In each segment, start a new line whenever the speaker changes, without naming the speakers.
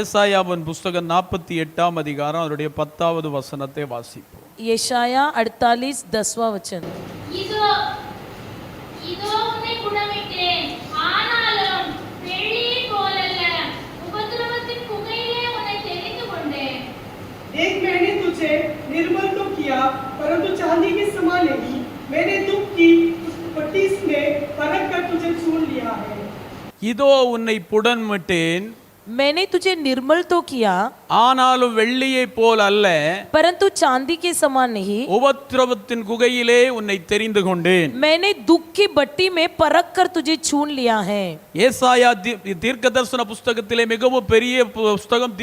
ஏசாயாவின் புத்தகம் 48ஆம் அதிகாரம் அவருடைய 10வது வசனத்தை வாசிப்போம்.
यशाया 48 10वां वचन।
இதோ இதோ உன்னை குணமிட்டேன், ஆனாலும் வெள்ளியை போலல்ல, உபத்திரவத்தின் குகையிலே உன்னை தெரிந்து கொண்டேன்.
देख मैंने तुझे निर्मल तो किया, परंतु चांदी के समान नहीं। मैंने दुख की उस पट्टी में परख कर तुझे चुन लिया है।
இதோ உன்னை புடமிட்டேன்,
मैंने तुझे निर्मल तो किया,
ஆனாலும் வெள்ளியை போல் அல்ல,
परंतु चांदी के समान नहीं।
உபத்திரவத்தின் குகையிலே உன்னை தெரிந்து கொண்டேன்.
मैंने दुख की भट्टी में परख कर तुझे चुन लिया है।
ஏசாயா தீர்க்கதரிசன புத்தகத்திலே மிகவும் பெரிய புத்தகம்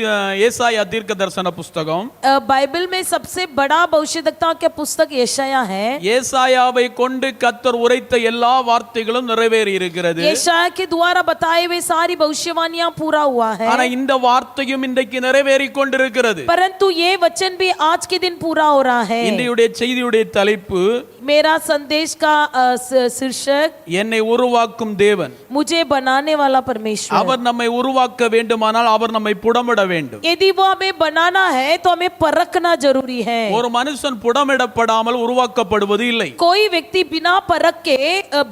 ஏசாயா தீர்க்கதரிசன புத்தகம்.
बाइबल में सबसे बड़ा भविष्यवक्ता का पुस्तक यशाया है।
ஏசாயாவை கொண்டு கர்த்தர் உரைத்த எல்லா வார்த்தைகளும் நிறைவேறி இருக்கிறது.
यशाया के द्वारा बताए हुए सारी भविष्यवाणियां पूरा हुआ है।
ஆனா இந்த வார்த்தையும் இன்றைக்கு நிறைவேறி கொண்டிருக்கிறது.
परंतु ये वचन भी आज के दिन पूरा हो रहा है।
இன்றைய செய்தியுடைய தலைப்பு,
मेरा संदेश का शीर्षक,
என்னை உருவாக்கும் தேவன்,
मुझे बनाने वाला परमेश्वर।
அவர் நம்மை உருவாக்க வேண்டுமானால் அவர் நம்மை புடமிட வேண்டும்.
यदि वो हमें बनाना है तो हमें परखना जरूरी है।
ஒரு மனுஷன் புடமிடப்படாமல் உருவாக்கப்படுவது இல்லை.
कोई व्यक्ति बिना परख के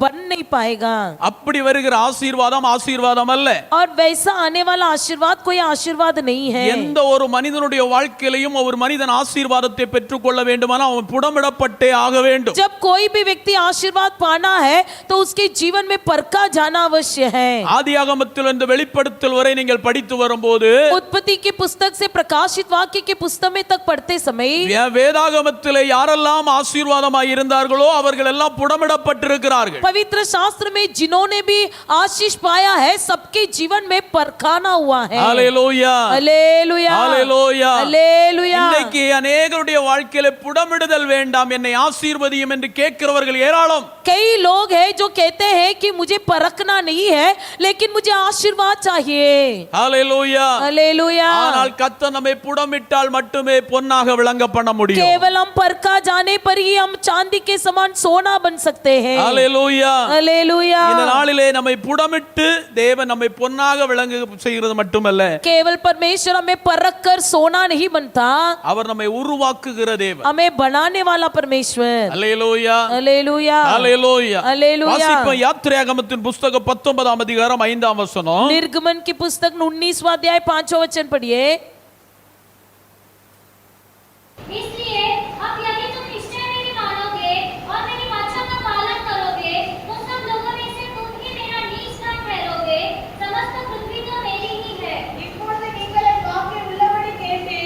बन नहीं पाएगा।
அப்படி வருகிற ஆசீர்வாதம் ஆசீர்வாதம் அல்ல.
और वैसा आने वाला आशीर्वाद कोई आशीर्वाद नहीं है।
எந்த ஒரு மனிதனுடைய வாழ்க்கையிலும் ஒரு மனிதன் ஆசீர்வாதத்தை பெற்றுக்கொள்ள வேண்டுமானால் அவன் புடமிடப்பட்டே ஆக வேண்டும்.
जब कोई भी व्यक्ति आशीर्वाद पाना है तो उसके जीवन में परखा जाना अवश्य है।
ஆதியாகமத்தில் இந்த வெளிப்படுத்தல் வரை நீங்கள் படித்து வரும்போது,
उत्पत्ति की पुस्तक से प्रकाशित वाक्य की पुस्तक में तक पढ़ते समय,
வேதாகமத்திலே யாரெல்லாம் ஆசீர்வாதமாய் இருந்தார்களோ அவர்கள் எல்லாம் புடமிடப்பட்டிருக்கிறார்கள்.
पवित्र शास्त्र में जिन्होंने भी आशीष पाया है सबके जीवन में परखाना हुआ है।
ஹல்லேலூயா,
हालेलुया,
ஹல்லேலூயா,
हालेलुया।
இன்னைக்கு अनेகருடைய வாழ்க்கையில புடமிடுதல் வேண்டாம், என்னை ஆசீர்வதியும் என்று கேட்கிறவர்கள் ஏராளம்.
कई लोग हैं जो कहते हैं कि मुझे परखना नहीं है लेकिन मुझे आशीर्वाद चाहिए।
ஹல்லேலூயா,
हालेलुया।
ஆனால் கர்த்தர் நம்மை புடமிட்டால் மட்டுமே பொன்னாக விளங்க பண்ண முடியும்.
केवल हम परखा जाने पर ही हम चांदी के समान सोना बन सकते हैं।
ஹல்லேலூயா,
हालेलुया।
இந்த நாளிலே நம்மை புடமிட்டு தேவன் நம்மை பொன்னாக விளங்க செய்கிறது மட்டுமல்ல,
केवल परमेश्वर हमें परख कर सोना नहीं बनता,
அவர் நம்மை உருவாக்குகிற தேவன்,
हमें बनाने वाला परमेश्वर।
ஹல்லேலூயா,
हालेलुया,
ஹல்லேலூயா.
हालेलुया।
வாசிப்போம் யாத்திராகமத்தின் புத்தகம் 19ஆம் அதிகாரம் 5ஆம் வசனம்.
निर्गमन की पुस्तक 19वां अध्याय 5वां वचन पढ़िए।
इसलिए अब यदि तुम निश्चय मेरी मानोगे और मेरी वाचा का पालन करोगे तो सब लोगों में से तुम ही मेरा नीच न ठहरोगे, समस्त पृथ्वी तो मेरी ही है.
இப்பொழுது நீங்கள் என் வாக்கை உள்ளபடி கேட்டு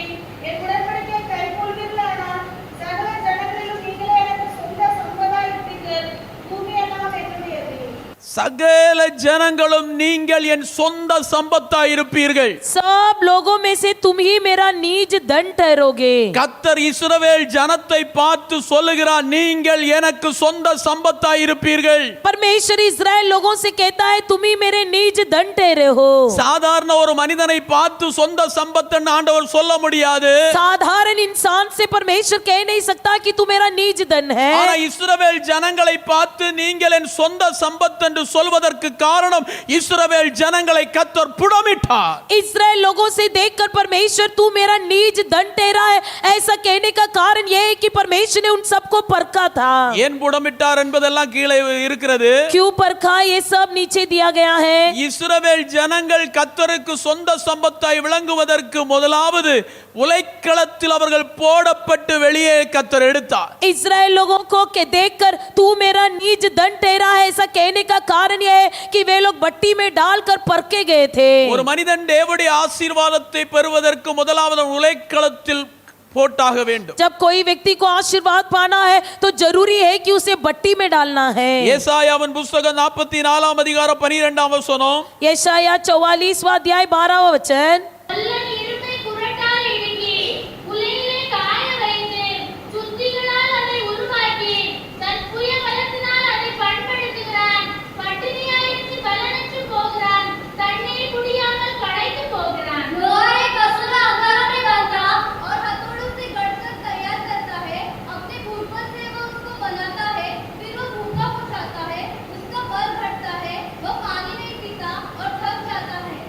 என் உடன்படிக்கை கைக்கொள்வீர்களானால் சகல ஜனங்களிலும் நீங்களே எனக்கு சொந்த சம்பதாய் இருப்பீர்கள். பூமி எல்லாம் என்னுடையது.
சகல ஜனங்களும் நீங்கள் என் சொந்த சம்பத்தாய் இருப்பீர்கள்.
सब लोगों में से तुम ही मेरा नीज धन ठहरोगे।
கர்த்தர் இஸ்ரவேல் ஜனத்தை பார்த்து சொல்லுகிறார், நீங்கள் எனக்கு சொந்த சம்பத்தாய் இருப்பீர்கள்.
परमेश्वर इस्राएल लोगों से कहता है तुम ही मेरे नीज धन ठहरे हो।
சாதாரண ஒரு மனிதனை பார்த்து சொந்த சம்பத்துன்னு ஆண்டவர் சொல்ல முடியாது.
साधारण इंसान से परमेश्वर कह नहीं सकता कि तू मेरा नीज धन है।
ஆனா இஸ்ரவேல் ஜனங்களை பார்த்து நீங்கள் என் சொந்த சம்பத் என்று சொல்வதற்கு காரணம் இஸ்ரவேல் ஜனங்களை கர்த்தர் புடமிட்டார்.
इस्राएल लोगों से देखकर परमेश्वर तू मेरा नीज धन ठहरा है ऐसा कहने का कारण यह है कि परमेश्वर ने उन सबको परखा था।
ஏன் புடமிட்டார் என்பதெல்லாம் கீழே இருக்கிறது.
क्यों परखा ये सब नीचे दिया गया है।
இஸ்ரவேல் ஜனங்கள் கர்த்தருக்கு சொந்த சம்பத்தாய் விளங்குவதற்கு முதலாவது உலைக்களத்தில் அவர்கள் போடப்பட்டு வெளியே கர்த்தர் எடுத்தார்.
इस्राएल लोगों को के देखकर तू मेरा नीज धन ठहरा है ऐसा कहने का कारण यह है कि वे लोग भट्टी में डालकर परखे गए थे।
ஒரு மனிதன் தேவனுடைய ஆசீர்வாதத்தை பெறுவதற்கு முதலாவது உலைக்களத்தில் போட்டாக வேண்டும்.
जब कोई व्यक्ति को आशीर्वाद पाना है तो जरूरी है कि उसे भट्टी में डालना है।
ஏசாயாவின் புத்தகம் 44ஆம் அதிகாரம் 12ஆம் வசனம்.
यशाया 44वां अध्याय 12वां वचन।
வல்லன் இரும்பை குறட்டால் இடுக்கி, உலையிலே காய வைத்து, சுத்திகளால் அதை உருவாக்கி, தன் புய பலத்தினால் அதை பண்படுத்துகிறான். பட்டினியாயிருந்து பலனற்று போகிறான், தண்ணீர் குடியாமல் களைத்து போகிறான். लोहे कसुरा अंगारों में डालता और हथौड़ों से गढ़कर तैयार करता है. अपने पूर्वज से वो उसको बनाता है, फिर वो भूखा उठाता है, उसका बल घटता है, वो पानी नहीं पीता और थक जाता है.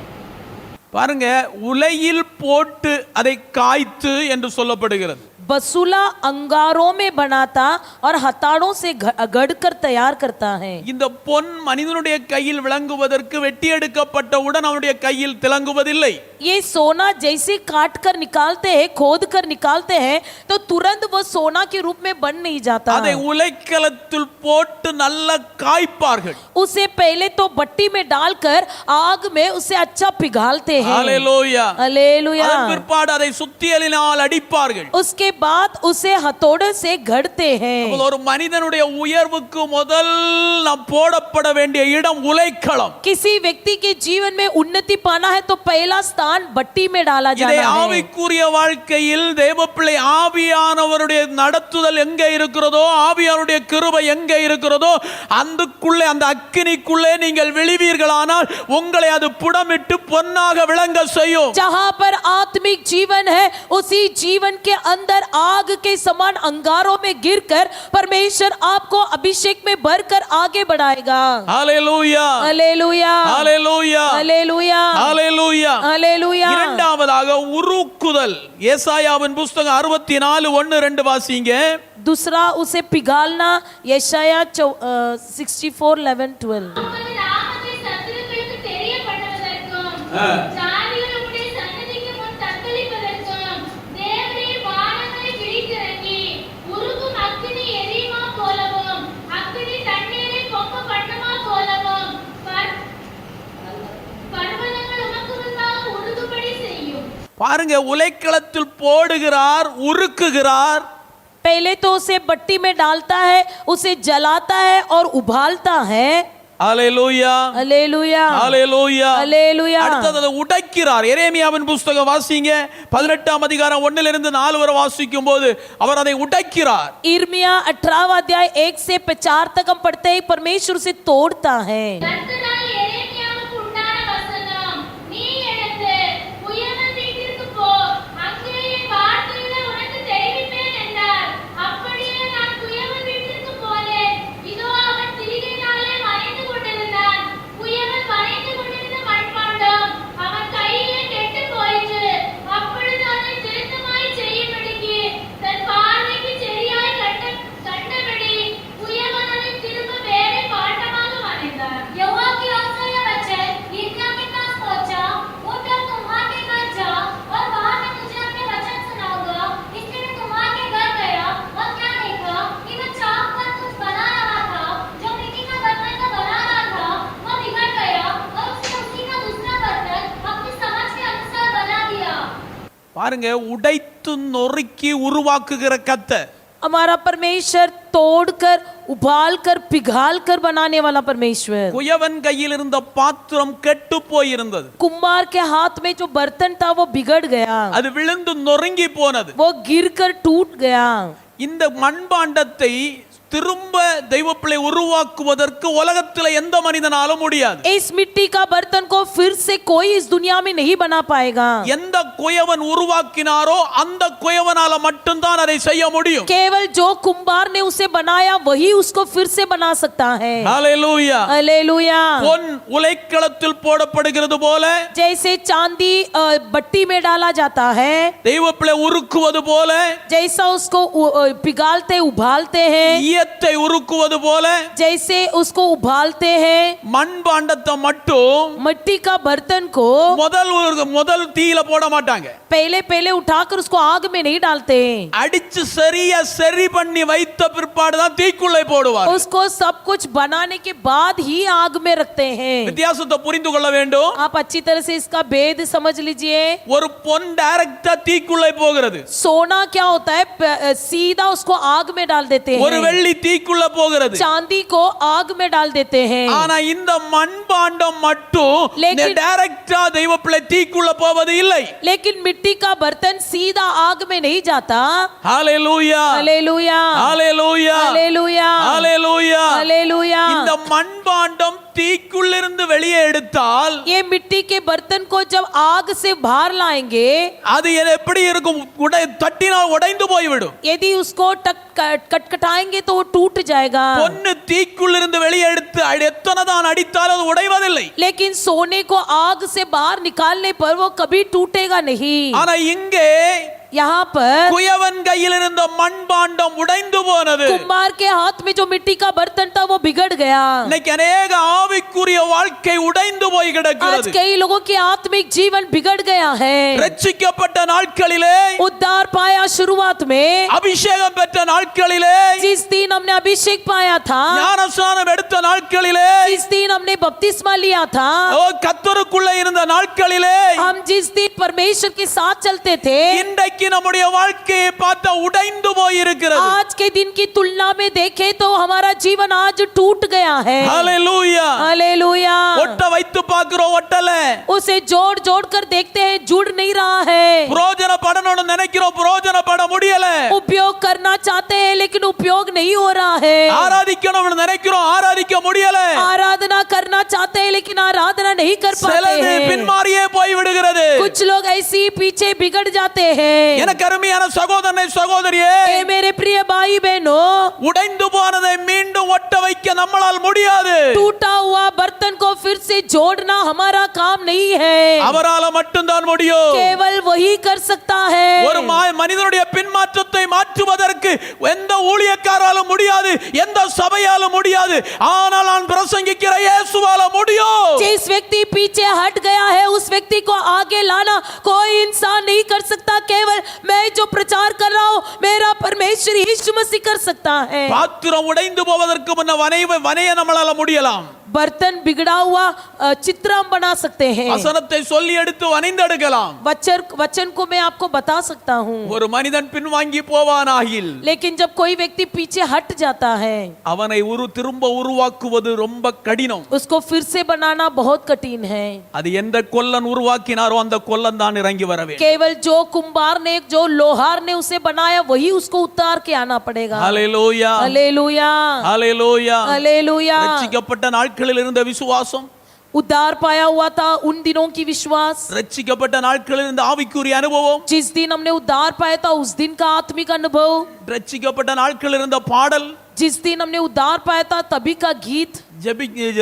பாருங்க, உலையில் போட்டு அதை காய்த்து என்று சொல்லப்படுகிறது.
बसूला अंगारों में बनाता और हथौड़ों से गढ़कर तैयार करता है.
இந்த பொன் மனிதனுடைய கையில் விளங்குவதற்கு வெட்டி எடுக்கப்பட்டவுடன் அவனுடைய கையில் திலங்குவதில்லை.
ये सोना जैसे काट कर निकालते हैं, खोद कर निकालते हैं, तो तुरंत वो सोना के रूप में बन नहीं जाता.
அதை உலைக்களத்தில் போட்டு நல்லா காய்ப்பார்கள்.
उसे पहले तो भट्टी में डालकर आग में उसे अच्छा पिघालते हैं.
ஹalleluya.
हालेलुया.
அதன் பிற்பாடு அதை சுத்தியலினால் அடிப்பார்கள்.
उसके बाद उसे हथौड़े से गढ़ते हैं.
ஒரு மனிதனுடைய உயர்வுக்கு முதல் நாம் போடப்பட வேண்டிய இடம் உலைக்களம்.
किसी व्यक्ति के जीवन में उन्नति पाना है तो पहला स्थान भट्टी में डाला
இதை
जाना है.
ஆவிக்குரிய வாழ்க்கையில் தேவப்பிள்ளை ஆவியானவருடைய நடத்துதல் எங்கே இருக்கிறதோ, ஆவியானுடைய கிருபை எங்கே இருக்கிறதோ, அந்துக்குள்ளே அந்த அக்கினிக்குள்ளே நீங்கள் விழுவீர்களானால் உங்களை அது புடமிட்டு பொன்னாக விளங்க செய்யும்.
जहाँ पर आत्मिक जीवन है उसी जीवन के अंदर आग के समान अंगारों में गिरकर परमेश्वर आपको अभिषेक में भरकर आगे बढ़ाएगा.
ஹalleluya.
हालेलुया.
ஹalleluya.
हालेलुया.
ஹalleluya.
हालेलुया.
இரண்டாவதாக உருக்குதல். ஏசாயாவின் புத்தகம் 64:1-2 வாசிங்க.
दूसरा उसे पिघालना. यशाया 64:11-12.
உமது நாமத்தை சத்துருக்களுக்கு தெரியப்படுவதற்கும் ஜாதிகள் உம்முடைய சன்னதிக்கு முன் தத்தளிப்பதற்கும் தேவரே வானங்களை பிடித்திறங்கி உருகும் அக்கினி எரியுமா போலவும் அக்கினி தண்ணீரை பொங்க பண்ணுமா போலவும் பர்வதங்கள் உமக்கு முன்பாக உருகும்படி செய்யும்.
பாருங்க, உலைக்களத்தில் போடுகிறார், உருக்குகிறார்.
पहले तो उसे भट्टी में डालता है, उसे जलाता है और उबालता है.
ஹalleluya.
हालेलुया.
ஹalleluya.
हालेलुया.
அடுத்தது அதை உடைக்கிறார். எரேமியாவின் புத்தகம் வாசிங்க. 18ஆம் அதிகாரம் 1-4 வரை வாசிக்கும் போது அவர் அதை உடைக்கிறார்.
इर्मिया 18 अध्याय 1 से 4 तक हम पढ़ते हैं, परमेश्वर से तोड़ता है.
கர்த்தரால் எரேமியாவுக்கு உண்டான வசனம், நீ எழுந்து குயவன் வீட்டிற்கு போ, அங்கே என் வார்த்தைகளை உனக்கு தெரிவிப்பேன் என்றார். அப்படியே நான் குயவன் வீட்டிற்கு போனேன். இதோ அவன் திரிகையினாலே மறைந்து கொண்டிருந்தான். குயவன் மறைந்து கொண்டிருந்த மண்பாண்டம் அவன் கையிலே கெட்டுப் போயிற்று. அப்பொழுது அதை திருத்தமாய் செய்யும்படிக்கு தன் பார்வைக்கு சரியாய் கண்டபடி குயவன் அதை திரும்ப வேறே பாண்டமாக வரைந்தார். यहोवा की आज्ञा यह वचन यिर्मयाह के पास पहुंचा, उठकर तुम्हारे घर जा और वहां मैं तुझे अपने वचन सुनाऊंगा. इसलिए मैं तुम्हारे घर गया और क्या देखा कि वह चाक पर कुछ बना रहा था, जो मिट्टी का बर्तन का बना रहा था वह बिगड़ गया और उसने उसी का दूसरा बर्तन अपनी समझ के अनुसार बना दिया.
பாருங்க, உடைத்து நொறுக்கி உருவாக்குகிற கர்த்தர்.
हमारा परमेश्वर तोड़कर, उबालकर, पिघालकर बनाने वाला परमेश्वर.
குயவன் கையில் இருந்த பாத்திரம் கெட்டு போயிருந்தது.
कुम्हार के हाथ में जो बर्तन था वो बिगड़ गया,
அது விழுந்து நொறுங்கி போனது.
वो गिरकर टूट गया.
இந்த மண்பாண்டத்தை திரும்ப தெய்வப்பிள்ளை உருவாக்குவதற்கு உலகத்தில் எந்த மனிதனாலும் முடியாது.
इस मिट्टी का बर्तन को फिर से कोई इस दुनिया में नहीं बना पाएगा.
எந்த குயவன் உருவாக்கினாரோ அந்த குயவனால மட்டும்தான் அதை செய்ய முடியும்.
केवल जो कुम्हार ने उसे बनाया वही उसको फिर से बना सकता है.
ஹalleluya.
हालेलुया.
பொன் உலைக்களத்தில் போடப்படுகிறது போல
जैसे चांदी भट्टी में डाला जाता है,
தெய்வப்பிள்ளை உருக்குவது போல,
जैसा उसको पिघालते उबालते हैं,
ஈயத்தை உருக்குவது போல
जैसे उसको उबालते हैं,
மண்பாண்டத்தை மட்டும்
मिट्टी का बर्तन को
முதல் தீயில போட மாட்டாங்க.
पहले पहले उठाकर उसको आग में नहीं डालते,
அடிச்சு சரியா சரி பண்ணி வைத்த பிற்பாடு தான் தீக்குள்ளே போடுவார்.
उसको सब कुछ बनाने के बाद ही आग में रखते हैं.
வித்தியாசத்தை புரிந்து கொள்ள வேண்டும்.
आप अच्छी तरह से इसका भेद समझ लीजिए.
ஒரு பொன் டைரக்டா தீக்குள்ளே போகிறது.
सोना क्या होता है, सीधा उसको आग में डाल देते
ஒரு
हैं.
வெள்ளி தீக்குள்ள போகிறது.
चांदी को आग में डाल देते हैं.
ஆனா இந்த மண்பாண்டம் மட்டும்
लेकिन-
டைரக்டா தெய்வப்பிள்ளை தீக்குள்ள போவது இல்லை.
लेकिन मिट्टी का बर्तन सीधा आग में नहीं जाता.
ஹalleluya.
हालेलुया.
ஹalleluya.
हालेलुया.
ஹalleluya.
हालेलुया.
இந்த மண்பாண்டம் தீக்குள்ளிருந்து வெளியே எடுத்தால்
ये मिट्टी के बर्तन को जब आग से बाहर लाएंगे,
அது எப்படி இருக்கும்? தட்டினால் உடைந்து போய்விடும்.
यदि उसको कटकटाएंगे तो वो टूट जाएगा।
பொன்னு தீக்குள்ளிருந்து வெளியே எடுத்து எத்தனை தான் அடித்தாலும் அது உடைவதில்லை.
लेकिन सोने को आग से बाहर निकालने पर वो कभी टूटेगा नहीं।
ஆனா இங்கே
यहाँ पर
குயவன் கையில் இருந்த மண்பாண்டம் உடைந்து போனது.
कुम्हार के हाथ में जो मिट्टी का बर्तन था वो बिगड़ गया।
இன்னைக்கு अनेक ஆவிக்குரிய வாழ்க்கை உடைந்து போய்
आज
கிடக்கிறது.
कई लोगों की आत्मिक जीवन बिगड़ गया है।
ரட்சிக்கப்பட்ட நாட்களிலே,
उद्धार पाया शुरुआत में,
அபிஷேகம் பெற்ற நாட்களிலே,
जिस दिन हमने अभिषेक पाया था,
ஞானஸ்நானம் எடுத்த நாட்களிலே,
जिस दिन हमने बपतिस्मा लिया था,
கர்த்தருக்குள்ள இருந்த நாட்களிலே,
हम जिस दिन परमेश्वर के साथ चलते थे,
இன்றைக்கு நம்முடைய வாழ்க்கையை பார்த்தா உடைந்து போய் இருக்கிறது.
आज के दिन की तुलना में देखें तो हमारा जीवन आज टूट गया है।
ஹalleluya.
हालेलुया।
ஒட்ட வைத்து பார்க்கிறோம், ஒட்டல.
उसे जोड़ जोड़ कर देखते हैं, जुड़ नहीं रहा है।
பிரயோஜனப்படணும்னு நினைக்கிறோம், பிரயோஜனப்பட முடியல.
उपयोग करना चाहते हैं लेकिन उपयोग नहीं हो रहा है।
ஆராதிக்கணும்னு நினைக்கிறோம், ஆராதிக்க முடியல.
आराधना करना चाहते हैं लेकिन आराधना नहीं कर पाते
சிலது
हैं।
பின்மாறியே போய் விடுகிறது.
कुछ लोग ऐसे ही पीछे बिगड़ जाते हैं।
எனக்கு அருமையான சகோதரனே, சகோதரியே,
ए मेरे प्रिय भाई बहनों,
உடைந்து போனதை மீண்டும் ஒட்ட வைக்க நம்மால் முடியாது.
टूटा हुआ बर्तन को फिर से जोड़ना हमारा काम नहीं है।
அவரால மட்டும்தான் முடியும்.
केवल वही कर सकता है।
ஒரு மனிதனுடைய பின்மாற்றத்தை மாற்றுவதற்கு எந்த ஊழியக்காராலும் முடியாது, எந்த சபையாலும் முடியாது. ஆனால் நான் பிரசங்கிக்கிற இயேசுவால முடியும்.
जिस व्यक्ति पीछे हट गया है उस व्यक्ति को आगे लाना कोई इंसान नहीं कर सकता, केवल मैं जो प्रचार कर रहा हूँ मेरा परमेश्वर यीशु मसीह कर सकता है।
பாத்திரம் உடைந்து போவதற்கு முன்ன வனைய நம்மளால முடியலாம்.
बर्तन बिगड़ा हुआ चित्र हम बना सकते हैं।
வசனத்தை சொல்லி எடுத்து வனைந்தெடுக்கலாம்.
वचन को मैं आपको बता सकता हूँ।
ஒரு மனிதன் பின்வாங்கி போவானாகில்,
लेकिन जब कोई व्यक्ति पीछे हट जाता है
அவனை திரும்ப உருவாக்குவது ரொம்ப கடினம்.
उसको फिर से बनाना बहुत कठिन है।
அது எந்த கொல்லன் உருவாக்கினாரோ அந்த கொல்லன் தான் இறங்கி வர வேண்டும்.
केवल जो कुंभार ने, जो लोहार ने उसे बनाया वही उसको उतार के आना पड़ेगा।
ஹalleluya,
हालेलुया,
ஹalleluya.
हालेलुया।
ரட்சிக்கப்பட்ட நாட்களில் இருந்த விசுவாசம்,
उद्धार पाया हुआ था उन दिनों की विश्वास,
ரட்சிக்கப்பட்ட நாட்களில் இருந்த ஆவிக்குரிய அனுபவம்,
जिस दिन हमने उद्धार पाया था उस दिन का आत्मिक अनुभव,
ரட்சிக்கப்பட்ட நாட்களில் இருந்த பாடல்,
जिस दिन हमने उद्धार पाया था तभी का गीत,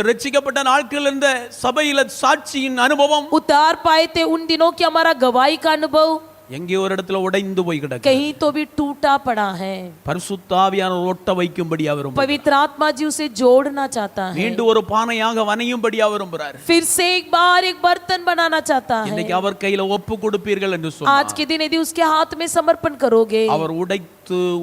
ரட்சிக்கப்பட்ட நாட்களில் இருந்த சபையில சாட்சியின் அனுபவம்,
उद्धार पाए थे उन दिनों की हमारा गवाही का अनुभव
எங்கே ஒரு இடத்துல உடைந்து போய் கிடக்கு.
कहीं तो भी टूटा पड़ा है।
பரிசுத்த ஆவியானவர் ஒட்ட வைக்கும்படி விரும்புகிறார்.
पवित्र आत्मा जी उसे जोड़ना चाहता है,
மீண்டும் ஒரு பானையாக வனையும்படி விரும்புகிறார்.
फिर से एक बार एक बर्तन बनाना चाहता है।
இன்னைக்கு அவர் கையில ஒப்பு கொடுப்பீர்கள் என்று சொன்னார்.
आज के दिन यदि उसके हाथ में समर्पण करोगे
அவர் உடைத்து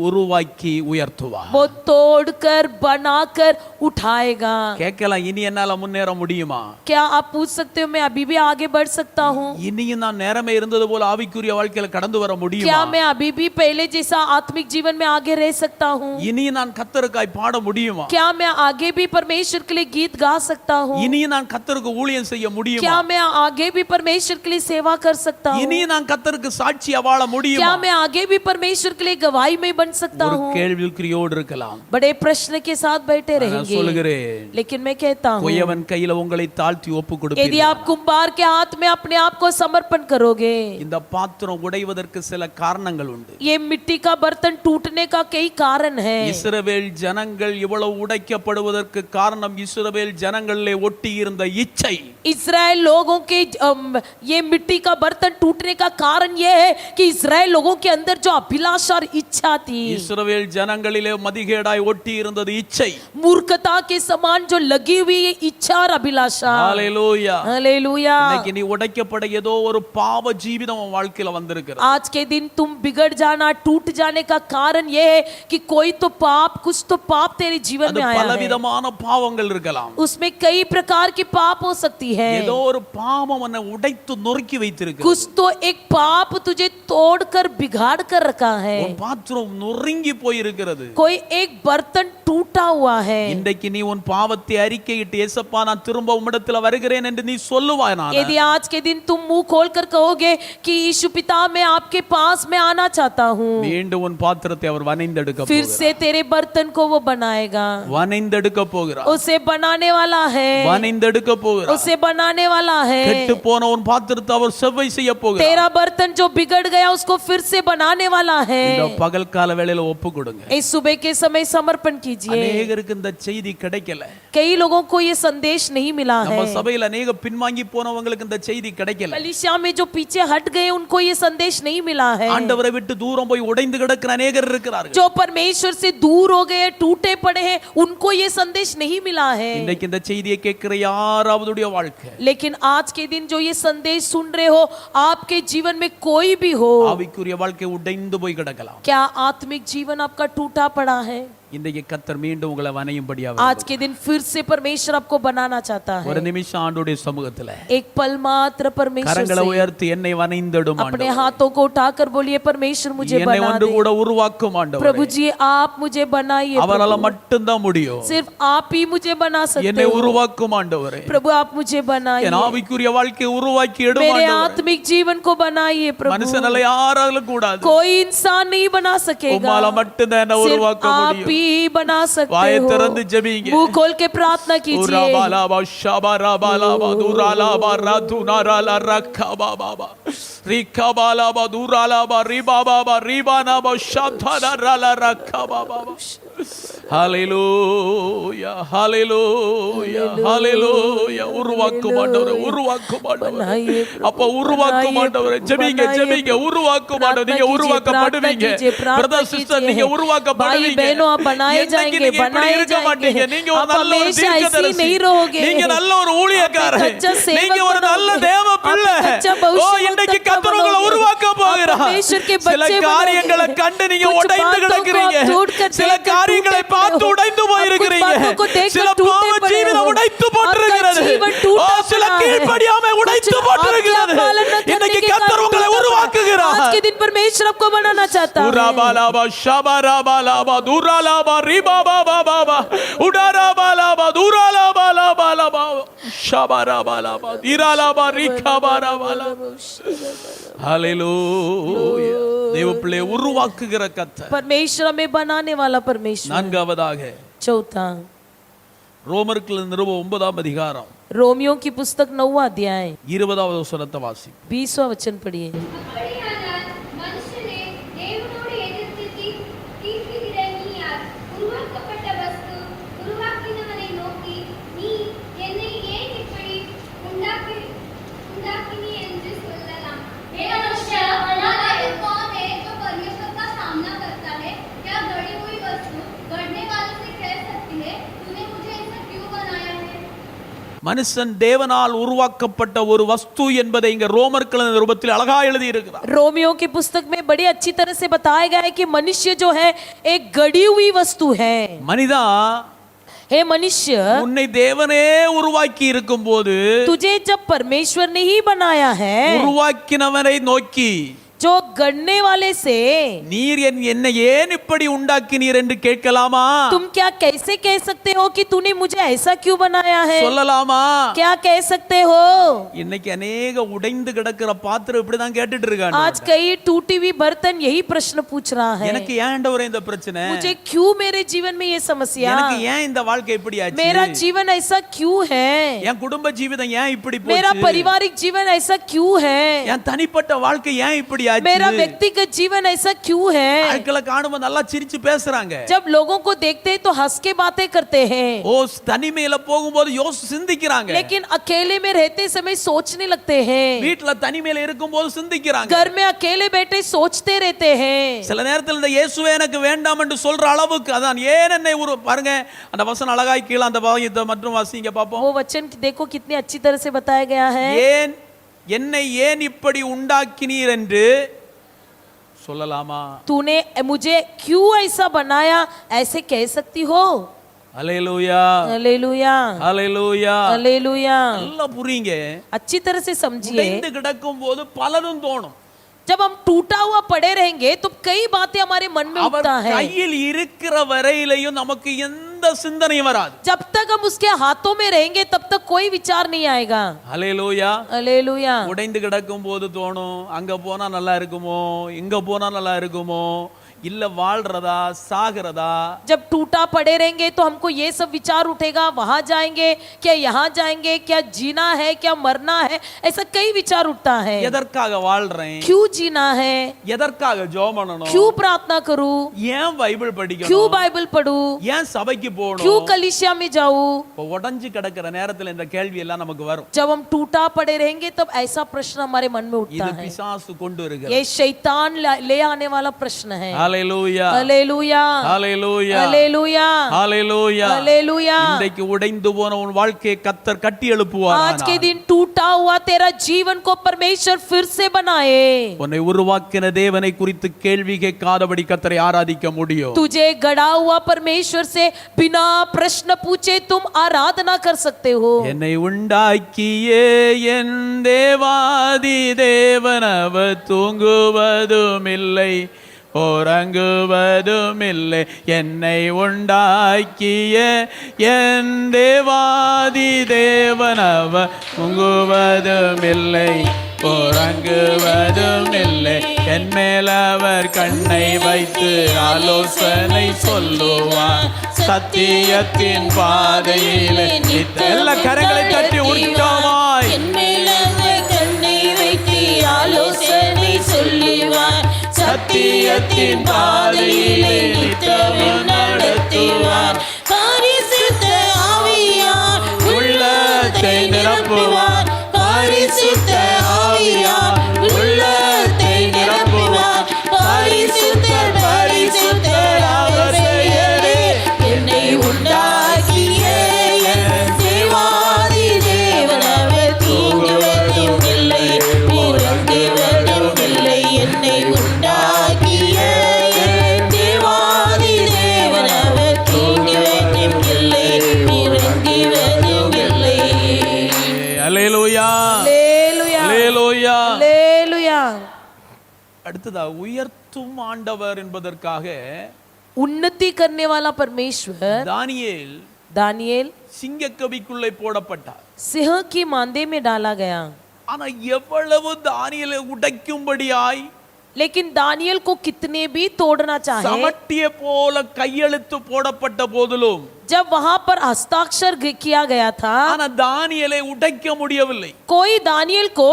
உருவாக்கி உயர்த்துவார்.
वो तोड़कर बनाकर उठाएगा।
கேட்கலாம், இனி என்னால முன்னேற முடியுமா?
क्या आप पूछ सकते हो मैं अभी भी आगे बढ़ सकता हूँ?
இனியும் நான் நேரமே இருந்தது போல ஆவிக்குரிய வாழ்க்கையில கடந்து வர முடியுமா?
क्या मैं अभी भी पहले जैसा आत्मिक जीवन में आगे रह सकता हूँ?
இனியும் நான் கர்த்தருக்காய் பாட முடியுமா?
क्या मैं आगे भी परमेश्वर के लिए गीत गा सकता हूँ?
இனியும் நான் கர்த்தருக்கு ஊழியம் செய்ய முடியுமா?
क्या मैं आगे भी परमेश्वर के लिए सेवा कर सकता हूँ?
இனியும் நான் கர்த்தருக்கு சாட்சியா வாழ முடியுமா?
क्या मैं आगे भी परमेश्वर के लिए गवाही में बन सकता
ஒரு
हूँ?
கேள்விக்குறியோடு இருக்கலாம்.
बड़े प्रश्न के साथ बैठे
நான்
रहेंगे,
சொல்லுகிறேன்,
लेकिन मैं कहता हूँ
குயவன் கையில உங்களை தாழ்த்தி ஒப்பு
यदि
கொடுப்பீர்கள்,
आप कुंभार के हाथ में अपने आप को समर्पण करोगे,
இந்த பாத்திரம் உடைவதற்கு சில காரணங்கள் உண்டு.
ये मिट्टी का बर्तन टूटने का कई कारण है।
இஸ்ரவேல் ஜனங்கள் இவ்வளவு உடைக்கப்படுவதற்கு காரணம் இஸ்ரவேல் ஜனங்களிலே ஒட்டி இருந்த இச்சை.
इस्राएल लोगों के ये मिट्टी का बर्तन टूटने का कारण ये है कि इस्राएल लोगों के अंदर जो अभिलाषा और इच्छा थी,
இஸ்ரவேல் ஜனங்களிலே மதிகேடாய் ஒட்டி இருந்தது இச்சை.
मूर्खता के समान जो लगी हुई ये इच्छा और अभिलाषा।
ஹalleluya.
हालेलुया।
இன்னைக்கு நீ உடைக்கப்பட ஏதோ ஒரு பாவ ஜீவிதம் உன் வாழ்க்கையில வந்திருக்கிறது.
आज के दिन तुम बिगड़ जाना, टूट जाने का कारण ये है कि कोई तो पाप, कुछ तो पाप तेरे जीवन
அது
में आया है।
பலவிதமான பாவங்கள் இருக்கலாம்.
उसमें कई प्रकार की पाप हो सकती है।
ஏதோ ஒரு பாவம் உன்னை உடைத்து நொறுக்கி வைத்திருக்கு.
कुछ तो एक पाप तुझे तोड़कर बिगाड़ कर रखा है।
உன் பாத்திரம் நொறுங்கி போய் இருக்கிறது.
कोई एक बर्तन टूटा हुआ है।
இன்றைக்கு நீ உன் பாவத்தை அறிக்கையிட்டு ஏசப்பா நான் திரும்ப உம்மிடத்தில் வருகிறேன் என்று நீ சொல்லுவாய்
यदि आज के दिन तुम मुंह खोलकर कहोगे कि यीशु पिता मैं आपके पास में आना चाहता हूँ,
மீண்டும் உன் பாத்திரத்தை அவர் வனைந்தெடுக்க
फिर
போகிறார்.
से तेरे बर्तन को वो बनाएगा।
வனைந்தெடுக்க போகிறார்.
उसे बनाने वाला है,
வனைந்தெடுக்க போகிறார்.
उसे बनाने वाला है।
கெட்டு போன உன் பாத்திரத்தை அவர் செவ்வை செய்ய போகிறார்.
तेरा बर्तन जो बिगड़ गया उसको फिर से बनाने वाला है।
இந்த பகல் கால வேளையில ஒப்பு கொடுங்க.
इस सुबह के समय समर्पण कीजिए।
अनेகருக்கு இந்த செய்தி கிடைக்கல.
कई लोगों को ये संदेश नहीं मिला है।
நம்ம சபையில अनेக பின்வாங்கி போனவங்களுக்கு இந்த செய்தி கிடைக்கல.
कलीसिया में जो पीछे हट गए उनको ये संदेश नहीं मिला है।
ஆண்டவரை விட்டு தூரம் போய் உடைந்து கிடக்கிற अनेகர் இருக்கிறார்கள்.
जो परमेश्वर से दूर हो गए, टूटे पड़े हैं, उनको ये संदेश नहीं मिला है।
இன்னைக்கு இந்த செய்தியை கேட்கிற யாராவதுடைய வாழ்க்கை,
लेकिन आज के दिन जो ये संदेश सुन रहे हो, आपके जीवन में कोई भी हो,
ஆவிக்குரிய வாழ்க்கை உடைந்து போய் கிடக்கலாம்.
क्या आत्मिक जीवन आपका टूटा पड़ा है?
இன்றைக்கு கர்த்தர் மீண்டும் உங்களை வனையும்படியாக
आज के दिन फिर से परमेश्वर आपको बनाना चाहता है।
ஒரு நிமிஷம் ஆண்டவருடைய சமூகத்துல
एक पल मात्र परमेश्वर
கரங்களை
से
உயர்த்தி என்னை வனைந்திடும்
अपने
ஆண்டவரே.
हाथों को उठाकर बोलिए परमेश्वर मुझे
என்னை
बना
ஒன்று
दे।
கூட உருவாக்கும் ஆண்டவரே.
प्रभु जी आप मुझे बनाइए।
அவரால
प्रभु,
மட்டும்தான் முடியும்.
सिर्फ आप ही मुझे बना सकते
என்னை
हो।
உருவாக்கும் ஆண்டவரே.
प्रभु आप मुझे बनाइए।
என் ஆவிக்குரிய வாழ்க்கையை உருவாக்கி எடும்
मेरे
ஆண்டவரே.
आत्मिक जीवन को बनाइए प्रभु।
மனுஷனால யாராலும் கூடாது.
कोई इंसान नहीं बना सकेगा,
உம்மால மட்டும்தான் என்ன
सिर्फ
உருவாக்க
आप
முடியும்.
ही बना सकते
வாயை
हो।
திறந்து ஜெபிங்க.
मुंह खोल के प्रार्थना कीजिए।
உராபாலாபா ஷபராபாலாபா துராலாபா ரதுனாராலா ரக்கபாபாபா ரிக்கபாலாபா துராலாபா ரிபாபாபா ரிபானாபா ஷதராலா ரக்கபாபாபா. ஹalleluya ஹalleluya ஹalleluya. உருவாக்கும் ஆண்டவரே, உருவாக்கும் ஆண்டவரே. அப்ப உருவாக்கும் ஆண்டவரே. ஜெபிங்க ஜெபிங்க. உருவாக்கும் ஆண்டவரே. நீங்க உருவாக்கப்படுவீங்க. பிரதர் சிஸ்டர் நீங்க உருவாக்கப்படுவீங்க.
बनाए
நீங்க இப்படி இருக்க மாட்டீங்க. நீங்க ஒரு நல்ல ஒரு தீர்க்கதரிசி, நீங்க நல்ல ஒரு ஊழியக்காரர், நீங்க ஒரு நல்ல தேவ பிள்ளை. ஓ இன்னைக்கு கர்த்தர் உங்களை உருவாக்க போகிறார். சில காரியங்களை கண்டு நீங்க உடைந்து கிடக்கிறீங்க. சில காரியங்களை பார்த்து உடைந்து போயிருக்கிறீங்க. சில பாவ ஜீவிதம் உடைத்து போட்டிருக்கிறது. ஓ சில கீழ்ப்படியாமை உடைத்து போட்டிருக்கிறது. இன்னைக்கு கர்த்தர் உங்களை உருவாக்குகிறார்.
आज के दिन परमेश्वर आपको बनाना चाहता है।
உராபாலாபா ஷபராபாலாபா துராலாபா ரிபாபாபாபா உடாராபாலாபா துராலாபாலாபாலாபா ஷபராபாலாபா திராலாபா ரிகாபாராபாலாபா. ஹalleluya. தேவ பிள்ளை உருவாக்குகிற கர்த்தர்.
परमेश्वर हमें बनाने वाला परमेश्वर।
நான்காவதாக
चौथा,
ரோமருக்கு நிருபம் 9ஆம் அதிகாரம்
रोमियो की पुस्तक 9वां अध्याय
20வது வசனத்தை வாசி.
20वां वचन पढ़िए।
அப்படியானால் மனுஷனே தேவனோடு எதிர்த்து தீர்ப்புகிற நீயார் உருவாக்கப்பட்ட வஸ்து உருவாக்கினவனை நோக்கி நீ என்னை ஏன் இப்படி உண்டாக்கினி என்று சொல்லலாம். हे मनुष्य, हमारे कौन है जो परमेश्वर का सामना करता है? क्या गढ़ी हुई वस्तु गढ़ने वाले से कह सकती है तूने मुझे ऐसा क्यों बनाया है?
மனுஷன் தேவனால் உருவாக்கப்பட்ட ஒரு வஸ்து என்பதை இங்க ரோமர்கள் நிருபத்தில் அழகா எழுதி இருக்கிறார்.
रोमियो की पुस्तक में बड़ी अच्छी तरह से बताया गया है कि मनुष्य जो है एक गढ़ी हुई वस्तु है।
மனிதா,
हे मनुष्य,
உன்னை தேவனே உருவாக்கி இருக்கும்போது
तुझे जब परमेश्वर ने ही बनाया है,
உருவாக்கினவனை நோக்கி
जो गढ़ने वाले से
நீர் என்னை ஏன் இப்படி உண்டாக்கினீர் என்று கேட்கலாமா?
तुम क्या कैसे कह सकते हो कि तूने मुझे ऐसा क्यों बनाया है?
சொல்லலாமா?
क्या कह सकते हो?
இன்னைக்கு अनेक உடைந்து கிடக்கிற பாத்திரம் இப்படி தான் கேட்டுட்டு இருக்காங்க.
आज कई टूटी हुई बर्तन यही प्रश्न पूछ रहा है।
எனக்கு ஏன் ஆண்டவரே இந்த பிரச்சனை?
मुझे क्यों मेरे जीवन में ये समस्या?
எனக்கு ஏன் இந்த வாழ்க்கை இப்படி ஆச்சு?
मेरा जीवन ऐसा क्यों है?
என் குடும்ப ஜீவிதம் ஏன் இப்படி
मेरा
போச்சு?
पारिवारिक जीवन ऐसा क्यों है?
என் தனிப்பட்ட வாழ்க்கை ஏன் இப்படி ஆச்சு?
मेरा व्यक्तिगत जीवन ऐसा क्यों है?
ஆட்களை காணும்போது நல்லா சிரிச்சு பேசுறாங்க.
जब लोगों को देखते हैं तो हंस के बातें करते हैं,
ஓ தனிமையில போகும்போது சிந்திக்கிறாங்க.
लेकिन अकेले में रहते समय सोचने लगते हैं।
வீட்ல தனிமையில இருக்கும்போது சிந்திக்கிறாங்க.
घर में अकेले बैठे सोचते रहते हैं।
சில நேரத்தில் இந்த இயேசுவே எனக்கு வேண்டாம் என்று சொல்ற அளவுக்கு அதான் ஏன் என்னை பாருங்க அந்த வசனம் அழகாய் கீழ அந்த பாகத்தை மற்றும் வாசிங்க பாப்போம்.
वो वचन देखो कितनी अच्छी तरह से बताया गया है।
ஏன் என்னை ஏன் இப்படி உண்டாக்கினீர் என்று சொல்லலாமா?
तूने मुझे क्यों ऐसा बनाया ऐसे कह सकती हो?
ஹல்லேலூயா
हालेलुया
ஹல்லேலூயா
हालेलुया।
நல்லா புரியுங்க.
अच्छी तरह से समझिए।
உடைந்து கிடக்கும் போது பலதும் தோணும்.
जब हम टूटा हुआ पड़े रहेंगे तो कई बातें हमारे मन में
அவர்
उठता है।
கையில் இருக்கிற வரையிலையும் நமக்கு எந்த சிந்தனையும் வராது.
जब तक हम उसके हाथों में रहेंगे तब तक कोई विचार नहीं आएगा।
ஹல்லேலூயா.
हालेलुया।
உடைந்து கிடக்கும் போது தோணும், அங்க போனா நல்லா இருக்குமோ, இங்க போனா நல்லா இருக்குமோ, இல்ல வாழ்றதா சாகிறதா.
जब टूटा पड़े रहेंगे तो हमको ये सब विचार उठेगा, वहां जाएंगे क्या, यहाँ जाएंगे क्या, जीना है क्या, मरना है, ऐसा कई विचार उठता है।
எதற்காக வாழ்றேன்,
क्यों जीना है,
எதற்காக ஜெபம் பண்ணணும்,
क्यों प्रार्थना करूं,
ஏன் பைபிள்
क्यों
படிக்கணும்,
बाइबल पढूं,
ஏன் சபைக்கு
क्यों
போகணும்.
कलीसिया में जाऊं।
இப்போ உடைஞ்சு கிடக்கிற நேரத்துல இந்த கேள்வி எல்லாம் நமக்கு வரும்.
जब हम टूटा पड़े रहेंगे तब ऐसा प्रश्न हमारे मन में उठता
இது
है।
பிசாசு கொண்டு வருகிற.
ये शैतान ले आने वाला प्रश्न है।
ஹல்லேலூயா.
हालेलुया।
ஹல்லேலூயா.
हालेलुया।
ஹல்லேலூயா.
हालेलुया।
இன்றைக்கு உடைந்து போன உன் வாழ்க்கையை கர்த்தர் கட்டி எழுப்புவார்.
आज के दिन टूटा हुआ तेरा जीवन को परमेश्वर फिर से बनाए।
உன்னை உருவாக்கின தேவனை குறித்து கேள்வி கேட்காதபடி கர்த்தரை ஆராதிக்க முடியும்.
तुझे गढ़ा हुआ परमेश्वर से बिना प्रश्न पूछे तुम आराधना कर सकते हो।
என்னை உண்டாக்கியே என் தேவாதி தேவனவர் தூங்குவதுமில்லை உறங்குவதுமில்லை. என்னை உண்டாக்கிய என் தேவாதி தேவனவர் தூங்குவதுமில்லை உறங்குவதுமில்லை. என் மேல் அவர் கண்ணை வைத்து ஆலோசனை சொல்லுவார். சத்தியத்தின் பாதையிலே எல்லா கரங்களை தட்டி உற்சாகமாய் சத்தியத்தின் பாதையிலே நித்தமும் நடத்துவார்.
பரிசுத்த ஆவியார்
உள்ளத்தை நிரப்புவார்.
பரிசுத்த ஆவியார் உள்ளத்தை நிரப்புவார். பரிசுத்தர் பரிசுத்தர் அவர் பெயரே. என்னை உண்டாக்கிய என் தேவாதி தேவன் அவர் தூங்குவதும் இல்லை உறங்குவதும் இல்லை. என்னை உண்டாக்கிய என் தேவாதி தேவன் அவர் தூங்குவதும் இல்லை உறங்குவதும் இல்லை.
அல்லேலூயா.
हालेलुया।
அல்லேலூயா.
हालेलुया।
அடுத்ததா உயர்த்தும் ஆண்டவர் என்பதற்காக
उन्नति करने वाला परमेश्वर
தானியேல்
दानियेल
சிங்கக்கவிக்குள்ளே போடப்பட்டார்.
सिंह की मांदे में डाला गया।
ஆனா எவ்வளவு தானியேலை உடைக்கும்படியாய்
लेकिन दानियल को कितने भी तोड़ना चाहे,
சமட்டிய போல கையெழுத்து போடப்பட்ட போதிலும்
जब वहां पर हस्ताक्षर किया गया था,
ஆனா தானியேலை உடைக்க முடியவில்லை.
कोई दानियल को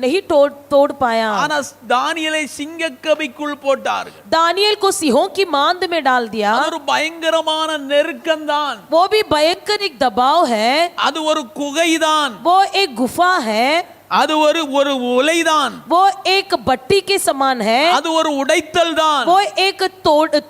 नहीं तोड़ पाया।
ஆனா தானியேலை சிங்கக்கவிக்குள் போட்டார்கள்.
दानियल को सिंहों की मांद में डाल दिया।
அது ஒரு பயங்கரமான நெருக்கம்தான்.
वो भी भयंकर एक दबाव है,
அது ஒரு குகைதான்.
वो एक गुफा है,
அது ஒரு உலைதான்.
वो एक भट्टी के समान है,
அது ஒரு உடைத்தல் தான்.
वो एक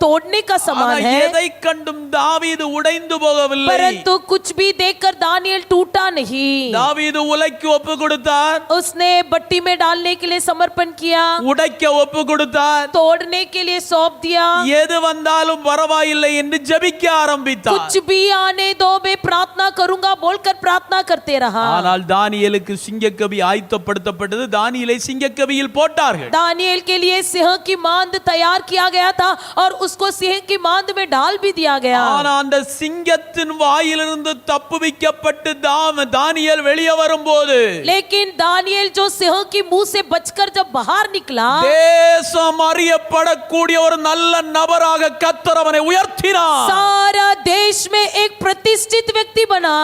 तोड़ने का समान
ஆனா
है।
எதை கண்டும் தாவீது உடைந்து போகவில்லை.
परंतु कुछ भी देखकर दानियल टूटा नहीं।
தாவீது உலைக்கு ஒப்பு கொடுத்தார்,
उसने भट्टी में डालने के लिए समर्पण किया,
உடைக்க ஒப்பு கொடுத்தார்,
तोड़ने के लिए सौंप दिया।
எது வந்தாலும் பரவாயில்லை என்று ஜெபிக்க ஆரம்பித்தார்.
कुछ भी आने दो, मैं प्रार्थना करूंगा बोलकर प्रार्थना करते रहा।
ஆனால் தானியேலுக்கு சிங்கக்கவி ஆயத்தப்படுத்தப்பட்டது. தானியேலை சிங்கக்கவியில் போட்டார்கள்.
दानियल के लिए सिंह की मांद तैयार किया गया था और उसको सिंह की मांद में डाल भी दिया गया।
ஆனா அந்த சிங்கத்தின் வாயிலிருந்து தப்புவிக்கப்பட்டு தானியேல் வெளியே வரும்போது
लेकिन दानियल जो सिंह की मुंह से बचकर जब बाहर निकला,
தேசம் அறியப்படக்கூடிய ஒரு நல்ல நபராக கர்த்தர் அவனை உயர்த்தினார்.
सारा देश में एक प्रतिष्ठित व्यक्ति बना।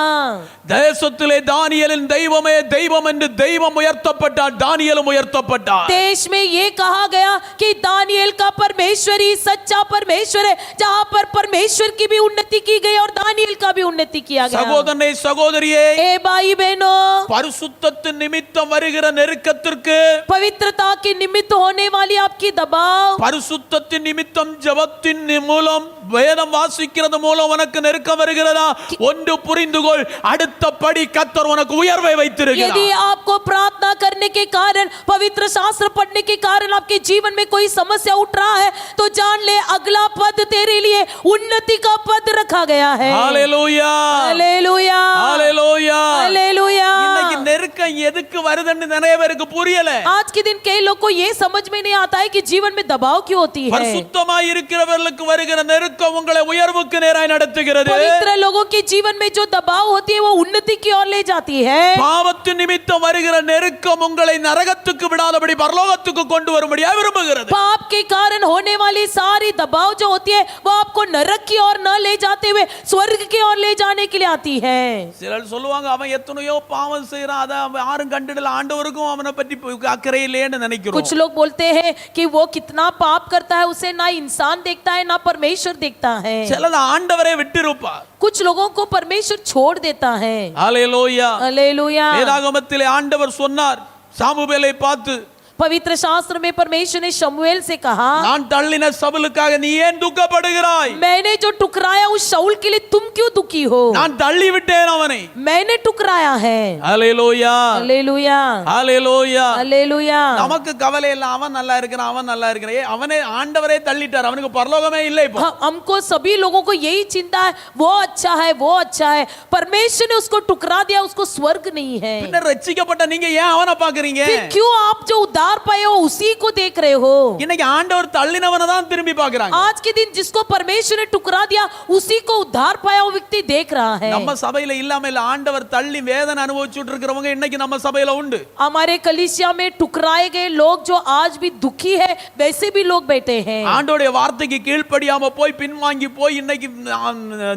தேசத்திலே தானியேலின் தெய்வமே தெய்வம் என்று தெய்வம் உயர்த்தப்பட்டார். தானியேலும் உயர்த்தப்பட்டார்.
देश में ये कहा गया कि दानियल का परमेश्वर ही सच्चा परमेश्वर है, जहां पर परमेश्वर की भी उन्नति की गई और दानियल का भी उन्नति किया गया।
சகோதரனே சகோதரியே,
ए भाई बहनों,
பரிசுத்தத்தின் நிமித்தம் வருகிற நெருக்கத்திற்கு,
पवित्रता के निमित्त होने वाली आपकी दबाव,
பரிசுத்தத்தின் நிமித்தம் ஜெபத்தின் மூலம் வேதம் வாசிக்கிறது மூலம் உனக்கு நெருக்கம் வருகிறதா? ஒன்று புரிந்துகொள், அடுத்த படி கர்த்தர் உனக்கு உயர்வை வைத்திருக்கிறார்.
यदि आपको प्रार्थना करने के कारण, पवित्र शास्त्र पढ़ने के कारण आपके जीवन में कोई समस्या उठ रहा है तो जान ले अगला पद तेरे लिए उन्नति का पद रखा गया है।
ஹalleluya
हालेलुया
ஹalleluya
हालेलुया।
இன்னைக்கு நெருக்கம் எதுக்கு வருதுன்னு நிறைய பேருக்கு புரியல.
आज के दिन कई लोग को ये समझ में नहीं आता है कि जीवन में दबाव क्यों होती है।
பரிசுத்தமாய் இருக்கிறவர்களுக்கு வருகிற நெருக்கம் உங்களை உயர்வுக்கு நேராய் நடத்துகிறது.
पवित्र लोगों के जीवन में जो दबाव होती है वो उन्नति की ओर ले जाती है।
பாவத்தின் நிமித்தம் வருகிற நெருக்கம் உங்களை நரகத்துக்கு விடாதபடி பரலோகத்துக்கு கொண்டு வரும்படியாக விரும்புகிறது.
पाप के कारण होने वाली सारी दबाव जो होती है वो आपको नरक की ओर न ले जाते हुए स्वर्ग की ओर ले जाने के लिए आती है।
சிலர் சொல்லுவாங்க அவன் எத்தனையோ பாவம் செய்யறான், அத யாரும் கண்டுடல, ஆண்டவருக்கும் அவனை பற்றி அக்கறை இல்லைன்னு நினைக்கிறோம்.
कुछ लोग बोलते हैं कि वो कितना पाप करता है उसे ना इंसान देखता है ना परमेश्वर देखता है।
சிலர் ஆண்டவரே விட்டிருப்பார்.
कुछ लोगों को परमेश्वर छोड़ देता है।
ஹalleluya
हालेलुया।
வேதாகமத்திலே ஆண்டவர் சொன்னார் சாமுவேலை பார்த்து,
पवित्र शास्त्र में परमेश्वर ने शमूएल से कहा,
நான் தள்ளின சவுலுக்காக நீ ஏன் துக்கப்படுகிறாய்?
मैंने जो टुकराया उस शाऊल के लिए तुम क्यों दुखी हो?
நான் தள்ளி விட்டேன் அவனை.
मैंने टुकराया है।
ஹalleluya
हालेलुया
ஹalleluya.
हालेलुया।
நமக்கு கவலை இல்ல, அவன் நல்லா இருக்கிறான், அவன் நல்லா இருக்கிறான். அவனே ஆண்டவரே தள்ளிட்டார், அவனுக்கு பரலோகமே இல்லை. இப்போ
हमको सभी लोगों को यही चिंता है, वो अच्छा है वो अच्छा है। परमेश्वर ने उसको टुकरा दिया, उसको स्वर्ग नहीं है।
பின்ன ரட்சிக்கப்பட்ட நீங்க ஏன் அவனை பாக்குறீங்க?
फिर क्यों आप जो उद्धार पाए हो उसी को देख रहे हो?
இன்னைக்கு ஆண்டவர் தள்ளினவனை தான் திரும்பி பார்க்கறாங்க.
आज के दिन जिसको परमेश्वर ने टुकरा दिया उसी को उद्धार पाया वो व्यक्ति देख रहा है।
நம்ம சபையில இல்லாம இல்ல, ஆண்டவர் தள்ளி வேதனை அனுபவிச்சுட்டு இருக்கிறவங்க இன்னைக்கு நம்ம சபையில உண்டு.
हमारे कलीसिया में टुकराए गए लोग जो आज भी दुखी है वैसे भी लोग बैठे हैं।
ஆண்டவருடைய வார்த்தைக்கு கீழ்ப்படியாம போய் பின்வாங்கி போய் இன்னைக்கு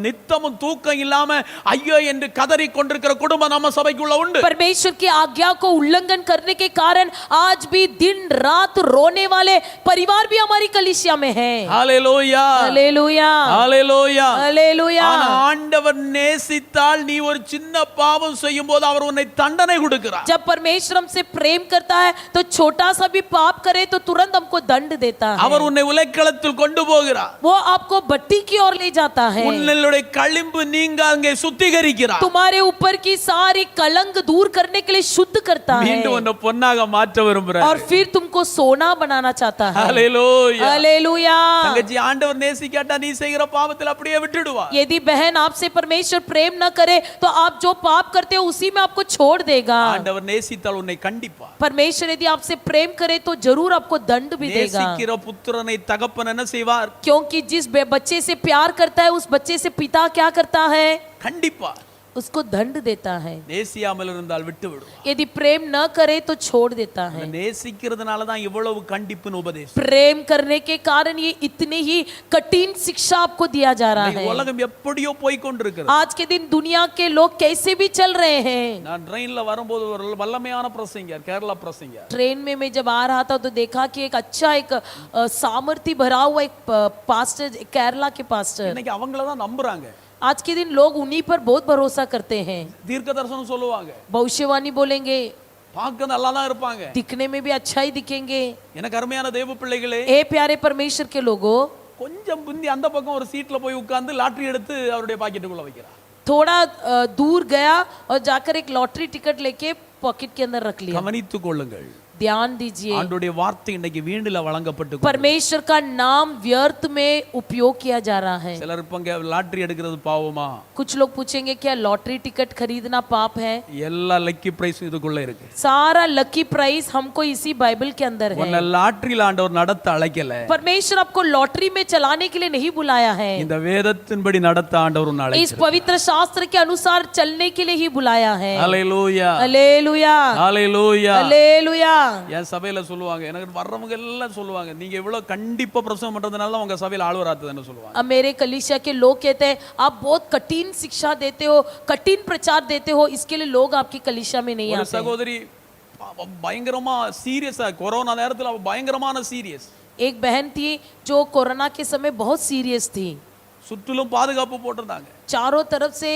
நித்தமும் தூக்கம் இல்லாம ஐயோ என்று கதறி கொண்டிருக்கிற குடும்பம் நம்ம சபைக்குள்ள உண்டு.
परमेश्वर की आज्ञा को उल्लंघन करने के कारण आज भी दिन रात रोने वाले परिवार भी हमारी कलीसिया में हैं।
ஹalleluya
हालेलुया
ஹalleluya.
हालेलुया।
ஆனா ஆண்டவர் நேசித்தால் நீ ஒரு சின்ன பாவம் செய்யும்போது அவர் உன்னை தண்டனை கொடுக்கிறார்.
जब परमेश्वर हमसे प्रेम करता है तो छोटा सा भी पाप करे तो तुरंत हमको दंड देता है।
அவர் உன்னை உலைக்களத்தில் கொண்டு போகிறார்.
वो आपको भट्टी की ओर ले जाता है।
உன்னுடைய களிம்பு நீங்க அங்கே சுத்திகரிக்கிறார்.
तुम्हारे ऊपर की सारी कलंक दूर करने के लिए शुद्ध करता है
மீண்டும் உன்னை பொன்னாக மாற்ற விரும்புறார்.
और फिर तुमको सोना बनाना चाहता है।
ஹalleluya
हालेलुया।
தங்கச்சி ஆண்டவர் நேசிக்காட்டா நீ செய்கிற பாவத்தில் அப்படியே விட்டுடுவார்.
यदि बहन आपसे परमेश्वर प्रेम न करे तो आप जो पाप करते हो उसी में आपको छोड़ देगा।
ஆண்டவர் நேசித்தால் உன்னை கண்டிப்பார்.
परमेश्वर यदि आपसे प्रेम करे तो जरूर आपको दंड भी देगा।
நேசிக்கிற புத்திரனை தகப்பன் என்ன செய்வார்?
क्योंकि जिस बच्चे से प्यार करता है उस बच्चे से पिता क्या करता है?
கண்டிப்பார்.
उसको दंड देता है।
நேசியாமல் இருந்தால் விட்டு விடுவார்.
यदि प्रेम न करे तो छोड़ देता है।
நேசிக்கிறதுனால தான் இவ்வளவு கண்டிப்புன்னு உபதேசம்.
प्रेम करने के कारण ये इतनी ही कठिन शिक्षा आपको दिया जा रहा है।
உலகம் எப்படியோ போய் கொண்டிருக்கிறது.
आज के दिन दुनिया के लोग कैसे भी चल रहे हैं।
நான் ட்ரெயின்ல வரும்போது ஒரு வல்லமையான பிரசங்கர், கேரளா பிரசங்கர்.
ट्रेन में मैं जब आ रहा था तो देखा कि एक अच्छा एक सामर्थ्य भरा हुआ एक पास्टर, केरला के पास्टर।
இன்னைக்கு அவங்கள தான் நம்புறாங்க.
आज के दिन लोग उन्हीं पर बहुत भरोसा करते हैं।
தீர்க்க தரிசனம் சொல்லுவாங்க,
भविष्यवाणी बोलेंगे,
பார்க்க நல்லா தான் இருப்பாங்க.
दिखने में भी अच्छा ही दिखेंगे।
எனக்கு அருமையான தேவ பிள்ளைகளே,
ए प्यारे परमेश्वर के लोगों,
கொஞ்சம் புந்தி அந்த பக்கம் ஒரு சீட்ல போய் உட்கார்ந்து லாட்டரி எடுத்து அவருடைய பாக்கெட்டுக்குள்ள வைக்கிறார்.
थोड़ा दूर गया और जाकर एक लॉटरी टिकट लेके पॉकेट के अंदर रख लिया।
கவனித்துக் கொள்ளுங்கள்.
ध्यान दीजिए,
ஆண்டவருடைய வார்த்தை இன்னைக்கு வீணில வழங்கப்பட்டு
परमेश्वर का नाम व्यर्थ में उपयोग किया जा रहा है।
சிலர் இருப்பாங்க, லாட்டரி எடுக்கிறது பாவமா?
कुछ लोग पूछेंगे क्या लॉटरी टिकट खरीदना पाप है?
எல்லா லக்கி பிரைஸ் இதுக்குள்ள இருக்கு.
सारा लकी प्राइस हमको इसी बाइबल के अंदर है।
உன்னை லாட்டரியில ஆண்டவர் நடத்த அழைக்கல.
परमेश्वर आपको लॉटरी में चलाने के लिए नहीं बुलाया है।
இந்த வேதத்தின்படி நடத்த ஆண்டவர் உன்னை
इस
அழைக்கிறார்.
पवित्र शास्त्र के अनुसार चलने के लिए ही बुलाया है।
ஹalleluya
हालेलुया
ஹalleluya.
हालेलुया।
என் சபையில சொல்லுவாங்க, எனக்கு வர்றவங்க எல்லாம் சொல்லுவாங்க, நீங்க இவ்வளவு கண்டிப்பா பிரசங்கம் பண்றதுனால உங்க சபையில ஆளுவராத்துன்னு சொல்லுவாங்க.
अब मेरे कलीसिया के लोग कहते हैं आप बहुत कठिन शिक्षा देते हो, कठिन प्रचार देते हो, इसके लिए लोग आपकी कलीसिया में नहीं
ஒரு
आते।
சகோதரி பயங்கரமா சீரியஸா, கொரோனா நேரத்துல அவ பயங்கரமான சீரியஸ்.
एक बहन थी जो कोरोना के समय बहुत सीरियस थी।
சுற்றிலும் பாதுகாப்பு போட்டிருந்தாங்க.
चारों तरफ से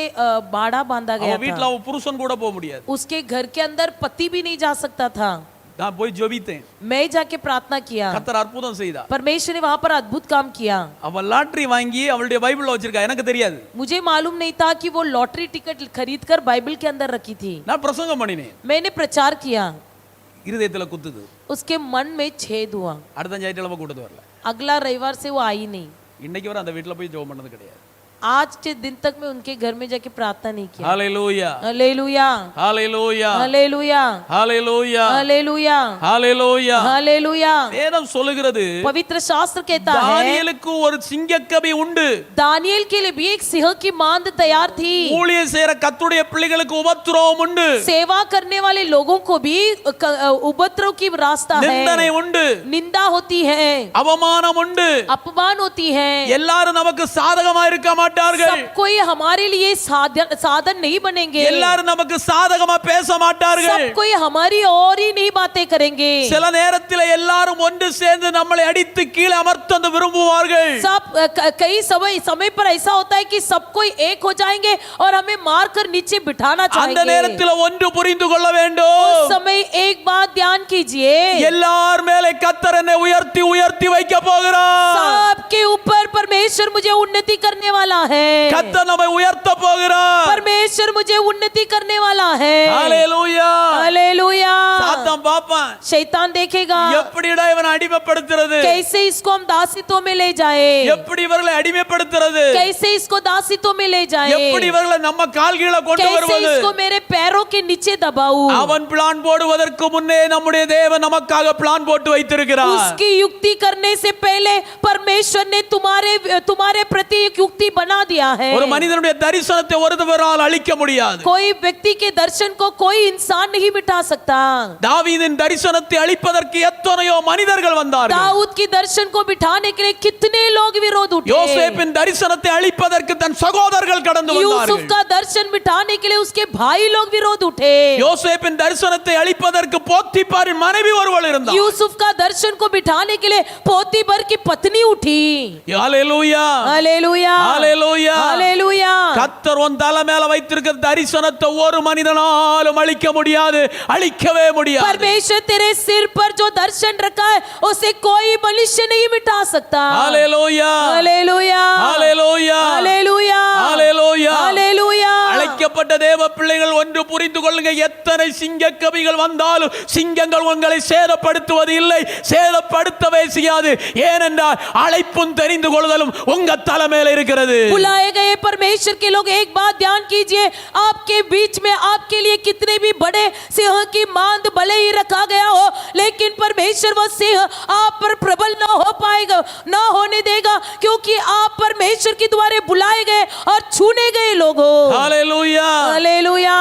बाड़ा बांधा
அவ
गया
வீட்ல
था।
அவ புருஷன் கூட போக முடியாது.
उसके घर के अंदर पति भी नहीं जा सकता था।
நான் போய் ஜெபித்தேன்.
मैं जाके प्रार्थना किया,
கர்த்தர் அற்புதம் செய்தார்.
परमेश्वर ने वहां पर अद्भुत काम किया।
அவ லாட்டரி வாங்கி அவளுடைய பைபிள்ல வச்சிருக்கா, எனக்கு தெரியாது.
मुझे मालूम नहीं था कि वो लॉटरी टिकट खरीद कर बाइबल के अंदर रखी थी।
நான் பிரசங்கம் பண்ணினேன்.
मैंने प्रचार किया,
இருதயத்துல குத்துது.
उसके मन में छेद हुआ।
அடுத்த ஞாயிற்றுக்கிழமை கூட்டத்து வரல.
अगला रविवार से वो आई नहीं।
இன்னைக்கு வரை அந்த வீட்ல போய் ஜெபம் பண்ணது கிடையாது.
आज के दिन तक मैं उनके घर में जाके प्रार्थना नहीं किया।
ஹalleluya,
हालेलुया,
ஹalleluya,
हालेलुया,
ஹalleluya,
हालेलुया,
ஹalleluya.
हालेलुया।
வேதம் சொல்லுகிறது
पवित्र शास्त्र कहता है
தானியேலுக்கு ஒரு சிங்கக்கவி உண்டு.
दानियेल के लिए भी एक सिंह की मांद तैयार थी।
ஊழியம் செய்யற கர்த்தருடைய பிள்ளைகளுக்கு உபத்திரவம் உண்டு.
सेवा करने वाले लोगों को भी उपद्रव की रास्ता
நிந்தனை
है,
உண்டு.
निंदा होती है,
அவமானம் உண்டு.
अपमान होती है।
எல்லாரும் நமக்கு சாதகமா இருக்க மாட்டார்கள்.
सब कोई हमारे लिए साधन नहीं बनेंगे,
எல்லாரும் நமக்கு சாதகமா பேச மாட்டார்கள்.
सब कोई हमारी और ही नहीं बातें करेंगे।
சில நேரத்தில் எல்லாரும் ஒன்று சேர்ந்து நம்மளை அடித்து கீழே அமர்த்த விரும்புவார்கள்.
सब कई समय पर ऐसा होता है कि सब कोई एक हो जाएंगे और हमें मारकर नीचे बिठाना
அந்த
चाहेंगे।
நேரத்தில் ஒன்று புரிந்து கொள்ள வேண்டும்.
उस समय एक बात ध्यान कीजिए,
எல்லார் மேலே கர்த்தர் என்னை உயர்த்தி உயர்த்தி வைக்க போகிறார்.
सबके ऊपर परमेश्वर मुझे उन्नति करने वाला है।
கர்த்தர் நம்மை உயர்த்த போகிறார்.
परमेश्वर मुझे उन्नति करने वाला है।
ஹalleluya.
हालेलुया।
சாத்தான் பாப்பான்,
शैतान देखेगा
எப்படிடா இவனை அடிமைப்படுத்துறது,
कैसे इसको हम दासित्व में ले जाए,
எப்படி இவர்களை அடிமைப்படுத்துறது,
कैसे इसको दासित्व में ले जाए,
எப்படி இவர்களை நம்ம கால் கீழே கொண்டு
कैसे
வருவது.
इसको मेरे पैरों के नीचे दबाऊं।
அவன் பிளான் போடுவதற்கு முன்னே நம்முடைய தேவன் நமக்காக பிளான் போட்டு வைத்திருக்கிறார்.
उसकी युक्ति करने से पहले परमेश्वर ने तुम्हारे प्रति एक युक्ति बना दिया है।
ஒரு மனிதனுடைய தரிசனத்தை ஒருவரால் அழிக்க முடியாது.
कोई व्यक्ति के दर्शन को कोई इंसान नहीं मिटा सकता।
தாவீதின் தரிசனத்தை அழிப்பதற்கு எத்தனையோ மனிதர்கள் வந்தார்கள்.
दाऊद की दर्शन को बिठाने के लिए कितने लोग विरोध उठे।
யோசேப்பின் தரிசனத்தை அழிப்பதற்கு தன் சகோதரர்கள் கடந்து
यूसुफ
வந்தார்கள்.
का दर्शन बिठाने के लिए उसके भाई लोग विरोध उठे।
யோசேப்பின் தரிசனத்தை அழிப்பதற்கு போத்திபாரின் மனைவி ஒருவள் இருந்தார்.
यूसुफ का दर्शन को बिठाने के लिए पोतीबर की पत्नी उठी।
ஹalleluya,
हालेलुया,
ஹalleluya.
हालेलुया।
கர்த்தர் உன் தலை மேல வைத்திருக்கிற தரிசனத்தை ஒரு மனிதனாலும் அழிக்க முடியாது, அழிக்கவே முடியாது.
परमेश्वर तेरे सिर पर जो दर्शन रखा है उसे कोई मनुष्य नहीं मिटा सकता।
ஹalleluya,
हालेलुया,
ஹalleluya,
हालेलुया,
ஹalleluya.
हालेलुया।
அழைக்கப்பட்ட தேவ பிள்ளைகள் ஒன்று புரிந்து கொள்ளுங்க, எத்தனை சிங்க கவிகள் வந்தாலும் சிங்கங்கள் உங்களை சேதப்படுத்துவது இல்லை, சேதப்படுத்தவே செய்யாது. ஏனென்றால் அழைப்பும் தெரிந்து கொள்ளுதலும் உங்க தலை மேல இருக்கிறது.
बुलाए गए परमेश्वर के लोग एक बात ध्यान कीजिए, आपके बीच में आपके लिए कितने भी बड़े सिंह की मांद भले ही रखा गया हो, लेकिन परमेश्वर वो सिंह आप पर प्रबल ना हो पाएगा, ना होने देगा, क्योंकि आप परमेश्वर के द्वारा बुलाए गए और छूने गए लोग हो।
ஹalleluya.
हालेलुया।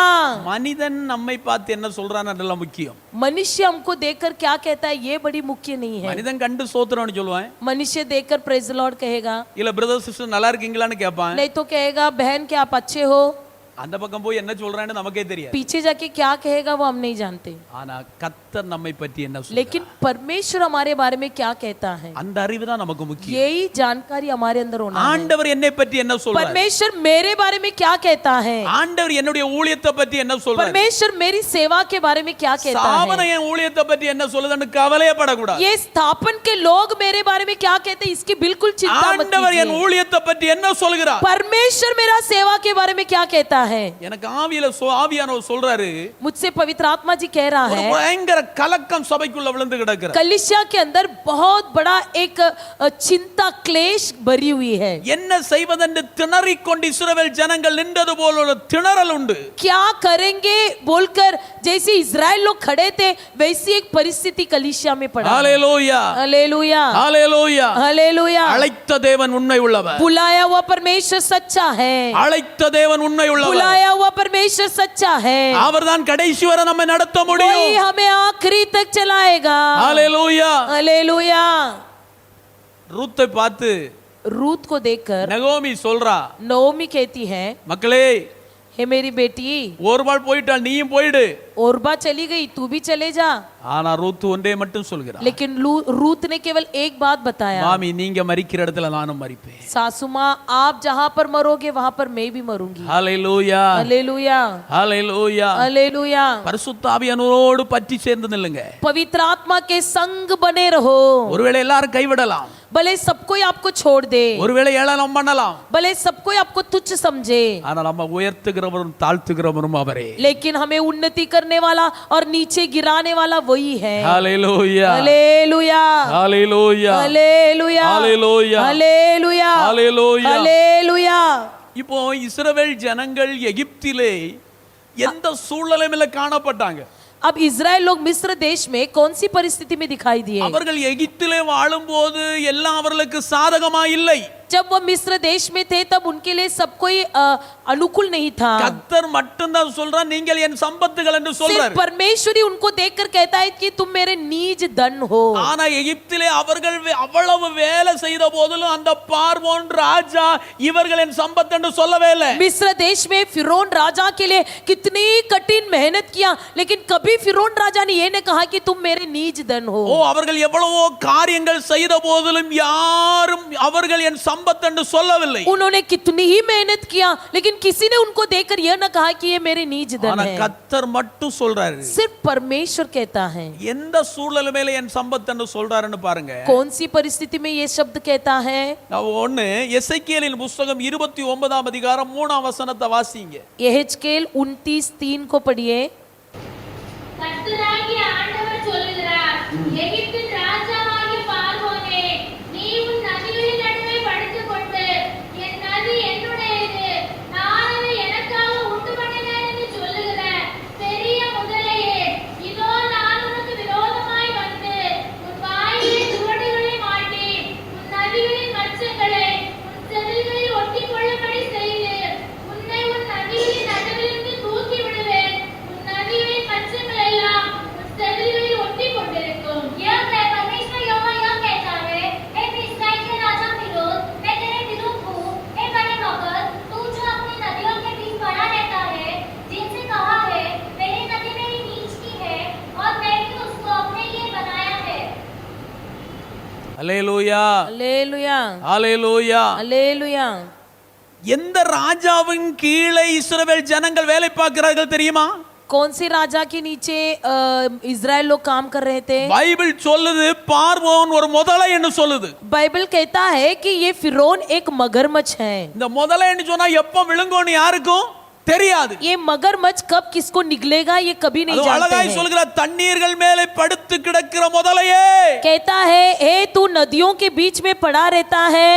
மனிதன் நம்மை பார்த்து என்ன சொல்றான்னு முக்கியம்.
मनुष्य हमको देखकर क्या कहता है ये बड़ी मुख्य नहीं है।
மனிதன் கண்டு சோத்திரம்னு சொல்லுவான்,
मनुष्य देखकर प्रेज द लॉर्ड कहेगा,
இல்ல பிரதர் சிஸ்டர் நல்லா இருக்கீங்களான்னு கேட்பான்.
नहीं तो कहेगा बहन क्या आप अच्छे हो।
அந்த பக்கம் போய் என்ன சொல்றான்னு நமக்கே தெரியாது.
पीछे जाके क्या कहेगा वो हम नहीं जानते,
ஆனா கர்த்தர் நம்மை பற்றி என்ன சொல்றார்,
लेकिन परमेश्वर हमारे बारे में क्या कहता है
அந்த அறிவு தான் நமக்கு முக்கியம்.
यही जानकारी हमारे अंदर होना है।
ஆண்டவர் என்னை பற்றி என்ன சொல்றார்,
परमेश्वर मेरे बारे में क्या कहता है,
ஆண்டவர் என்னுடைய ஊழியத்தை பற்றி என்ன சொல்றார்,
परमेश्वर मेरी सेवा के बारे में क्या कहता
சாவன
है,
என் ஊழியத்தை பற்றி என்ன சொல்லுதுன்னு கவலையப்படக்கூடாது.
ये स्थापन के लोग मेरे बारे में क्या कहते हैं इसकी बिल्कुल चिंता मत
ஆண்டவர் என்
कीजिए।
ஊழியத்தை பற்றி என்ன சொல்கிறார்,
परमेश्वर मेरा सेवा के बारे में क्या कहता है।
எனக்கு ஆவியானவர் சொல்றாரு,
मुझसे पवित्र आत्मा जी कह रहा
ஒரு
है
பயங்கர கலக்கம் சபைக்குள்ள விழுந்து கிடக்குற,
कलीसिया के अंदर बहुत बड़ा एक चिंता क्लेश भरी हुई है।
என்ன செய்வதென்று திணறிக் கொண்டு இஸ்ரவேல் ஜனங்கள் நின்றது போல ஒரு திணறல் உண்டு.
क्या करेंगे बोलकर जैसे इजराइल लोग खड़े थे वैसी एक परिस्थिति कलीसिया में पड़ा।
ஹalleluya,
हालेलुया,
ஹalleluya.
हालेलुया।
அழைத்த தேவன் உண்மை உள்ளவர்,
बुलाया हुआ परमेश्वर सच्चा है,
அழைத்த தேவன் உண்மை உள்ளவர்.
बुलाया हुआ परमेश्वर सच्चा है,
அவர்தான் கடைசி வரை நம்மை நடத்த
वही
முடியும்.
हमें आखिरी तक चलाएगा।
ஹalleluya.
हालेलुया।
ரூத்தை பார்த்து
रूत को देखकर
நகோமி சொல்றா,
नोमी कहती है,
மக்களே
हे मेरी बेटी,
ஒரு பாள் போயிட்டாள், நீயும் போயிடு.
ओरबा चली गई, तू भी चले जा।
ஆனா ரூத் ஒன்றே மட்டும் சொல்கிறார்,
लेकिन रूत ने केवल एक बात बताया,
மாமி நீங்க மரிக்கிற இடத்துல நானும் மரிப்பேன்.
सासू माँ आप जहाँ पर मरोगे वहाँ पर मैं भी मरूंगी।
ஹalleluya,
हालेलुया,
ஹalleluya.
हालेलुया।
பரிசுத்த ஆவியானவரோடு பற்றி சேர்ந்து நில்லுங்க.
पवित्र आत्मा के संग बने रहो।
ஒருவேளை எல்லாரும் கைவிடலாம்,
भले सब कोई आपको छोड़ दे,
ஒருவேளை ஏளனம் பண்ணலாம்,
भले सब कोई आपको तुच्छ समझे,
ஆனா நம்ம உயர்த்துகிறவரும் தாழ்த்துகிறவரும் அவரே.
लेकिन हमें उन्नति करने वाला और नीचे गिराने वाला वही है।
ஹalleluya,
हालेलुया,
ஹalleluya,
हालेलुया,
ஹalleluya,
हालेलुया,
ஹalleluya.
हालेलुया।
இப்போ இஸ்ரவேல் ஜனங்கள் எகிப்திலே எந்த சூழ்நிலையில காணப்பட்டாங்க?
अब इजराइल लोग मिस्र देश में कौन सी परिस्थिति में दिखाई दिए?
அவர்கள் எகிப்திலே வாழும்போது எல்லாம் அவர்களுக்கு சாதகமா இல்லை.
जब वो मिस्र देश में थे तब उनके लिए सब कोई अनुकूल नहीं था।
கர்த்தர் மட்டும்தான் சொல்றார், நீங்கள் என் சம்பத்துகள் என்று சொல்றார்.
सिर्फ परमेश्वर ही उनको देखकर कहता है कि तुम मेरे नीज धन हो।
ஆனா எகிப்திலே அவர்கள் அவ்வளவு வேலை செய்த போதிலும் அந்த பார்வோன் ராஜா இவர்கள் என் சம்பத் என்று சொல்லவே இல்லை.
मिस्र देश में फिरौन राजा के लिए कितनी कठिन मेहनत किया, लेकिन कभी फिरौन राजा ने ये नहीं कहा कि तुम मेरे नीज धन हो।
அவர்கள் எவ்வளவோ காரியங்கள் செய்த போதிலும் யாரும் அவர்கள் என் சம்பத் என்று சொல்லவில்லை.
उन्होंने कितनी ही मेहनत किया, लेकिन किसी ने उनको देखकर यह न कहा कि ये मेरे नीज धन
ஆனா
है।
கர்த்தர் மட்டும் சொல்றாரு,
सिर्फ परमेश्वर कहता है।
எந்த சூழ்நிலை மேல என் சம்பத் என்று சொல்றாருன்னு பாருங்க.
कौन सी परिस्थिति में ये शब्द कहता है?
ஒன்னு எசேக்கியேலின் புத்தகம் 29ஆம் அதிகாரம் 3ஆம் வசனத்தை வாசிங்க.
यहेजकेल 29:3 को पढ़िए।
கர்த்தராகிய ஆண்டவர் சொல்லுகிறார், எகிப்தின் ராஜாவாகிய பார்வோனே, நீ உன் நதிகளின் நடுவே படுத்துக்கொண்டு, என் நதி என்னுடையது, நான் அதை எனக்காக உண்டு பண்ணினேன் என்று சொல்லுகிற பெரிய முதலையே, இதோ நான் உனக்கு விரோதமாய் வந்து உன் வாயிலே சுவடுகளை மாட்டி, உன் நதிகளின் மச்சங்களை உன் செதில்களில் ஒட்டிக் கொள்ளும்படி செய்து, உன்னை உன் நதிகளின் நடுவிலிருந்து தூக்கி விடுவேன். உன் நதிகளின் மச்சங்கள் எல்லாம் உன் செதில்களில் ஒட்டிக் கொண்டிருக்கும்.
परमेश्वर यहोवा यह कहता है, हे इस्राएल के राजा फिरौन, मैं तेरे विरुद्ध हूँ। हे बड़े नौकर, तू जो अपनी नदियों के बीच पड़ा रहता है, जिनसे कहा है मेरी नदी मेरी नीच की है और मैंने उसको अपने लिए बनाया है।
அல்லேலூயா,
हालेलुया,
அல்லேலூயா.
हालेलुया।
எந்த ராஜாவின் கீழே இஸ்ரவேல் ஜனங்கள் வேலை பார்க்கிறார்கள் தெரியுமா?
कौन से राजा के नीचे इजराइल लोग काम कर रहे थे?
பைபிள் சொல்லுது பார்வோன் ஒரு முதலை என்று சொல்லுது.
बाइबल कहता है कि ये फिरौन एक मगरमच्छ है।
இந்த முதலைன்னு சொன்னா எப்ப விழுங்கும்னு யாருக்கும் தெரியாது.
ये मगरमच्छ कब किसको निगलेगा ये कभी नहीं
அது
जानते
அழகாய்
हैं।
சொல்கிற தண்ணீர்கள் மேலே படுத்து கிடக்கிற முதலையே.
कहता है हे तू नदियों के बीच में पड़ा रहता है।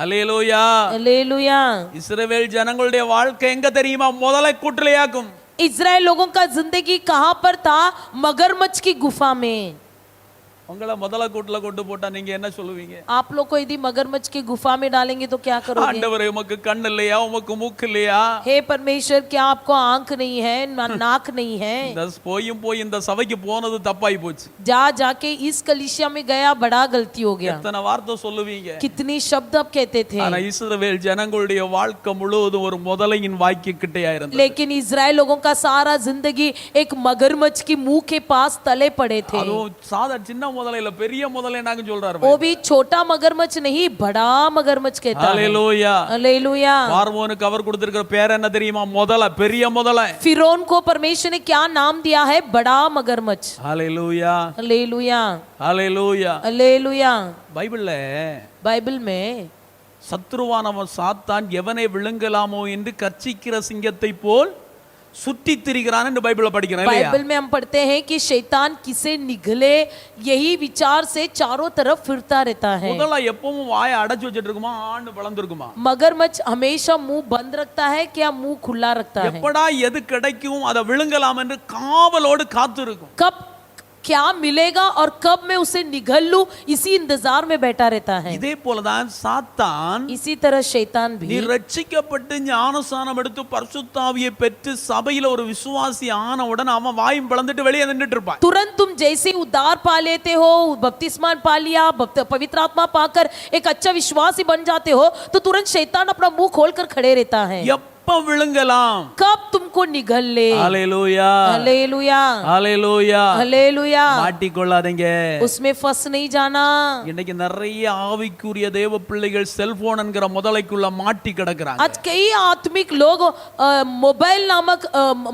அல்லேலூயா.
हालेलुया।
இஸ்ரவேல் ஜனங்களுடைய வாழ்க்கை எங்க தெரியுமா? முதலை கூட்டிலேயாக்கும்.
इजराइल लोगों का जिंदगी कहाँ पर था? मगरमच्छ की गुफा में।
உங்களை முதலை கூட்டுல கொண்டு போட்டா நீங்க என்ன சொல்லுவீங்க?
आप लोग को यदि मगरमच्छ की गुफा में डालेंगे तो क्या करोगे?
ஆண்டவரே உமக்கு கண் இல்லையா, உமக்கு மூக்கு இல்லையா?
हे परमेश्वर क्या आपको आंख नहीं है, नाक नहीं है?
இந்த போய் இந்த சபைக்கு போனது தப்பாய் போச்சு.
जा जाके इस कलीसिया में गया, बड़ा गलती हो गया।
எத்தனை வார்த்தை சொல்லுவீங்க?
कितनी शब्द अब कहते थे।
ஆனா இஸ்ரவேல் ஜனங்களுடைய வாழ்க்கை முழுவதும் ஒரு முதலையின் வாய்க்கு கிட்டயா இருந்தது.
लेकिन इजराइल लोगों का सारा जिंदगी एक मगरमच्छ की मुंह के पास तले पड़े थे।
அதுவும் சாதா சின்ன முதலை இல்ல, பெரிய முதலை நாங்க சொல்றாரு.
वो भी छोटा मगरमच्छ नहीं, बड़ा मगरमच्छ कहता है।
ஹalleluya.
हालेलुया।
பார்வோனுக்கு அவர் கொடுத்திருக்கிற பேர் என்ன தெரியுமா? முதலை, பெரிய முதலை.
फिरौन को परमेश्वर ने क्या नाम दिया है? बड़ा मगरमच्छ।
ஹalleluya,
हालेलुया,
ஹalleluya.
हालेलुया।
பைபிள்ல
बाइबल में
சத்ருவானவன் சாத்தான் எவனை விழுங்கலாமோ என்று கர்ச்சிக்கிற சிங்கத்தை போல் சுற்றி திரிகிறான் என்று பைபிள்ல படிக்கிறோம் இல்லையா?
बाइबल में हम पढ़ते हैं कि शैतान किसे निगले यही विचार से चारों तरफ फिरता रहता है।
முதல்ல எப்பவும் வாயை அடைச்சு வச்சிட்டு இருக்குமா, ஆண்டு வளர்ந்துருக்குமா?
मगरमच्छ हमेशा मुंह बंद रखता है क्या मुंह खुला रखता है?
எப்படா எது கிடைக்கும் அதை விழுங்கலாம் என்று காவலோடு காத்து இருக்கும்.
कब क्या मिलेगा और कब मैं उसे निगल लूं, इसी इंतजार में बैठा रहता है।
இதே போலதான் சாத்தான்
इसी तरह शैतान
நீ
भी
ரட்சிக்கப்பட்டு ஞானஸ்நானம் எடுத்து பரிசுத்த ஆவியை பெற்று சபையில ஒரு விசுவாசி ஆனவுடன் அவன் வாயும் பிளந்துட்டு வெளியே நின்னுட்டு இருப்பான்.
तुरंत तुम जैसे उद्धार पा लेते हो, बपतिस्मा पा लिया, पवित्र आत्मा पाकर एक अच्छा विश्वासी बन जाते हो, तो तुरंत शैतान अपना मुंह खोलकर खड़े रहता है।
எப்ப எப்ப விழுங்கலாம்?
कब तुमको निगल ले।
ஹalleluya,
हालेलुया,
ஹalleluya.
हालेलुया।
மாட்டிக்கொள்ளாதீங்க.
उसमें फंस नहीं जाना।
இன்னைக்கு நிறைய ஆவிக்குரிய தேவ பிள்ளைகள் செல்போன் என்கிற முதலைக்குள்ள மாட்டி கிடக்குறாங்க.
आज कई आत्मिक लोग मोबाइल नामक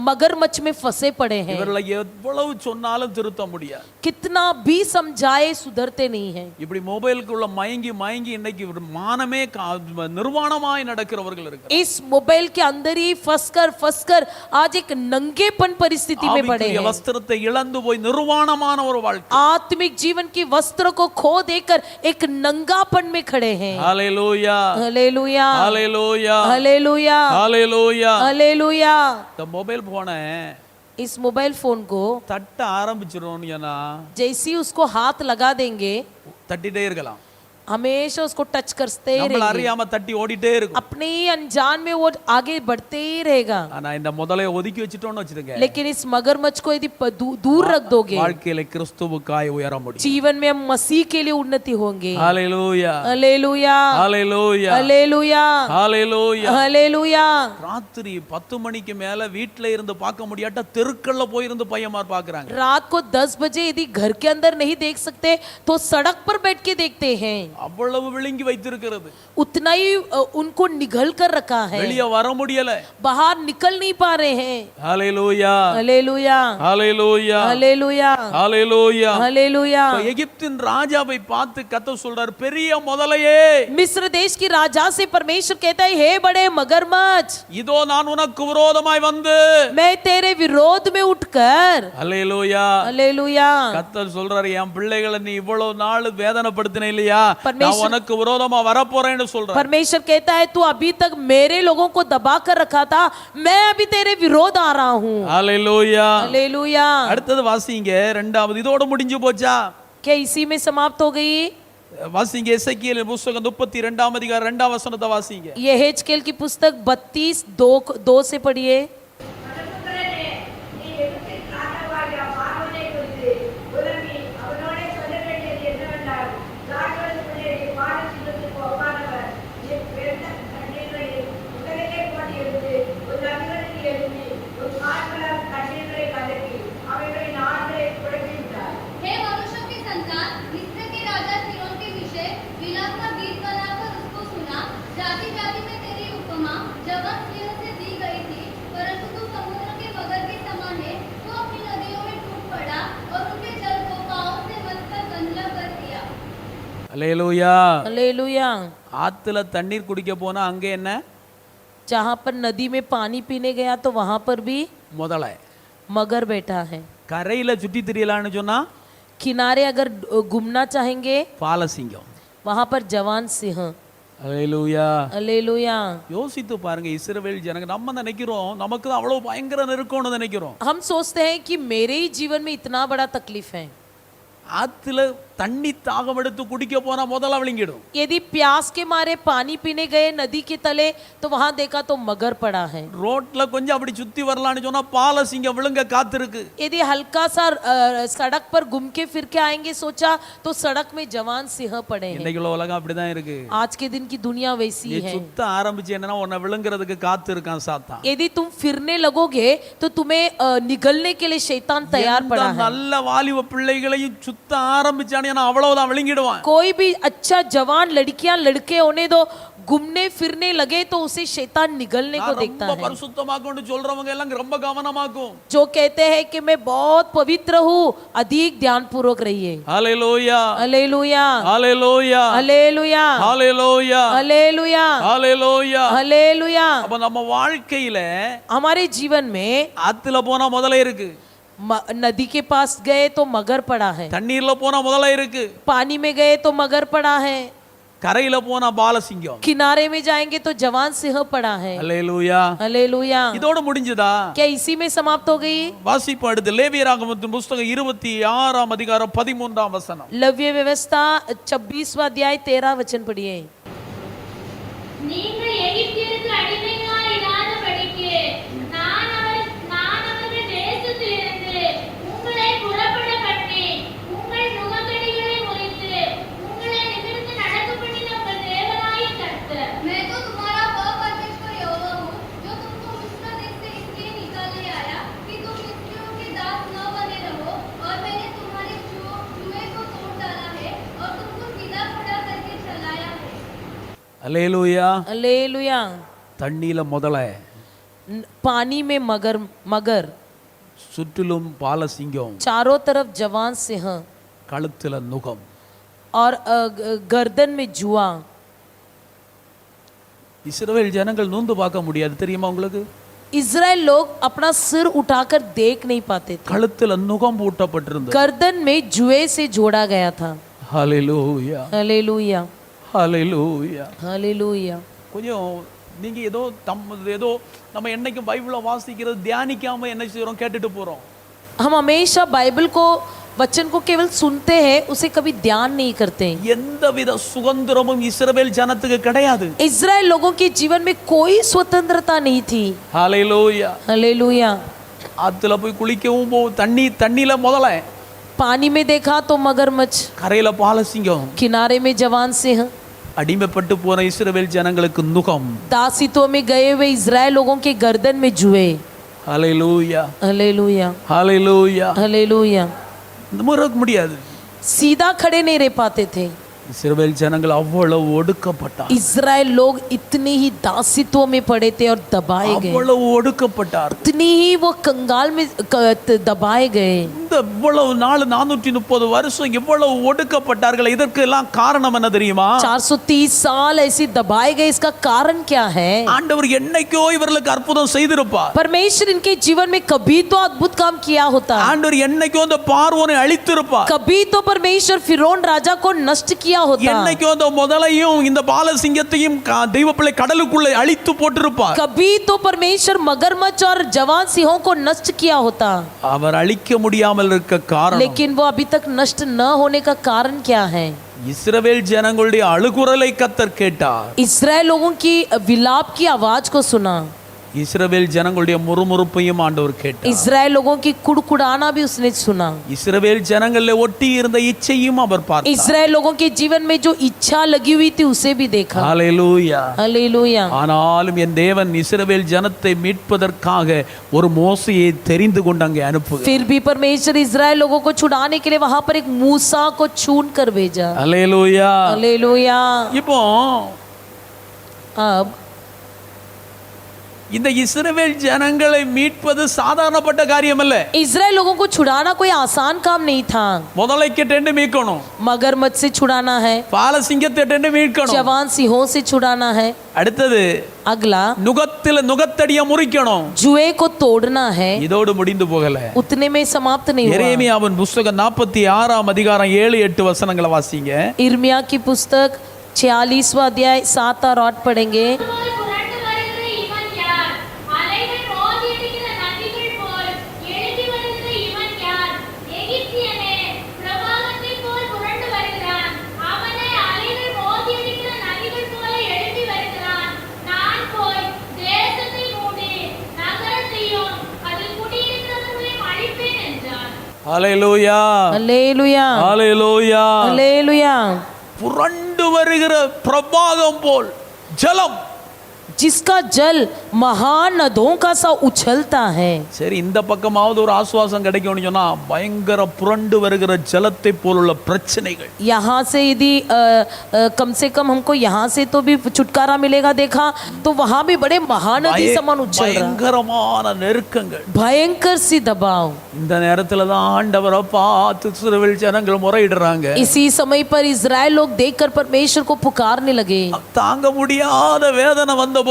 मगरमच्छ में फंसे पड़े हैं।
இவர்களை எவ்வளவு சொன்னாலும் திருத்த முடியாது.
कितना भी समझाए सुधरते नहीं हैं।
இப்படி மொபைலுக்குள்ள மயங்கி மயங்கி இன்னைக்கு மானமே நிர்வாணமாய் நடக்கிறவர்கள் இருக்காங்க.
इस मोबाइल के अंदर ही फंसकर आज एक नंगेपन परिस्थिति में पड़े हैं।
வஸ்திரத்தை இழந்து போய் நிர்வாணமான ஒரு வாழ்க்கை.
आत्मिक जीवन की वस्त्र को खो देकर एक नंगापन में खड़े हैं।
Hallelujah,
hallelujah,
hallelujah,
hallelujah,
hallelujah.
Hallelujah.
இந்த மொபைல் போனை
इस मोबाइल फोन को
தட்ட ஆரம்பிச்சிரோம்னா
जैसे ही उसको हाथ लगा देंगे
தட்டிட்டே இருக்கலாம்.
हमेशा उसको टच करते ही
நம்மள
रहेंगे।
அறியாம தட்டி ஓடிட்டே இருக்கும்.
अपने ही अनजान में वो आगे बढ़ते ही रहेगा।
ஆனா இந்த முதலைய ஒதுக்கி வச்சிட்டோம்னு வச்சுடுங்க,
लेकिन इस मगरमच्छ को यदि दूर रख दोगे
வாழ்க்கையில கிறிஸ்துவுக்காய் உயர முடியும்.
जीवन में हम मसीह के लिए उन्नति होंगे।
Hallelujah,
hallelujah,
hallelujah,
hallelujah,
hallelujah.
Hallelujah.
ராத்திரி 10 மணிக்கு மேல வீட்ல இருந்து பார்க்க முடியாட்டா தெருக்கல்ல போய் இருந்து பையன்மார் பார்க்கறாங்க.
रात को 10 बजे यदि घर के अंदर नहीं देख सकते तो सड़क पर बैठ के देखते हैं।
அவ்வளவு விழுங்கி வைத்திருக்கிறது.
उतना ही उनको निगल कर रखा है,
வெளிய வர முடியல.
बाहर निकल नहीं पा रहे हैं।
Hallelujah,
hallelujah,
hallelujah,
hallelujah,
hallelujah.
Hallelujah.
எகிப்தின் ராஜாவை பார்த்து கர்த்தர் சொல்றார், பெரிய முதலையே,
मिस्र देश की राजा से परमेश्वर कहता है, हे बड़े मगरमच्छ,
இதோ நான் உனக்கு விரோதமாய் வந்து.
मैं तेरे विरोध में उठकर।
हालेलुया.
हालेलुया।
கர்த்தர் சொல்றாரு, என் பிள்ளைகளை நீ இவ்வளவு நாள் வேதனைப்படுத்தின இல்லையா,
परमेश्वर-
நான் உனக்கு விரோதமா வரப்போறேன்னு சொல்றார்.
परमेश्वर कहता है, तू अभी तक मेरे लोगों को दबा कर रखा था, मैं अभी तेरे विरोध आ रहा हूँ।
हालेलुया.
हालेलुया।
அடுத்தது வாசிங்க, இரண்டாவது. இதோட முடிஞ்சு போச்சா?
क्या इसी में समाप्त हो गई?
வாசிங்க எசேக்கியேல் புத்தகம் 32 அதிகாரம் 2 வசனத்தை வாசிங்க.
यहेजकेल की पुस्तक 32:2 से पढ़िए।
மனுபுத்திரனே, நீ எகிப்தின் ராஜாவாகிய பார்வோனை குறித்து புலம்பி அவனோடே சொல்ல வேண்டியது என்னவென்றால், ராஜாவுக்குள்ளே நீ பாலஸ்தீனத்துக்கு ஒப்பானவர். நீ பெருத்த கண்ணீரையும் உடலிலே போட்டியிருந்து உன் நதிகளுக்கு எழுப்பி உன் கால்களால் கண்ணீரை கலக்கி அவைகளின் ஆறுகளை குழப்பிவிட்டார்.
हे मनुष्य के संतान, मिस्र के राजा फिरौन के विषय विलाप का गीत बनाकर उसको सुना। जाति जाति में तेरी उपमा जवान सिंह से दी गई थी, परंतु तू समुद्र के मगर के समान है। तू अपनी नदियों में टूट पड़ा और उनके जल को पाँव से मथकर गंदला कर दिया।
அல்லேலூயா.
हालेलुया।
ஆத்துல தண்ணீர் குடிக்க போனா அங்க என்ன?
जहाँ पर नदी में पानी पीने गया तो वहां पर भी
முதலை.
मगर बैठा है।
கரையில சுற்றி திரியலான்னு சொன்னா
किनारे अगर घूमना चाहेंगे
பாலசிங்கம்.
वहां पर जवान सिंह।
அல்லேலூயா.
हालेलुया।
யோசித்து பாருங்க, இஸ்ரவேல் ஜனங்க, நம்ம நினைக்கிறோம் நமக்கு தான் அவ்வளவு பயங்கர நெருக்கம்னு நினைக்கிறோம்.
हम सोचते हैं कि मेरे ही जीवन में इतना बड़ा तकलीफ है।
ஆத்துல தண்ணி தாகம் எடுத்து குடிக்க போனா முதல்ல விழுங்கிடும்.
यदि प्यास के मारे पानी पीने गए नदी के तले तो वहां देखा तो मगर पड़ा है।
ரோட்ல கொஞ்சம் அப்படி சுத்தி வரலாம்னு சொன்னா பாலசிங்கம் விழுங்க காத்திருக்கு.
यदि हल्का सा सड़क पर घूम के फिर के आएंगे सोचा तो सड़क में जवान सिंह पड़े हैं।
இன்னைக்கு உள்ள உலகம் அப்படிதான் இருக்கு.
आज के दिन की दुनिया वैसी
நீ
है।
சுத்த ஆரம்பிச்சேன்னா உன்னை விழுங்குறதுக்கு காத்து இருக்கான் சாத்தான்.
यदि तुम फिरने लगोगे तो तुम्हें निगलने के लिए शैतान तैयार
எந்த
पड़ा है।
நல்ல வாலிப பிள்ளைகளையும் சுத்த ஆரம்பிச்சானே அவ்வளவுதான் விழுங்கிடுவான்.
कोई भी अच्छा जवान लड़कियां लड़के होने दो, घूमने फिरने लगे तो उसे शैतान निगलने को देखता
ரொம்ப
है।
பரிசுத்தமாக்கும்னு சொல்றவங்க எல்லாம் ரொம்ப கவனமாக்கும்.
जो कहते हैं कि मैं बहुत पवित्र हूँ, अधिक ध्यान पूर्वक रहिए।
ஹalleluya,
हालेलुया,
ஹalleluya,
हालेलुया,
ஹalleluya,
हालेलुया,
ஹalleluya.
हालेलुया।
அப்ப நம்ம வாழ்க்கையில
हमारे जीवन में
ஆத்துல போனா முதல்ல இருக்கு,
नदी के पास गए तो मगर पड़ा है,
தண்ணீர்ல போனா முதல்ல இருக்கு,
पानी में गए तो मगर पड़ा है,
கரையில போனா பாலசிங்கம்.
किनारे में जाएंगे तो जवान सिंह पड़ा है।
ஹalleluya.
हालेलुया।
இதோட முடிஞ்சதா?
क्या इसी में समाप्त हो गई?
வாசிப்பு அடுத்து லேவியராகமத்தின் புத்தகம் 26 அதிகாரம் 13 வசனம்.
लव्य व्यवस्था 26वां अध्याय 13 वचन पढ़िए।
நீங்கள் எகிப்தியருக்கு அடிமைகளாய் இராதபடிக்கு நான் அவர்கள் தேசத்திலிருந்து உங்களை புறப்பட பண்ணி உங்கள் நுகத்தடிகளை முறித்து உங்களை நிமிர்ந்து நடக்க பண்ணின உங்கள் தேவனாகிய கர்த்தர்.
मैं तो तुम्हारा वह परमेश्वर यहोवा हूँ जो
அல்லேலூயா.
हालेलुया।
தண்ணியில முதல,
पानी में मगर,
சுற்றிலும் பாலசிங்கம்,
चारों तरफ जवान सिंह
கழுத்துல நுகம்.
और गर्दन में जुआ।
இஸ்ரவேல் ஜனங்கள் நூந்து பார்க்க முடியாது, தெரியுமா உங்களுக்கு?
इजराइल लोग अपना सिर उठाकर देख नहीं पाते थे।
கழுத்துல நுகம் பூட்டப்பட்டிருந்தது.
गर्दन में जुए से जोड़ा गया था।
ஹalleluya,
हालेलुया,
ஹalleluya.
हालेलुया।
கொஞ்சம் நீங்க ஏதோ நம்ம என்னைக்கும் பைபிளை வாசிக்கிறது தியானிக்காம என்ன செய்றோம், கேட்டுட்டு போறோம்.
हम हमेशा बाइबल को, वचन को केवल सुनते हैं, उसे कभी ध्यान नहीं करते।
எந்தவித சுதந்திரமும் இஸ்ரவேல் ஜனத்துக்கு கிடையாது.
इजराइल लोगों के जीवन में कोई स्वतंत्रता नहीं थी।
ஹalleluya.
हालेलुया।
ஆத்துல போய் குளிக்கவும் தண்ணியில முதல,
पानी में देखा तो मगरमच्छ,
கரையில பாலசிங்கம்,
किनारे में जवान सिंह।
அடிமைப்பட்டு போன இஸ்ரவேல் ஜனங்களுக்கு நுகம்.
दासित्व में गए हुए इजराइल लोगों के गर्दन में जुए।
ஹalleluya,
हालेलुया,
ஹalleluya.
हालेलुया।
நிமிர முடியாது.
सीधा खड़े नहीं रह पाते थे।
இஸ்ரவேல் ஜனங்கள் அவ்வளவு ஒடுக்கப்பட்டார்,
इजराइल लोग इतने ही दासित्व में पड़े थे और दबाए गए,
அவ்வளவு ஒடுக்கப்பட்டார்.
इतनी ही वो कंगाल में दबाए गए।
இந்த இவ்வளவு நாள் 430 வருஷம் இவ்வளவு ஒடுக்கப்பட்டார்கள். இதற்கு எல்லாம் காரணம் என்ன தெரியுமா?
430 साल ऐसे दबाए गए, इसका कारण क्या है?
ஆண்டவர் என்னைக்கோ இவர்களுக்கு அற்புதம் செய்திருப்பார்.
परमेश्वर इनके जीवन में कभी तो अद्भुत काम किया होता,
ஆண்டவர் என்னைக்கோ அந்த பார்வோனை அழித்திருப்பார்.
कभी तो परमेश्वर फिरौन राजा को नष्ट किया होता,
என்னைக்கோ அந்த முதலையும் இந்த பாலசிங்கத்தையும் தெய்வப்பிள்ளை கடலுக்குள்ளே அழித்து போட்டிருப்பார்.
कभी तो परमेश्वर मगरमच्छ और जवान सिंहों को नष्ट किया होता।
அவர் அழிக்க முடியாமல் இருக்க காரணம்,
लेकिन वो अभी तक नष्ट न होने का कारण क्या है?
இஸ்ரவேல் ஜனங்களுடைய அழுகுரலை கர்த்தர் கேட்டார்.
इस्राएल लोगों की विलाप की आवाज को सुना,
இஸ்ரவேல் ஜனங்களுடைய முறுமுறுப்பையும் ஆண்டவர் கேட்டார்.
इस्राएल लोगों की कुड़कुड़ाना भी उसने सुना,
இஸ்ரவேல் ஜனங்களிலே ஒட்டி இருந்த இச்சையும் அவர் பார்த்தார்.
इस्राएल लोगों के जीवन में जो इच्छा लगी हुई थी उसे भी देखा।
ஹalleluya.
हालेलुया।
ஆனாலும் என் தேவன் இஸ்ரவேல் ஜனத்தை மீட்பதற்காக ஒரு மோசேயை தெரிந்து கொண்டு அங்கே அனுப்புகிறார்.
फिर भी परमेश्वर इस्राएल लोगों को छुड़ाने के लिए वहां पर एक मूसा को चुन कर भेजा।
ஹalleluya.
हालेलुया।
இப்போ
अब
இந்த இஸ்ரவேல் ஜனங்களை மீட்பது சாதாரணப்பட்ட காரியம் அல்ல.
इस्राएल लोगों को छुड़ाना कोई आसान काम नहीं था।
முதலைக்கு டெண்டு மீட்கணும்,
मगरमच्छ से छुड़ाना है,
பாலசிங்கத்தை டெண்டு மீட்கணும்,
जवान सिंहों से छुड़ाना है,
அடுத்தது
अगला
நுகத்தடிய முறிக்கணும்.
जुए को तोड़ना है।
இதோடு முடிந்து போகல.
उतने में समाप्त नहीं हुआ।
எரேமியாவின் புத்தகம் 46 அதிகாரம் 7-8 வசனங்களை வாசிங்க.
इर्मिया की पुस्तक 46वां अध्याय 7 और 8 पढ़ेंगे।
ஹalleluya,
हालेलुया,
ஹalleluya.
हालेलुया।
புரண்டு வருகிற பிரபாகம் போல் ஜலம்,
जिसका जल महानदों का सा उछलता है।
சரி, இந்த பக்கமாவது ஒரு ஆசுவாசம் கிடைக்கும்னு சொன்னா பயங்கர புரண்டு வருகிற ஜலத்தை போலுள்ள பிரச்சனைகள்.
यहाँ से यदि कम से कम हमको यहाँ से तो भी छुटकारा मिलेगा देखा तो वहाँ भी बड़े महानदी समान उछल रहा,
பயங்கரமான நெருக்கங்கள்.
भयंकर सी दबाव।
இந்த நேரத்துல தான் ஆண்டவரை பார்த்து இஸ்ரவேல் ஜனங்கள் முறையிடுறாங்க.
इसी समय पर इजराइल लोग देखकर परमेश्वर को पुकारने लगे।
தாங்க முடியாத வேதனை வந்தபோது,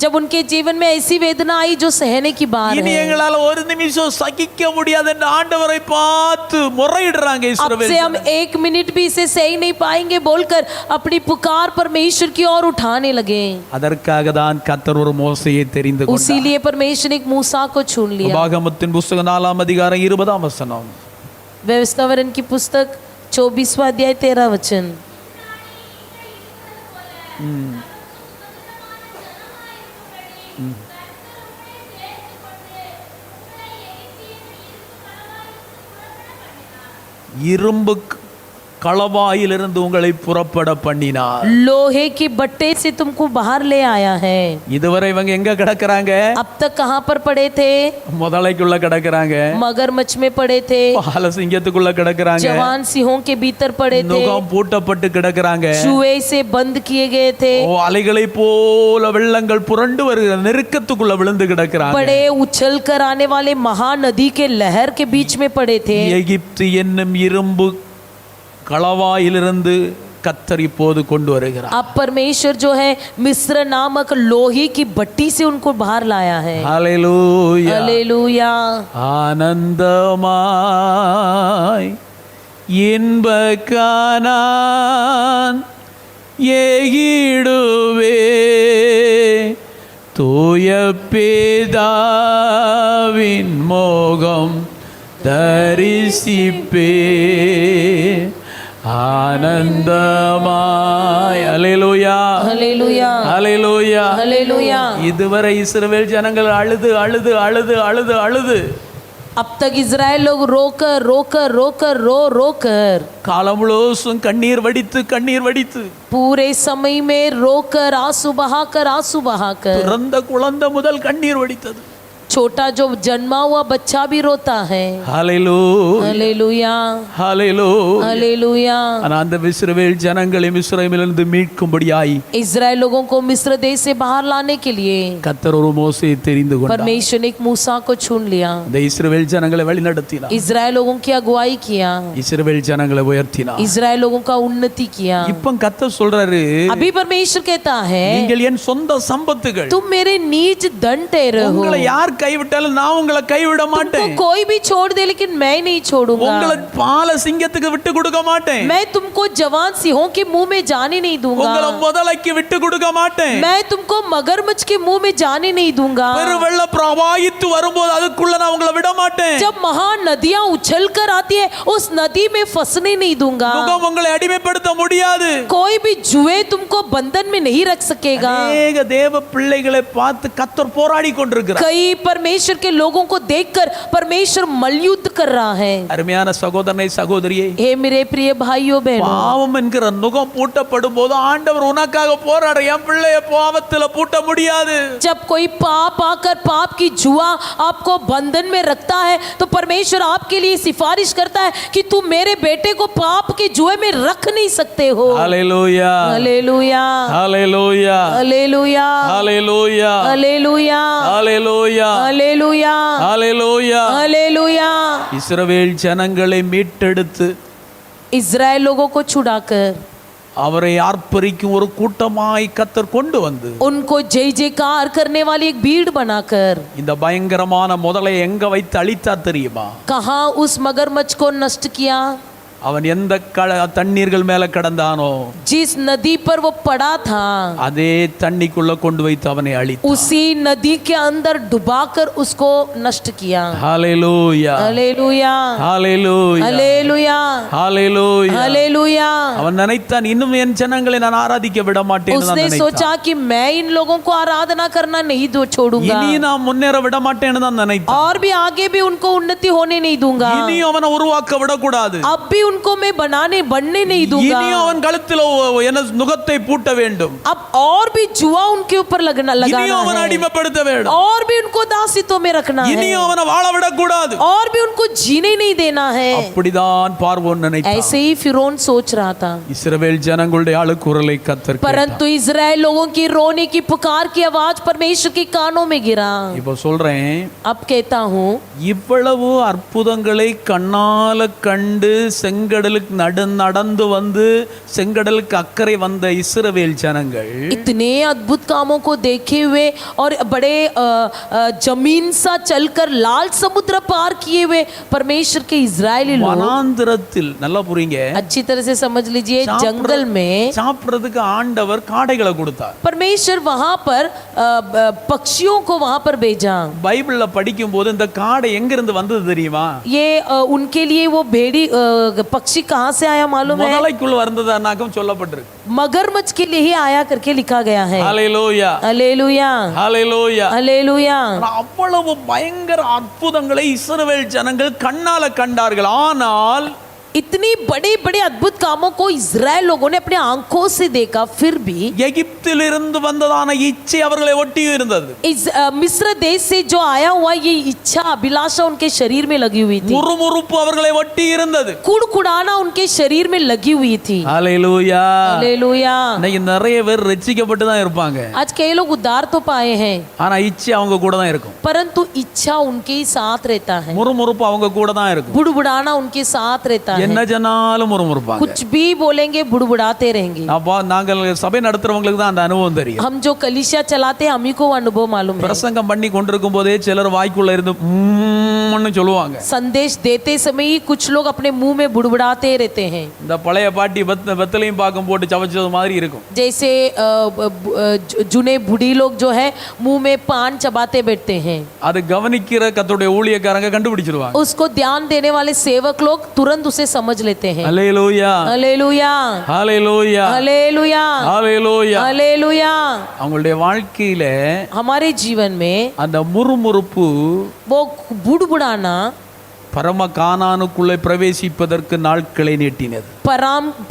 जब उनके जीवन में ऐसी वेदना आई जो सहने की बात
இனி
है,
எங்களால ஒரு நிமிஷம் சகிக்க முடியாது என்று ஆண்டவரை பார்த்து முறையிடுறாங்க
अब
இஸ்ரவேல்
से हम
ஜனங்கள்.
1 मिनट भी इसे सह नहीं पाएंगे बोलकर अपनी पुकार परमेश्वर की ओर उठाने लगे।
அதற்காக தான் கர்த்தர் ஒரு மோசேயை தெரிந்து கொண்டார்.
उसीलिए परमेश्वर ने एक मूसा को चुन लिया।
உபாகமத்தின் புத்தகம் 4 அதிகாரம் 20 வசனம்.
व्यवस्थावरण की पुस्तक 24वां अध्याय 13 वचन।
களவாயிலிருந்து உங்களை புறப்பட பண்ணினார்.
लोहे के बट्टे से तुमको बाहर ले आया है.
இதுவரை இவங்க எங்க கிடக்குறாங்க?
अब तक कहाँ पर पड़े थे?
முதலைக்குள்ள கிடக்குறாங்க,
मगरमच्छ में पड़े थे,
பால சிங்கத்துக்குள்ள கிடக்குறாங்க,
जवान सिंहों के भीतर पड़े थे,
நுகம் பூட்டப்பட்டு கிடக்குறாங்க,
जुए से बंद किए गए थे,
ஓ அலைகளை போல வெள்ளங்கள் புரண்டு வருகிற நெருக்கத்துக்குள்ள விழுந்து கிடக்குறாங்க.
बड़े उछल कर आने वाले महानदी के लहर के बीच में पड़े थे.
எகிப்து என்னும் இரும்பு களவாயிலிருந்து கர்த்தர் இப்போது கொண்டு வருகிறார்.
अब परमेश्वर जो है मिस्र नामक लोहे की भट्टी से उनको बाहर लाया है.
ஹல்லேலூயா,
हालेलुया.
ஆனந்தமாய் இன்ப கானான் ஏகிடுவே தூய பிதாவின் மோகம் தரிசிப்பே ஆனந்தமாய். ஹல்லேலூயா,
हालेलुया.
ஹல்லேலூயா.
हालेलुया.
இதுவரை இஸ்ரவேல் ஜனங்கள் அழுது அழுது அழுது அழுது அழுது
अब तक इजराइल लोग रोकर रोकर रोकर रो कर
காலம் முழுசும் கண்ணீர் வடித்து
पूरे समय में रोकर आंसू बहाकर
பிறந்த குழந்தை முதல் கண்ணீர் வடித்தது.
छोटा जो जन्मा हुआ बच्चा भी रोता है.
ஹல்லேலூயா,
हालेलुया.
ஹல்லேலூயா.
हालेलुया.
ஆனா அந்த இஸ்ரவேல் ஜனங்களை மிஸ்ரயீமிலிருந்து மீட்கும்படியாய்
इजराइल लोगों को मिस्र देश से बाहर लाने के लिए
கர்த்தர் ஒரு மோசேயை தெரிந்து கொண்டார்.
परमेश्वर ने एक मूसा को चुन लिया.
இந்த இஸ்ரவேல் ஜனங்களை வழிநடத்தினார்,
इजराइल लोगों की अगुवाई किया,
இஸ்ரவேல் ஜனங்களை உயர்த்தினார்.
इजराइल लोगों का उन्नति किया.
இப்போ கர்த்தர் சொல்றாரு,
अभी परमेश्वर कहता है
நீங்கள் என் சொந்த சம்பத்துகள்,
तुम मेरे नीच दंड ठहरे हो.
உங்களை யார் கைவிட்டாலும் நான் உங்களை கைவிட
तुमको
மாட்டேன்.
कोई भी छोड़ दे लेकिन मैं नहीं छोड़ूंगा.
உங்களை பால சிங்கத்துக்கு விட்டு கொடுக்க மாட்டேன்.
मैं तुमको जवान सिंहों के मुंह में जाने नहीं दूंगा.
உங்களை முதலைக்கு விட்டு கொடுக்க மாட்டேன்.
मैं तुमको मगरमच्छ के मुंह में जाने नहीं दूंगा.
பெருவெள்ள பிரவாகித்து வரும்போது அதுக்குள்ள நான் உங்களை விட மாட்டேன்.
जब महान नदियां उछल कर आती है उस नदी में फंसने नहीं दूंगा.
முகம் உங்களை அடிமைப்படுத்த முடியாது.
कोई भी जुए तुमको बंधन में नहीं रख सकेगा.
அநேக தேவ பிள்ளைகளை பார்த்து கர்த்தர் போராடி கொண்டிருக்கிறார்.
कई परमेश्वर के लोगों को देखकर परमेश्वर मल्लयुद्ध कर रहा है.
அருமையான சகோதரனை சகோதரியே,
हे मेरे प्रिय भाइयों बहनों,
பாவம் என்கிற நுகம் பூட்டப்படும் போது ஆண்டவர் உனக்காக போராட என் பிள்ளைய பாவத்துல பூட்ட முடியாது.
जब कोई पाप आकर पाप की जुआ आपको बंधन में रखता है तो परमेश्वर आपके लिए सिफारिश करता है कि तुम मेरे बेटे को पाप के जुए में रख नहीं सकते हो.
ஹல்லேலூயா,
हालेलुया.
ஹல்லேலூயா,
हालेलुया.
ஹல்லேலூயா,
हालेलुया.
ஹல்லேலூயா,
हालेलुया.
ஹல்லேலூயா.
हालेलुया.
இஸ்ரவேல் ஜனங்களை மீட்டெடுத்து
इजराइल लोगों को छुड़ाकर
அவரை ஆர்ப்பரிக்கும் ஒரு கூட்டமாய் கர்த்தர் கொண்டு வந்து
उनको जय जयकार करने वाली एक भीड़ बनाकर
இந்த பயங்கரமான முதலை எங்க வைத்து அழித்தார் தெரியுமா?
कहाँ उस मगरमच्छ को नष्ट किया?
அவன் எந்த தண்ணீர்கள் மேல கடந்தானோ
जिस नदी पर वो पड़ा था
அதே தண்ணிக்குள்ள கொண்டு வைத்து அவனை அழித்தார்.
उसी नदी के अंदर डुबाकर उसको नष्ट किया.
ஹல்லேலூயா,
हालेलुया.
ஹல்லேலூயா,
हालेलुया.
ஹல்லேலூயா.
हालेलुया.
அவன் நினைத்தான் இன்னும் என் ஜனங்களை நான் ஆராதிக்க விட மாட்டேன்.
उसने सोचा कि मैं इन लोगों को आराधना करना नहीं छोड़ूंगा
இனி நான் முன்னேற விட மாட்டேன்னு தான் நினைத்தான்.
और भी आगे भी उनको उन्नति होने नहीं दूंगा.
இனியும் அவனை உருவாக்க விடக்கூடாது.
अब भी उनको मैं बनने नहीं दूंगा.
இனியும் அவன் கழுத்தில் என்ன நுகத்தை பூட்ட வேண்டும்.
अब और भी जुआ उनके ऊपर लगाना
இனியும் அவனை
है
அடிமைப்படுத்த வேண்டும்.
और भी उनको दासित्व में रखना है
இனியும் அவனை வாழ விடக்கூடாது.
और भी उनको जीने नहीं देना है.
அப்படிதான் பார்வோன் நினைத்தான்.
ऐसे ही फिरौन सोच रहा था.
இஸ்ரவேல் ஜனங்களுடைய அழுகுரலை கர்த்தர் கேட்டார்.
परंतु इजराइल लोगों की रोने की पुकार की आवाज परमेश्वर के कानों में गिरा.
இப்போ சொல்றேன்,
अब कहता हूँ
இவ்வளவு அற்புதங்களை கண்ணால கண்டு செங்கடலுக்கு நடந்து வந்து செங்கடலுக்கு அக்கறை வந்த இஸ்ரவேல் ஜனங்கள்
इतने अद्भुत कामों को देखे हुए और बड़े जमीन सा चलकर लाल समुद्र पार किए हुए परमेश्वर के इजरायली लोग
வனாந்திரத்தில் நல்லா புரியுங்க,
अच्छी तरह से समझ लीजिए जंगल में
சாப்பிடுறதுக்கு ஆண்டவர் காடைகளை கொடுத்தார்.
परमेश्वर वहां पर पक्षियों को वहां पर भेजा.
பைபிள்ல படிக்கும் போது இந்த காடை எங்க இருந்து வந்தது தெரியுமா?
ये उनके लिए वो भेड़ी पक्षी कहाँ से आया मालूम है?
முதலைக்குள்ள வந்ததானாக்கும் சொல்லப்பட்டிருக்கு.
मगरमच्छ के लिए ही आया करके लिखा गया है.
ஹல்லேலூயா,
हालेलुया.
ஹல்லேலூயா.
हालेलुया.
அவ்வளவு பயங்கர அற்புதங்களை இஸ்ரவேல் ஜனங்கள் கண்ணால கண்டார்கள். ஆனால்
इतनी बड़े बड़े अद्भुत कामों को इजराइल लोगों ने अपने आंखों से देखा, फिर भी
எகிப்திலிருந்து வந்ததான இச்சை அவர்களை ஒட்டி இருந்தது.
मिस्र देश से जो आया हुआ ये इच्छा अभिलाषा उनके शरीर में लगी हुई थी.
முறுமுறுப்பு அவர்களை ஒட்டி இருந்தது.
कुड़कुड़ाना उनके शरीर में लगी हुई थी.
ஹalleluya.
हालेलुया.
இன்னைக்கு நிறைய பேர் ரட்சிக்கப்பட்டு தான் இருப்பாங்க.
आज कई लोग उद्धार तो पाए हैं,
ஆனா இச்சை அவங்க கூட தான் இருக்கும்.
परंतु इच्छा उनके साथ रहता है.
முறுமுறுப்பு அவங்க கூட தான் இருக்கும்.
बुड़बुड़ाना उनके साथ रहता है.
என்ன ஜனாலும் முறுமுறுப்பாங்க.
कुछ भी बोलेंगे बुड़बुड़ाते रहेंगे.
நாங்கள் சபை நடத்துறவங்களுக்கு தான் அந்த அனுபவம் தெரியும்.
हम जो कलीसिया चलाते हैं हम ही को वो अनुभव मालूम है.
பிரசங்கம் பண்ணி கொண்டிருக்கும் போதே சிலர் வாய்க்குள்ள இருந்து ம்ம்னு சொல்லுவாங்க.
संदेश देते समय ही कुछ लोग अपने मुंह में बुड़बुड़ाते रहते हैं.
இந்த பழைய பாட்டி வெத்தலையும் பாக்கம் போட்டு சவச்சது மாதிரி இருக்கும்.
जैसे जुने बूढ़ी लोग जो है मुंह में पान चबाते बैठते हैं.
அது கவனிக்கிற கர்த்தருடைய ஊழியக்காரங்க கண்டுபிடிச்சிருவாங்க.
उसको ध्यान देने वाले सेवक लोग तुरंत उसे समझ लेते हैं.
ஹalleluya.
हालेलुया.
ஹalleluya.
हालेलुया.
ஹalleluya.
हालेलुया.
அவங்களுடைய வாழ்க்கையில
हमारे जीवन में
அந்த முறுமுறுப்பு
वो बुड़बुड़ाना
பரம கானானுக்குள்ளே பிரவேசிப்பதற்கு நாட்களை நீட்டினது.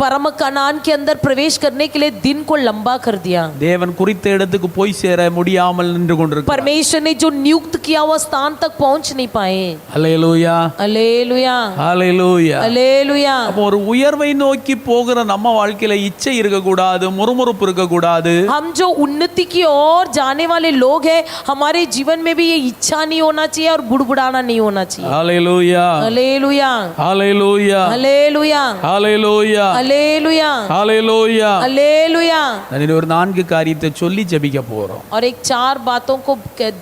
परम कनान के अंदर प्रवेश करने के लिए दिन को लंबा कर दिया.
தேவன் குறித்த இடத்துக்கு போய் சேர முடியாமல் நின்று கொண்டிருக்கிறார்.
परमेश्वर ने जो नियुक्त किया हुआ स्थान तक पहुंच नहीं पाए.
ஹalleluya.
हालेलुया.
ஹalleluya.
हालेलुया.
அப்போ ஒரு உயர்வை நோக்கி போகிற நம்ம வாழ்க்கையில இச்சை இருக்க கூடாது, முறுமுறுப்பு இருக்க கூடாது.
हम जो उन्नति की ओर जाने वाले लोग हैं, हमारे जीवन में भी ये इच्छा नहीं होना चाहिए और बुड़बुड़ाना नहीं होना चाहिए.
ஹalleluya.
हालेलुया.
ஹalleluya.
हालेलुया.
ஹalleluya.
हालेलुया.
ஹalleluya.
हालेलुया.
நான் ஒரு 4 காரியத்தை சொல்லி ஜெபிக்க போறோம்.
और एक 4 बातों को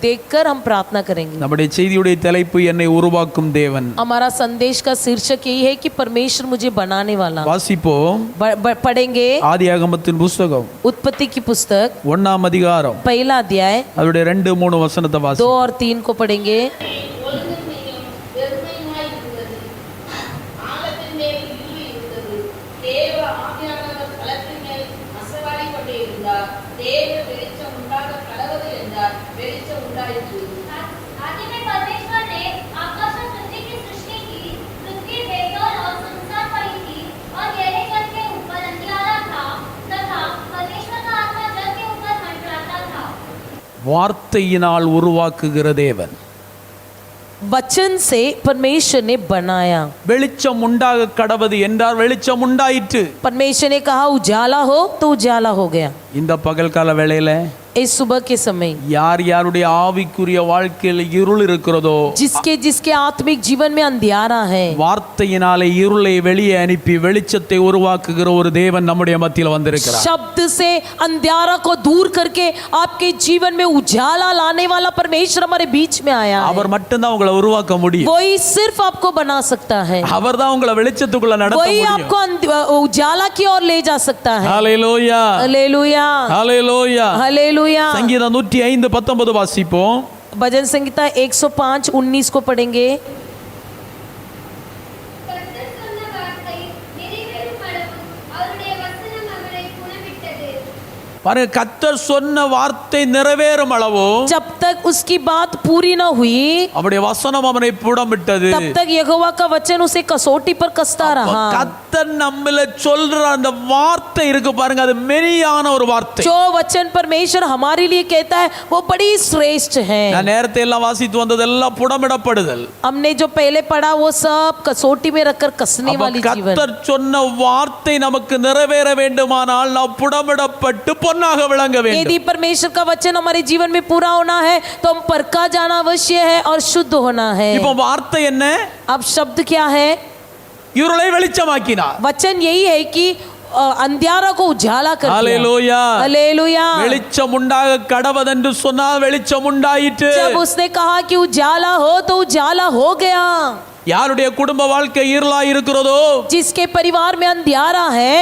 देखकर हम प्रार्थना करेंगे.
நம்முடைய செய்தியுடைய தலைப்பு என்னை உருவாக்கும் தேவன்.
हमारा संदेश का शीर्षक यही है कि परमेश्वर मुझे बनाने वाला.
வாசிப்போம்.
पढ़ेंगे
ஆதியாகமத்தின் புத்தகம்
उत्पत्ति की पुस्तक
1ஆம் அதிகாரம்
पहला अध्याय
அதோட 2-3 வசனத்தை
2
வாசி.
और 3 को पढ़ेंगे.
आदि में परमेश्वर ने आकाश और पृथ्वी की सृष्टि की. पृथ्वी बेजोर और सुनसान पड़ी थी और गहरे जल के ऊपर अंधियारा था तथा परमेश्वर का आत्मा जल के ऊपर मंडराता था.
வார்த்தையினால் உருவாக்குகிற தேவன்.
वचन से परमेश्वर ने बनाया.
வெளிச்சம் உண்டாக கடவது என்றார், வெளிச்சம் உண்டாயிற்று.
परमेश्वर ने कहा उजाला हो तो उजाला हो गया.
இந்த பகல் கால வேளையில
इस सुबह के समय
யார் யாருடைய ஆவிக்குரிய வாழ்க்கையில் இருள் இருக்கிறதோ,
जिसके जिसके आत्मिक जीवन में अंधियारा है,
வார்த்தையினாலே இருளை வெளியே அனுப்பி வெளிச்சத்தை உருவாக்குகிற ஒரு தேவன் நம்முடைய மத்தியில் வந்திருக்கிறார்.
शब्द से अंधियारा को दूर करके आपके जीवन में उजाला लाने वाला परमेश्वर हमारे बीच में आया है.
அவர் மட்டும்தான் உங்களை உருவாக்க முடியும்.
वही सिर्फ आपको बना सकता है.
அவர்தான் உங்களை வெளிச்சத்துக்குள்ள நடத்த
वही
முடியும்.
आपको उजाला की ओर ले जा सकता है.
ஹalleluya.
हालेलुया.
ஹalleluya.
हालेलुया.
சங்கீதம் 105:19 வாசிப்போம்.
भजन संहिता 105:19 को पढ़ेंगे.
கர்த்தர் சொன்ன வார்த்தை நிறைவேறும் அளவும் அவருடைய வசனம் அவரை குணமிட்டது.
பாருங்க, கர்த்தர் சொன்ன வார்த்தை நிறைவேறும் அளவோ
जब तक उसकी बात पूरी न हुई
அவருடைய வசனம் அவனை புடமிட்டது.
तब तक यहोवा का वचन उसे कसौटी पर कसता रहा.
கர்த்தர் நம்மள சொல்ற அந்த வார்த்தை இருக்கு பாருங்க, அது மெனியான ஒரு வார்த்தை.
जो वचन परमेश्वर हमारे लिए कहता है वो बड़ी श्रेष्ठ है.
நான் நேரத்தை எல்லாம் வாசித்து வந்ததெல்லாம் புடமிடப்படுதல்.
हमने जो पहले पढ़ा वो सब कसौटी में रखकर कसने
அப்ப
वाली जीवन.
கர்த்தர் சொன்ன வார்த்தை நமக்கு நிறைவேற வேண்டுமானால் நாம் புடமிடப்பட்டு பொன்னாக விளங்க வேண்டும்.
यदि परमेश्वर का वचन हमारे जीवन में पूरा होना है तो हम परखा जाना अवश्य है और शुद्ध होना है.
இப்போ வார்த்தை என்ன?
अब शब्द क्या है?
இருளை வெளிச்சமாக்கினார்.
वचन यही है कि अंधियारा को उजाला कर दिया.
ஹalleluya.
हालेलुया.
வெளிச்சம் உண்டாக கடவதென்று சொன்னால் வெளிச்சம் உண்டாயிற்று.
जब उसने कहा कि उजाला हो तो उजाला हो गया.
யாருடைய குடும்ப வாழ்க்கை இருளாய் இருக்கிறதோ,
जिसके परिवार में अंधियारा है,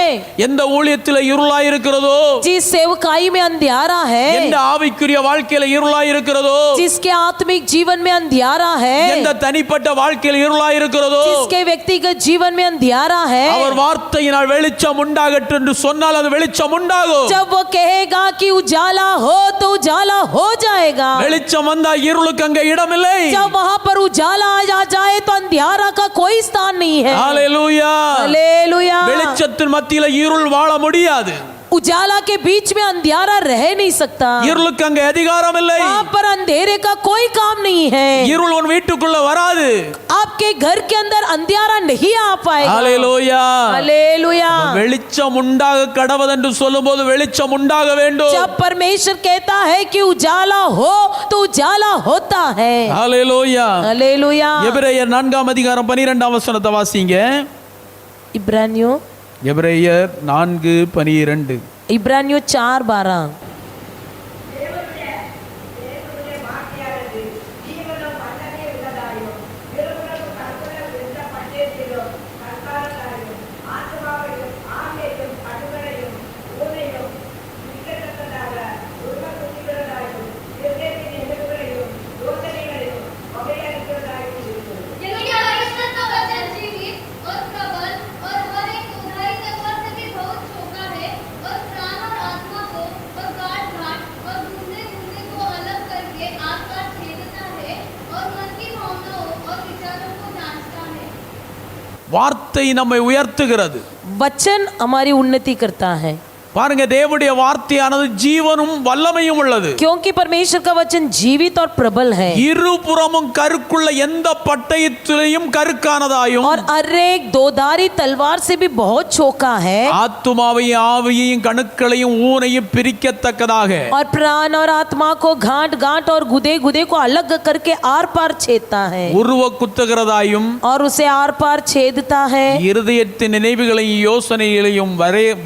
எந்த ஊழியத்தில் இருளாய் இருக்கிறதோ,
जिस सेवकाई में अंधियारा
எந்த
है,
ஆவிக்குரிய வாழ்க்கையில இருளாய் இருக்கிறதோ,
जिसके आत्मिक जीवन में अंधियारा
எந்த
है,
தனிப்பட்ட வாழ்க்கையில் இருளாய் இருக்கிறதோ,
जिसके व्यक्तिगत जीवन में अंधियारा
அவர்
है,
வார்த்தையினால் வெளிச்சம் உண்டாகட்டும் என்று சொன்னால் அது வெளிச்சம் உண்டாகும்.
जब वो कहेगा कि उजाला हो तो उजाला हो जाएगा.
வெளிச்சம் வந்தா இருளுக்கு அங்க இடமில்லை.
जब वहां पर उजाला आ जाए तो अंधियारा का कोई स्थान नहीं है।
ஹalleluya.
हालेलुया।
வெளிச்சத்தின் மத்தியில இருள் வாழ முடியாது.
उजाला के बीच में अंधियारा रह नहीं सकता।
இருளுக்கு அங்க அதிகாரம் இல்லை.
वहाँ पर अंधेरे का कोई काम नहीं है।
இருள் உன் வீட்டுக்குள்ள வராது.
आपके घर के अंदर अंधियारा नहीं आ पाएगा।
ஹalleluya.
हालेलुया।
வெளிச்சம் உண்டாக கடவது என்று சொல்லும்போது வெளிச்சம் உண்டாக வேண்டும்.
जब परमेश्वर कहता है कि उजाला हो तो उजाला होता है।
ஹalleluya.
हालेलुया।
எபிரேயர் 4 அதிகாரம் 12 வசனத்தை வாசிங்க.
इब्रानियों
எபிரேயர் 4:12.
इब्रानियों 4:12।
தேவனுடைய வார்த்தையானது ஜீவனும் வல்லமை உள்ளதாயும் திருவுலகம் கற்பனை எந்த பட்டயத்திலும் கற்காலத்தாயும் ஆத்மாவையும் ஆவியையும் கண்களையும் ஊனையும் மிகத்தக்கதாக உருவக்குட்டிகளதாயும் இருதயத்தின் எலும்புகளையும் யோசனைகளையும் வகையளிக்கிறதாயும் இருக்கிறது.
क्योंकि परमेश्वर का वचन जीवित और प्रबल और हर एक उदाई तक कर सके बहुत चौका है और प्राण और आत्मा को और गांठ गांठ और गुंदे गुंदे को अलग करके आत्मा छेदता है और मन की भावनाओं और विचारों को जांचता है।
வார்த்தை நம்மை உயர்த்துகிறது.
वचन हमारी उन्नति करता है
பாருங்க, தேவனுடைய வார்த்தையானது ஜீவனும் வல்லமையும் உள்ளது.
क्योंकि परमेश्वर का वचन जीवित और प्रबल है
இருபுறமும் கருக்குள்ள எந்த பட்டயத்திலையும் கருக்கானதாயும்
और हर एक दोधारी तलवार से भी बहुत चौका है
ஆத்துமாவையும் ஆவியையும் கணுக்களையும் ஊனையும் பிரிக்கத்தக்கதாக
और प्राण और आत्मा को गांठ गांठ और गुदे गुदे को अलग करके आर पार छेदता है
உருவ குத்துகிறதாயும்
और उसे आर पार छेदता है
இருதயத்தின் நினைவுகளையும் யோசனைகளையும்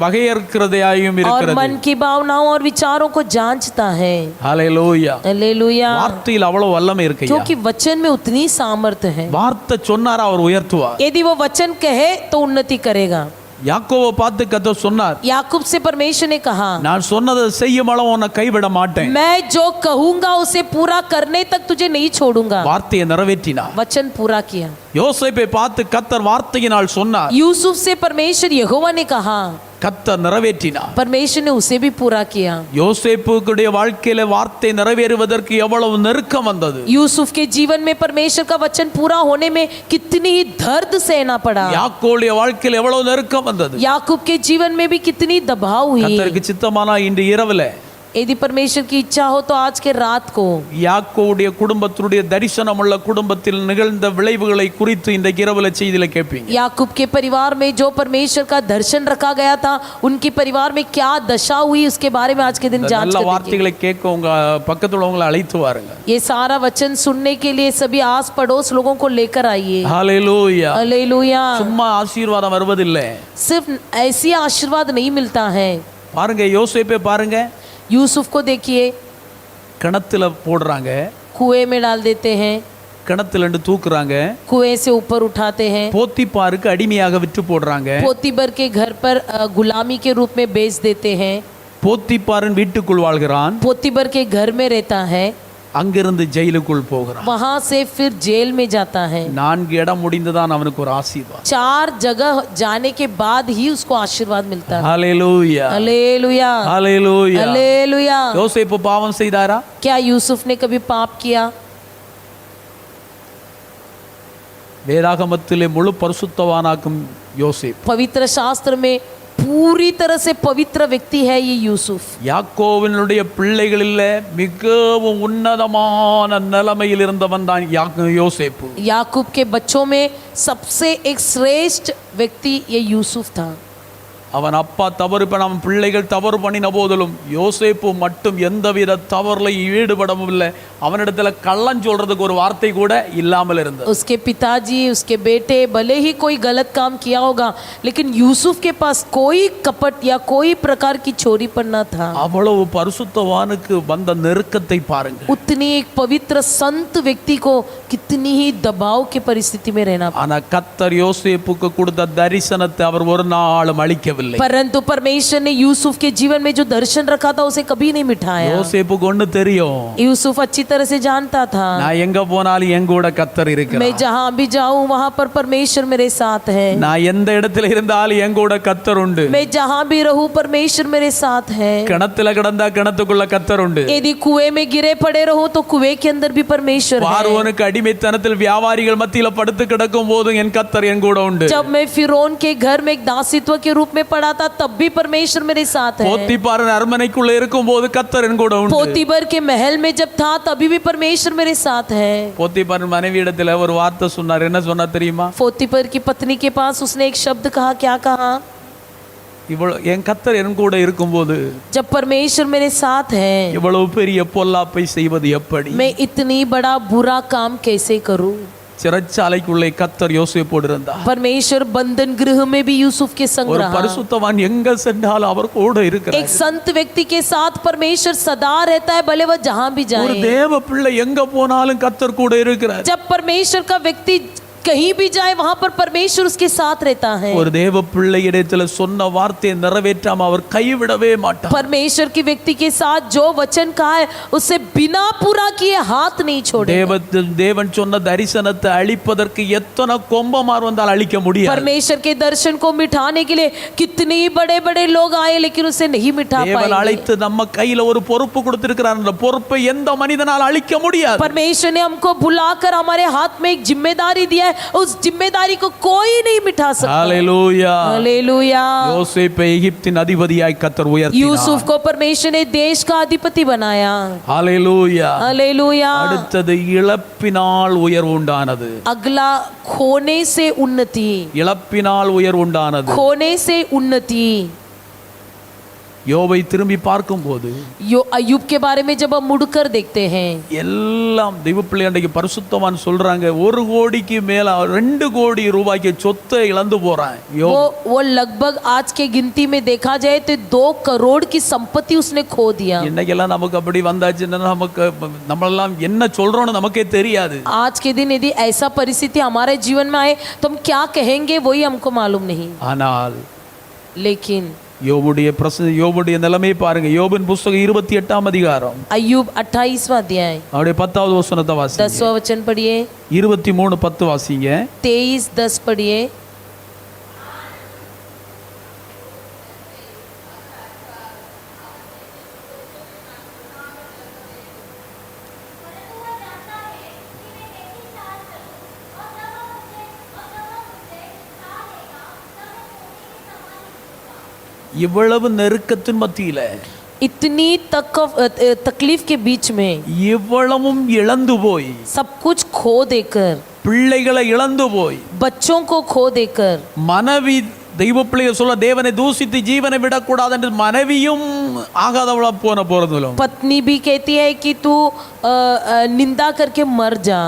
வகையறுக்கிறதையாயும்
और
இருக்கிறது.
मन की भावनाओं और विचारों को जांचता है।
ஹalleluya.
हालेलुया।
வார்த்தையில் அவ்வளவு வல்லமை இருக்கு.
क्योंकि वचन में उतनी सामर्थ्य है।
வார்த்தை சொன்னார், அவர் உயர்த்துவார்.
यदि वो वचन कहे तो उन्नति करेगा।
யாக்கோபை பார்த்து கர்த்தர் சொன்னார்,
याकूब से परमेश्वर ने कहा
நான் சொன்னதை செய்யும் அளவு உன்னை கைவிட மாட்டேன்.
मैं जो कहूंगा उसे पूरा करने तक तुझे नहीं छोड़ूंगा।
வார்த்தையை நிறைவேற்றினார்.
वचन पूरा किया।
யோசேப்பை பார்த்து கர்த்தர் வார்த்தையினால் சொன்னார்,
यूसुफ से परमेश्वर यहोवा ने कहा,
கர்த்தர் நிறைவேற்றினார்.
परमेश्वर ने उसे भी पूरा किया।
யோசேப்புடைய வாழ்க்கையில வார்த்தை நிறைவேறுவதற்கு எவ்வளவு நெருக்கம் வந்தது.
यूसुफ के जीवन में परमेश्वर का वचन पूरा होने में कितनी ही दर्द सहना पड़ा।
யாக்கோபுடைய வாழ்க்கையில எவ்வளவு நெருக்கம் வந்தது.
याकूब के जीवन में भी कितनी दबाव हुई।
கர்த்தருக்கு சித்தமானா இன்று இரவுல
यदि परमेश्वर की इच्छा हो तो आज के रात को
யாக்கோபுடைய குடும்பத்தினுடைய தரிசனமுள்ள குடும்பத்தில் நிகழ்ந்த விளைவுகளை குறித்து இந்த இரவுல செய்தியில கேட்பீங்க.
याकूब के परिवार में जो परमेश्वर का दर्शन रखा गया था, उनके परिवार में क्या दशा हुई उसके बारे में आज के दिन जांच
நல்ல
करेंगे।
வார்த்தைகளை கேட்க உங்க பக்கத்துல உள்ளவங்களை அழைத்து வாருங்க.
ये सारा वचन सुनने के लिए सभी आस पड़ोस लोगों को लेकर आइए।
ஹalleluya.
हालेलुया।
சும்மா ஆசீர்வாதம் வருவதில்லை.
सिर्फ ऐसी आशीर्वाद नहीं मिलता है।
பாருங்க, யோசேப்பை பாருங்க,
यूसुफ को देखिए,
கிணத்துல போடுறாங்க,
कुएं में डाल देते हैं,
கிணத்துல இருந்து தூக்குறாங்க,
कुएं से ऊपर उठाते हैं,
போத்திபாருக்கு அடிமையாக விற்று போடுறாங்க,
पोतीबर के घर पर गुलामी के रूप में बेच देते हैं,
போத்திபாரின் வீட்டுக்குள் வாழ்கிறான்,
पोतीबर के घर में रहता है,
அங்கிருந்து ஜெயிலுக்குள் போகிறான்.
वहां से फिर जेल में जाता है।
4 இடம் முடிந்துதான் அவனுக்கு ஒரு ஆசீர்வாதம்.
4 जगह जाने के बाद ही उसको आशीर्वाद मिलता है।
ஹalleluya.
हालेलुया।
ஹalleluya.
हालेलुया।
யோசேப்பு பாவம் செய்தாரா?
क्या यूसुफ ने कभी पाप किया?
வேதாகமத்திலே முழு பரிசுத்தவானாக்கும் யோசேப்பு.
पवित्र शास्त्र में पूरी तरह से पवित्र व्यक्ति है ये यूसुफ।
யாக்கோவினுடைய பிள்ளைகளில் மிகவும் உன்னதமான நிலைமையில் இருந்தவன் தான் யோசேப்பு.
याकूब के बच्चों में सबसे एक श्रेष्ठ व्यक्ति ये यूसुफ था।
அவன் அப்பா தவறு பண்ண, அவன் பிள்ளைகள் தவறு பண்ணின போதிலும் யோசேப்பு மட்டும் எந்தவித தவறுலையும் ஈடுபடவும் இல்லை. அவனிடத்துல கள்ளம் சொல்றதுக்கு ஒரு வார்த்தை கூட இல்லாமல் இருந்தது.
उसके पिताजी, उसके बेटे भले ही कोई गलत काम किया होगा, लेकिन यूसुफ के पास कोई कपट या कोई प्रकार की चोरीपन न था।
அவ்வளவு பரிசுத்தவானுக்கு வந்த நெருக்கத்தை பாருங்க.
उतनी एक पवित्र संत व्यक्ति को कितनी ही दबाव की परिस्थिति में रहना पड़ा।
ஆனா கர்த்தர் யோசேப்புக்கு கொடுத்த தரிசனத்தை அவர் ஒரு நாளும் அழிக்கவில்லை.
परंतु परमेश्वर ने यूसुफ के जीवन में जो दर्शन रखा था उसे कभी नहीं मिटाया।
யோசேப்புக்கு ஒண்ணு தெரியும்,
यूसुफ अच्छी तरह से जानता था,
நான் எங்க போனாலும் என் கூட கர்த்தர்
मैं
இருக்கிறார்.
जहां भी जाऊं वहां पर परमेश्वर मेरे साथ है,
நான் எந்த இடத்துல இருந்தாலும் என் கூட கர்த்தர் உண்டு.
मैं जहां भी रहूं परमेश्वर मेरे साथ है,
கிணத்துல கிடந்தா கிணத்துக்குள்ள கர்த்தர் உண்டு.
यदि कुएं में गिरे पड़े रहूं तो कुएं के अंदर भी परमेश्वर है,
பார்வோனுக்கு அடிமைத்தனத்தில் வியாபாரிகள் மத்தியில படுத்து கிடக்கும் போதும் என் கர்த்தர் என் கூட உண்டு.
जब मैं फिरौन के घर में एक दासीत्व के रूप में पड़ा था तब भी परमेश्वर मेरे साथ है,
போத்திபாரன் அரண்மனைக்குள்ள இருக்கும் போது கர்த்தர் என் கூட உண்டு.
पोतीबर के महल में जब था तभी भी परमेश्वर मेरे साथ है।
போத்திபாரன் மனைவி இடத்துல ஒரு வார்த்தை சொன்னார். என்ன சொன்னா தெரியுமா?
पोतीपर की पत्नी के पास उसने एक शब्द कहा, क्या कहा?
இவ்வளவு என் கர்த்தர் என் கூட இருக்கும்போது
जब परमेश्वर मेरे साथ है
இவ்வளவு பெரிய பொல்லாப்பை செய்வது எப்படி?
मैं इतनी बड़ा बुरा काम कैसे करूं?
சிறைச்சாலைக்குள்ளே கர்த்தர் யோசேப்போடு இருந்தார்.
परमेश्वर बंधन गृह में भी यूसुफ के संग
ஒரு
रहा।
பரிசுத்தவான் எங்க சென்றாலும் அவர் கூட இருக்கிறார்.
एक संत व्यक्ति के साथ परमेश्वर सदा रहता है, भले वह जहां भी
ஒரு
जाए।
தேவ பிள்ளை எங்க போனாலும் கர்த்தர் கூட இருக்கிறார்.
जब परमेश्वर का व्यक्ति कहीं भी जाए वहां पर परमेश्वर उसके साथ रहता है।
ஒரு தேவ பிள்ளை இடத்துல சொன்ன வார்த்தையை நிறைவேற்றாம அவர் கைவிடவே மாட்டார்.
परमेश्वर की व्यक्ति के साथ जो वचन कहा है उसे बिना पूरा किए हाथ नहीं छोड़ेगा।
தேவன் சொன்ன தரிசனத்தை அழிப்பதற்கு எத்தனை கொம்பமார் வந்தால் அழிக்க முடியாது.
परमेश्वर के दर्शन को मिटाने के लिए कितने बड़े बड़े लोग आए लेकिन उसे नहीं मिटा
தேவன்
पाएंगे।
அழைத்து நம்ம கையில ஒரு பொறுப்பு கொடுத்திருக்கிறார். அந்த பொறுப்பை எந்த மனிதனால் அழிக்க முடியாது.
परमेश्वर ने हमको बुलाकर हमारे हाथ में एक जिम्मेदारी दिया है, उस जिम्मेदारी को कोई नहीं मिटा सकता।
Hallelujah
hallelujah.
யோசேப்பை எகிப்தின் அதிபதியாய் கர்த்தர் உயர்த்தினார்.
यूसुफ को परमेश्वर ने देश का अधिपति बनाया।
Hallelujah
hallelujah.
அடுத்தது இழப்பினால் உயர்வு உண்டானது.
अगला खोने से उन्नति,
இழப்பினால் உயர்வு உண்டானது.
खोने से उन्नति।
யோபை திரும்பி பார்க்கும்போது
यो अय्यूब के बारे में जब हम मुड़कर देखते हैं,
எல்லாம் தெய்வ பிள்ளை அன்றைக்கு பரிசுத்தவான் சொல்றாங்க 1 கோடிக்கு மேல 2 கோடி ரூபாய்க்கு சொத்தை இழந்து போறான்.
वो लगभग आज के गिनती में देखा जाए तो 2 करोड़ की संपत्ति उसने खो दिया।
இன்னைக்கெல்லாம் நமக்கு அப்படி வந்தாச்சுன்னா நமக்கு நம்மளெல்லாம் என்ன சொல்றோம்னு நமக்கே தெரியாது.
आज के दिन यदि ऐसा परिस्थिति हमारे जीवन में आए तो हम क्या कहेंगे वही हमको मालूम नहीं।
ஆனால்
लेकिन
யோபுடைய நிலைமையை பாருங்க. யோபின் புஸ்தகம் 28ஆம் அதிகாரம்
अय्यूब 28वां अध्याय
அவருடைய 10வது வசனத்தை வாசிங்க.
10वां वचन पढ़िए।
23:10 வாசிங்க.
23:10 पढ़िए।
இவ்வளவு நெருக்கத்தின் மத்தியில
इतनी तकलीफ के बीच में
இவ்வளவும் இழந்து போய்
सब कुछ खो देकर,
பிள்ளைகளை இழந்து போய்
बच्चों को खो देकर,
மனைவி தெய்வ பிள்ளைகள் சொல்ல தேவனை தூசித்து ஜீவனை விடக்கூடாது என்று மனைவியும் ஆகாதவளா போறதும்
पत्नी भी कहती है कि तू निंदा करके मर जा।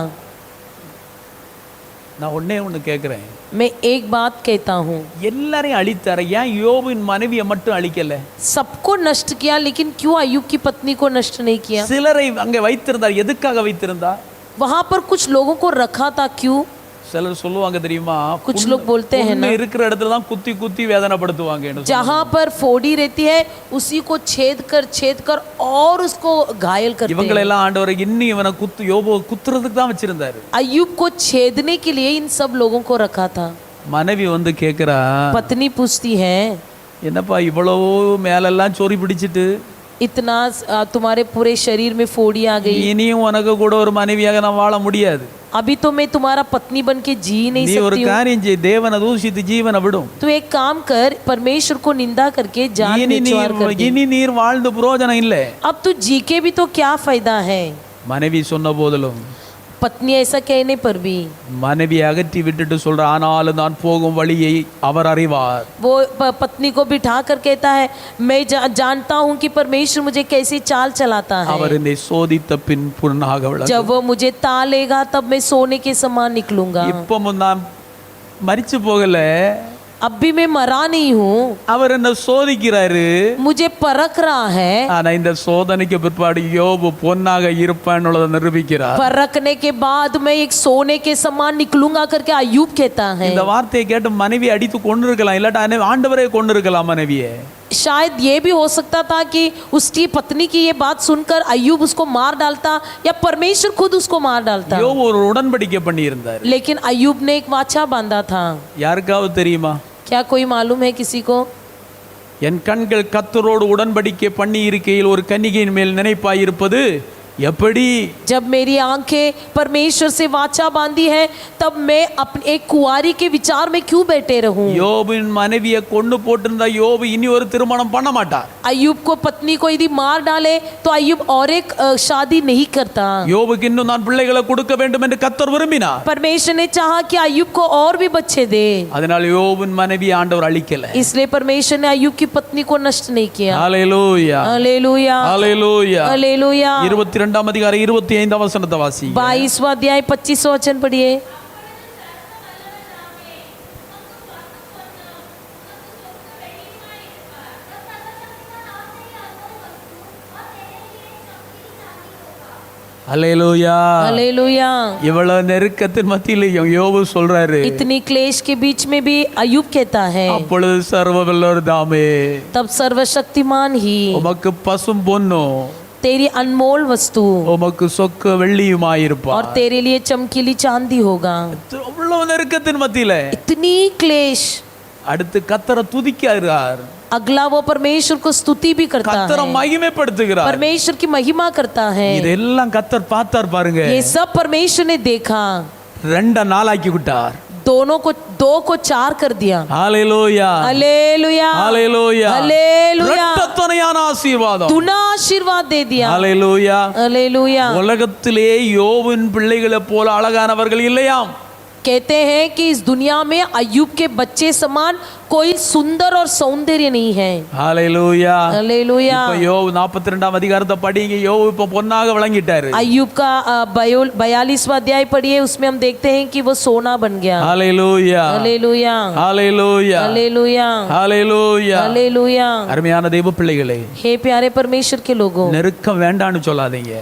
நான் ஒண்ணு கேட்கிறேன்.
मैं एक बात कहता हूँ,
எல்லாரையும் அழித்தார, ஏன் யோபின் மனைவியை மட்டும் அழிக்கல?
सबको नष्ट किया लेकिन क्यों अय्यूब की पत्नी को नष्ट नहीं किया?
சிலரை அங்கே வைத்திருந்தார். எதுக்காக வைத்திருந்தார்?
वहां पर कुछ लोगों को रखा था, क्यों?
சிலர் சொல்லுவாங்க தெரியுமா,
कुछ लोग बोलते हैं ना,
இருக்கிற இடத்துல தான் குத்தி குத்தி வேதனைப்படுத்துவாங்க.
जहां पर फोड़ी रहती है उसी को छेद कर और उसको घायल करते हैं।
இவங்களெல்லாம் ஆண்டவர் இன்னும் இவனை யோபு குத்துறதுக்கு தான் வச்சிருந்தாரு.
अय्यूब को छेदने के लिए इन सब लोगों को रखा था।
மனைவி வந்து கேக்குறா,
पत्नी पूछती है,
என்னப்பா இவ்வளவு மேலெல்லாம் சொறி பிடிச்சிட்டு
इतना तुम्हारे पूरे शरीर में फोड़ी आ गई,
இனியும் உனக்கு கூட ஒரு மனைவியாக நான் வாழ முடியாது.
अभी तो मैं तुम्हारा पत्नी बन के जी नहीं
நீ ஒரு
सकती हूँ।
காரியம் செய், தேவனை தூஷித்து ஜீவனை விடும்.
तू एक काम कर, परमेश्वर को निंदा करके जान निछावर कर दे।
இனி நீர் வாழ்ந்து பிரயோஜனம் இல்லை.
अब तू जी के भी तो क्या फायदा है?
மனைவி சொன்ன போதிலும்
पत्नी ऐसा कहने पर भी
மனைவி அகற்றி விட்டுட்டு சொல்ற, ஆனாலும் நான் போகும் வழியை அவர் அறிவார்.
वो पत्नी को बिठा कर कहता है, मैं जानता हूँ कि परमेश्वर मुझे कैसी चाल चलाता है।
அவர் என்னை சோதித்த பின் புண்ணாக விளங்கும்.
जब वो मुझे तालेगा तब मैं सोने के समान निकलूंगा।
இப்பவும் நான் மரிச்சு போகல,
अब भी मैं मरा नहीं हूँ,
அவர் என்ன சோதிக்கிறாரு.
मुझे परख रहा है।
ஆனா இந்த சோதனைக்கு பிற்பாடு யோபு பொன்னாக இருப்பான்னு நிரூபிக்கிறார்.
परखने के बाद मैं एक सोने के समान निकलूंगा करके अय्यूब कहता है।
இந்த வார்த்தையை கேட்டு மனைவி அடித்து கொண்டு இருக்கலாம், இல்லாட்டா ஆண்டவரே கொண்டு இருக்கலாம் மனைவியை.
शायद ये भी हो सकता था कि उसकी पत्नी की ये बात सुनकर अय्यूब उसको मार डालता या परमेश्वर खुद उसको मार डालता।
யோபு ஒரு உடன்படிக்கை பண்ணி இருந்தார்.
लेकिन अय्यूब ने एक वाचा बांधा था।
யாருக்காவது தெரியுமா?
क्या कोई मालूम है किसी को?
என் கண்கள் கர்த்தரோடு உடன்படிக்கை பண்ணி இருக்கையில் ஒரு கன்னிகையின் மேல் நினைப்பாயிருப்பது எப்படி?
जब मेरी आंखें परमेश्वर से वाचा बांधी है तब मैं अपने एक कुंवारी के विचार में क्यों बैठे रहूं?
யோபின் மனைவியை கொண்டு போட்டிருந்தா யோபு இனி ஒரு திருமணம் பண்ண மாட்டார்.
अय्यूब को पत्नी को यदि मार डाले तो अय्यूब और एक शादी नहीं करता।
யோபுக்கு இன்னும் நான் பிள்ளைகளை கொடுக்க வேண்டும் என்று கர்த்தர் விரும்பினார்.
परमेश्वर ने चाहा कि अय्यूब को और भी बच्चे दे,
அதனால் யோபின் மனைவி ஆண்டவர் அழிக்கல.
इसलिए परमेश्वर ने अय्यूब की पत्नी को नष्ट नहीं किया।
ஹalleluya
हालेलुया
ஹalleluya.
हालेलुया।
22ஆம் அதிகாரம் 25ஆம் வசனத்தை வாசி.
22वां अध्याय 25वां वचन पढ़िए।
ஹalleluya
हालेलुया।
இவ்வளவு நெருக்கத்தின் மத்தியிலும் யோபு சொல்றாரு,
इतनी क्लेश के बीच में भी अय्यूब कहता है,
அப்பொழுது சர்வவல்லவர் தாமே
तब सर्वशक्तिमान ही
உமக்கு பசும் பொன்னும்
तेरी अनमोल वस्तु
உமக்கு சொக்க வெள்ளியுமாயிருப்பார்.
और तेरे लिए चमकीली चांदी होगा।
அவ்வளவு நெருக்கத்தின் மத்தியில
इतनी क्लेश।
அடுத்து கர்த்தரை துதிக்கிறார்,
अगला वो परमेश्वर को स्तुति भी करता
கர்த்தரை
है,
மகிமைப்படுத்துகிறார்.
परमेश्वर की महिमा करता है।
இதெல்லாம் கர்த்தர் பார்த்தார் பாருங்க.
ये सब परमेश्वर ने देखा,
ரெண்ட நாளாக்கி விட்டார்.
दोनों को 2 को 4 कर दिया।
ஹalleluya
हालेलुया
ஹalleluya
हालेलुया।
இரட்டத்தனையான ஆசீர்வாதம்.
दुना आशीर्वाद दे दिया।
ஹalleluya.
हालेलुया।
உலகத்திலே யோபின் பிள்ளைகளை போல அழகானவர்கள் இல்லையாம்.
कहते हैं कि इस दुनिया में अय्यूब के बच्चे समान कोई सुंदर और सौंदर्य नहीं है।
ஹalleluya
हालेलुया।
இப்ப யோபு 42ஆம் அதிகாரத்தை படிங்க. யோபு இப்ப பொன்னாக விளங்கிட்டாரு.
अय्यूब का 42वां अध्याय पढ़िए, उसमें हम देखते हैं कि वो सोना बन गया।
ஹalleluya
हालेलुया
ஹalleluya
हालेलुया
ஹalleluya.
हालेलुया।
அருமையான தெய்வ பிள்ளைகளே,
हे प्यारे परमेश्वर के लोगों,
நெருக்கம் வேண்டான்னு சொல்லாதீங்க.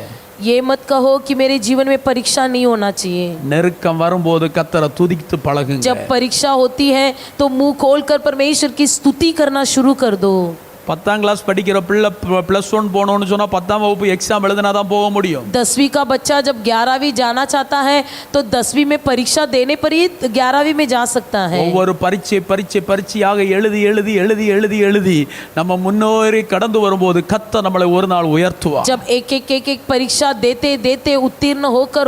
ये मत कहो कि मेरे जीवन में परीक्षा नहीं होना चाहिए।
நெருக்கம் வரும்போது கர்த்தரை துதித்து பழகுங்க.
जब परीक्षा होती है तो मुंह खोलकर परमेश्वर की स्तुति करना शुरू कर दो।
10ஆம் கிளாஸ் படிக்கிற பிள்ளை +1 போகணும்னு சொன்னா 10ஆம் வகுப்பு எக்ஸாம் எழுதினா தான் போக முடியும்.
10वीं का बच्चा जब 11वीं जाना चाहता है तो 10वीं में परीक्षा देने पर ही 11वीं में जा सकता है।
ஒவ்வொரு பரீட்சையாக எழுதி எழுதி எழுதி எழுதி எழுதி நம்ம முன்னேறி கடந்து வரும்போது கர்த்தர் நம்மளை ஒரு நாள் உயர்த்துவார்.
जब एक परीक्षा देते देते उत्तीर्ण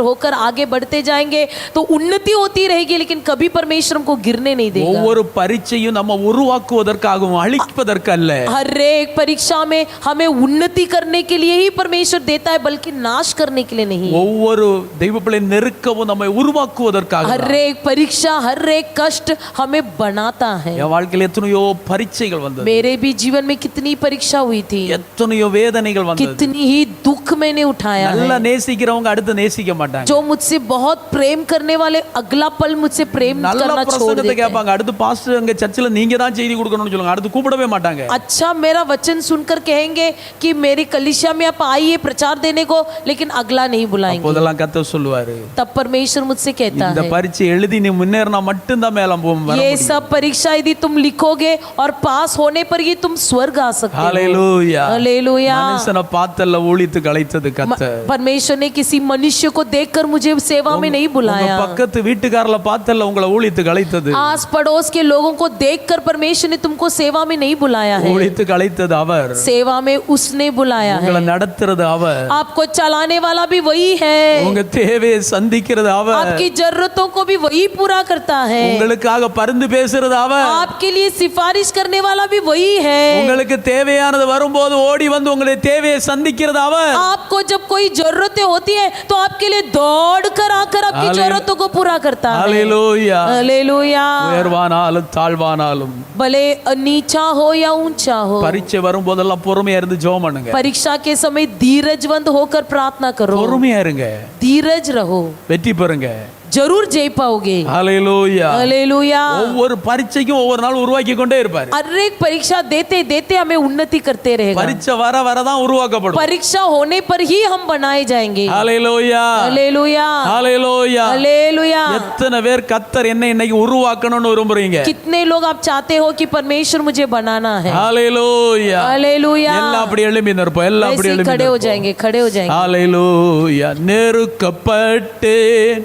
होकर आगे बढ़ते जाएंगे तो उन्नति होती रहेगी, लेकिन कभी परमेश्वर हमको गिरने नहीं देगा।
ஒவ்வொரு பரீட்சையும் நம்ம உருவாக்குவதற்காகவும் அழிப்பதற்கு அல்ல.
हर एक परीक्षा में हमें उन्नति करने के लिए ही परमेश्वर देता है, बल्कि नाश करने के लिए नहीं।
ஒவ்வொரு தெய்வ பிள்ளை நெருக்கவும் நம்மை உருவாக்குவதற்காக.
हर एक परीक्षा, हर एक कष्ट हमें बनाता है।
என் வாழ்க்கையில் எத்தனையோ பரீட்சைகள் வந்தது.
मेरे भी जीवन में कितनी परीक्षा हुई थी,
எத்தனையோ வேதனைகள் வந்தது.
कितनी ही दुख मैंने उठाया है।
நல்லா நேசிக்கிறவங்க அடுத்து நேசிக்க மாட்டாங்க.
जो मुझसे बहुत प्रेम करने वाले अगला पल मुझसे प्रेम
நல்ல
करना छोड़
பிரசங்கத்தை
देते हैं।
கேட்பாங்க, அடுத்து பாஸ்டர் அங்க சர்ச்சில் நீங்க தான் செய்தி கொடுக்கணும்னு சொல்லுங்க, அடுத்து கூப்பிடவே மாட்டாங்க.
अच्छा मेरा वचन सुनकर कहेंगे कि मेरी कलीसिया में आप आइए प्रचार देने को, लेकिन अगला नहीं बुलाएंगे।
அப்போதெல்லாம் கர்த்தர் சொல்லுவாரு,
तब परमेश्वर मुझसे कहता
இந்த
है,
பரீட்சை எழுதி நீ முன்னேறினா மட்டும்தான் மேல வர
ये
முடியும்.
सब परीक्षा यदि तुम लिखोगे और पास होने पर ही तुम स्वर्ग आ सकते हो।
ஹalleluya.
हालेलुया।
மனுஷனை பார்த்தல்ல ஊழியத்துக்கு அழைத்தது கர்த்தர்.
परमेश्वर ने किसी मनुष्य को देखकर मुझे सेवा में नहीं
உங்க
बुलाया।
பக்கத்து வீட்டுக்காரல பார்த்தல்ல உங்களை ஊழியத்துக்கு அழைத்தது.
आस पड़ोस के लोगों को देखकर परमेश्वर ने तुमको सेवा में नहीं बुलाया है।
ஊழியத்துக்கு அழைத்தது அவர்.
सेवा में उसने बुलाया है।
உங்களை நடத்துறது அவர்.
आपको चलाने वाला भी वही है।
உங்க தேவையை சந்திக்கிறது அவர்.
आपकी जरूरतों को भी वही पूरा करता है।
உங்களுக்காக பரிந்து பேசுறது அவர்.
आपके लिए सिफारिश करने वाला भी वही है।
உங்களுக்கு தேவையானது வரும்போது ஓடி வந்து உங்களுடைய தேவையை சந்திக்கிறது அவர்.
आपको जब कोई जरूरतें होती है तो आपके लिए दौड़ कर आकर आपकी जरूरतों को पूरा करता है।
ஹalleluya.
हालेलुया।
உயர்வானாலும் தாழ்வானாலும்
भले नीचा हो या ऊंचा हो,
பரீட்சை வரும்போதெல்லாம் பொறுமையா இருந்து ஜெபம் பண்ணுங்க.
परीक्षा के समय धीरजवंत होकर प्रार्थना करो।
பொறுமையா இருங்க,
धीरज रहो,
வெற்றி பெறுங்க.
जरूर जीत पाओगे।
ஹalleluya.
हालेलुया।
ஒவ்வொரு பரீட்சைக்கும் ஒவ்வொரு நாள் உருவாக்கி கொண்டே இருப்பார்.
हर एक परीक्षा देते देते हमें उन्नति करते रहेगा।
பரீட்சை வர வர தான் உருவாக்கப்படும்.
परीक्षा होने पर ही हम बनाए जाएंगे।
ஹalleluya.
हालेलुया।
ஹalleluya.
हालेलुया।
எத்தனை பேர் கர்த்தர் என்னை இன்னைக்கு உருவாக்கணும்னு விரும்புறீங்க?
कितने लोग आप चाहते हो कि परमेश्वर मुझे बनाना है?
ஹalleluya.
हालेलुया।
எல்லாம் அப்படி எழும்பி நிற்போம். எல்லாம் அப்படி எழும்பி
खड़े हो
நிற்போம்.
जाएंगे, खड़े हो जाएंगे।
ஹalleluya. நெருக்கப்பட்டேன்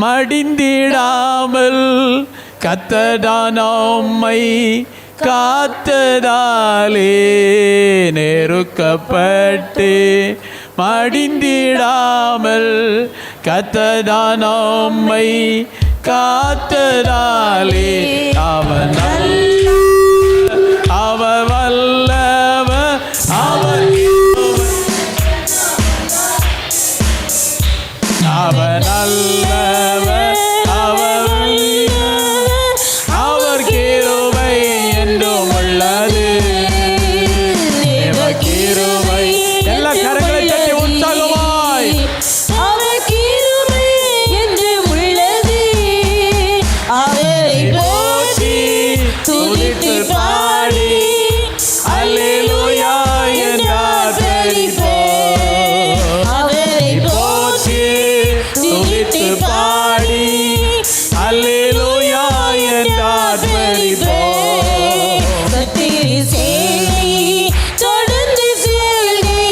மடிந்திடாமல் கத்ததானம்மை காத்ததாலே நெருக்கப்பட்டு மடிந்திடாமல் கத்ததானம்மை காத்ததாலே அவன் அவர் வல்லவ அவர் அவர் நல்லவர் அவர் கிருபை என்றும் உள்ளது. தேவ கிருபை. எல்லா கரங்களை தட்டி உற்சாகமாய்
அவர் கிருபை என்றும் உள்ளது. அவரை போற்றி துதித்து பாடி
அல்லேலூயா என்றார் துதிப்போம்.
அவரை போற்றி
துதித்து பாடி அல்லேலூயா என்றார் துதிப்போம்.
கர்த்தரி சேனை தொடர்ந்து செல்கை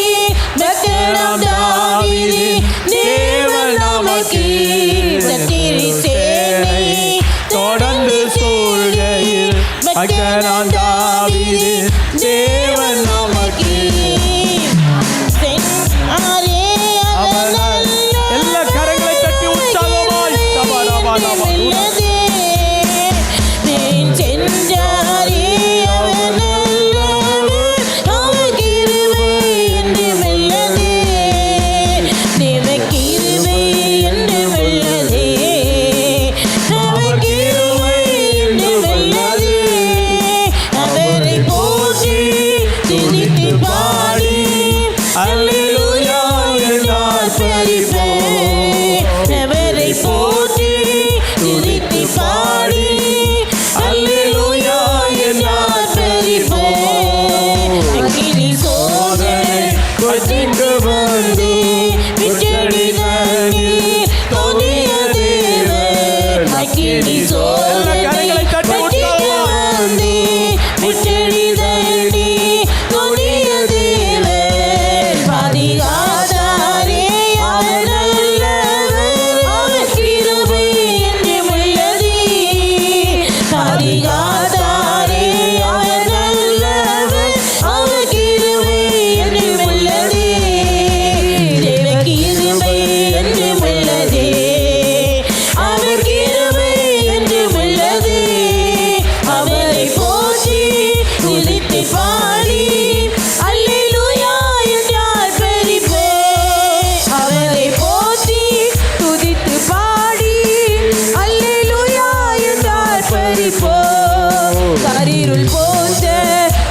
பக்தனாம் தாவீது தேவன் நமக்கு. கர்த்தரி சேனை
தொடர்ந்து சூழ்கையில் பக்தனாம் தாவீது தேவன் நமக்கு.
சென்றாரே அவர் நல்லவர்.
எல்லா கரங்களை தட்டி உற்சாகமாய் சபாராபாராபா.
சென்றாரே அவர் நல்லவர். அவர் கிருபை என்றும் உள்ளது. தேவ கிருபை என்றும் உள்ளது. அவர் கிருபை என்றும் உள்ளது. அவரை போற்றி துதித்து பாடி
அல்லேலூயா என்றார் துதிப்போம்.
அவரை போற்றி துதித்து பாடி அல்லேலூயா என்றார் துதிப்போம். அக்கினி சோதனை கொதித்து வந்து விட்டடி தண்ணீர் தோன்றிய தேவன். அக்கினி சோதனை கொதித்து வந்து விட்டடி தண்ணீர் தோன்றிய தேவன். பாதுகாத்தாரே அவர் நல்லவர். அவர் கிருபை என்றும் உள்ளது. பாதுகாத்தாரே அவர் நல்லவர். அவர் கிருபை என்றும் உள்ளது. தேவ கிருபை என்றும் உள்ளது. அவர் கிருபை என்றும் உள்ளது. அவரை போற்றி துதித்து பாடி அல்லேலூயா என்றார் பெரிப்போம். அவரை போற்றி துதித்து பாடி அல்லேலூயா என்றார் பெரிப்போம். கரிருள் போன்ற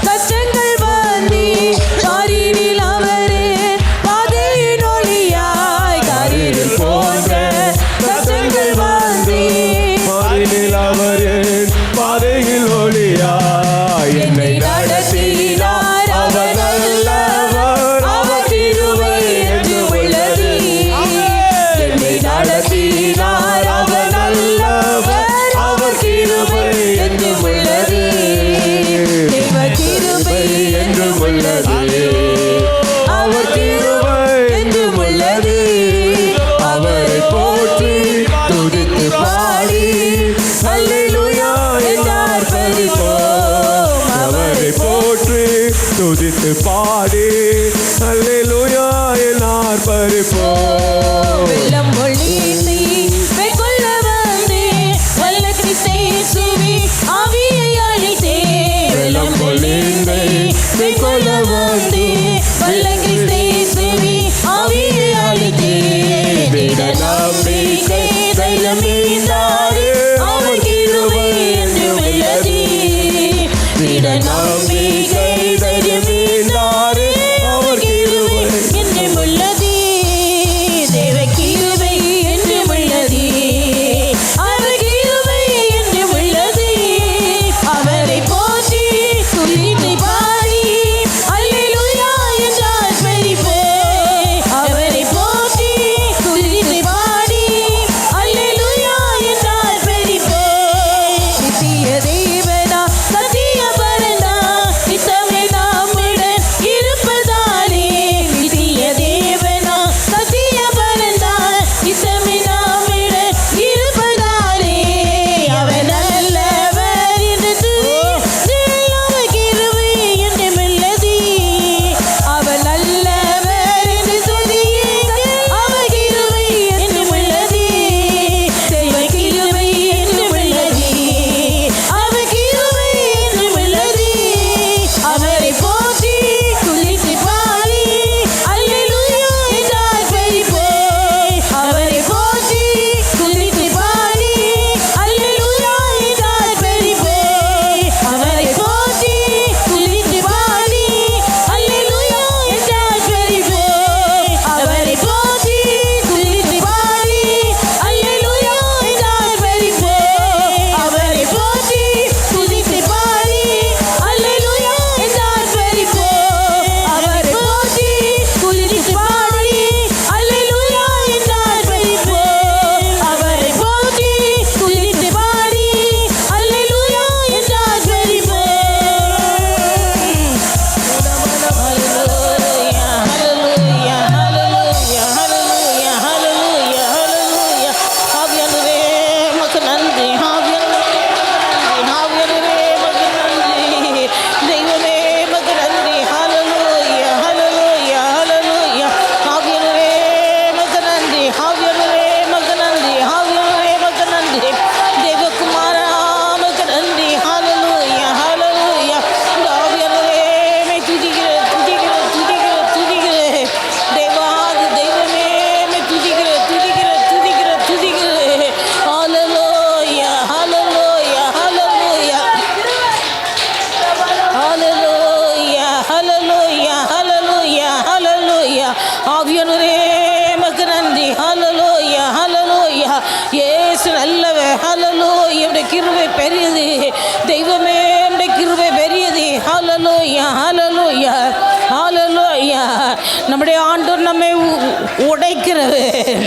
கஷ்டங்கள் வந்து காரினில் அவரே பாதையின் ஒளியாய். கரிருள் போன்ற கஷ்டங்கள் வந்து
பாதையில் அவர் என் பாதையில் ஒளியாய் என்னை நடத்தினார். அவர் நல்லவர்.
அவர் கிருபை என்றும் உள்ளது. என்னை நடத்தினார். அவர் நல்லவர். அவர் கிருபை என்றும் உள்ளது. தேவ கிருபை என்றும் உள்ளது. அவர் கிருபை என்றும் உள்ளது. அவரை போற்றி துதித்து பாடி அல்லேலூயா என்றார் பெரிப்போம். அவரை
போற்றி துதித்து பாடி அல்லேலூயா என்னார் பரிப்போம்.
வெள்ளம் ஒளிந்து வெகுள்ள வந்து வல்ல கிறிஸ்தேசுவே ஆவியை அழைத்தே. வெள்ளம் ஒளிந்து வெகுள்ள வந்து வல்ல கிறிஸ்தேசுவே ஆவியை அழைத்தே. திட நம்பிக்கை தைரியம் நீந்தாரே. அவர் கிருபை என்றும் உள்ளது. திட நம்பிக்கை தைரியம் நீந்தாரே. அவர் கிருபை என்றும் உள்ளது. தேவ கிருபை என்றும் உள்ளது. நம்முடைய ஆண்டவர் நம்மை உடைக்கிறவர்.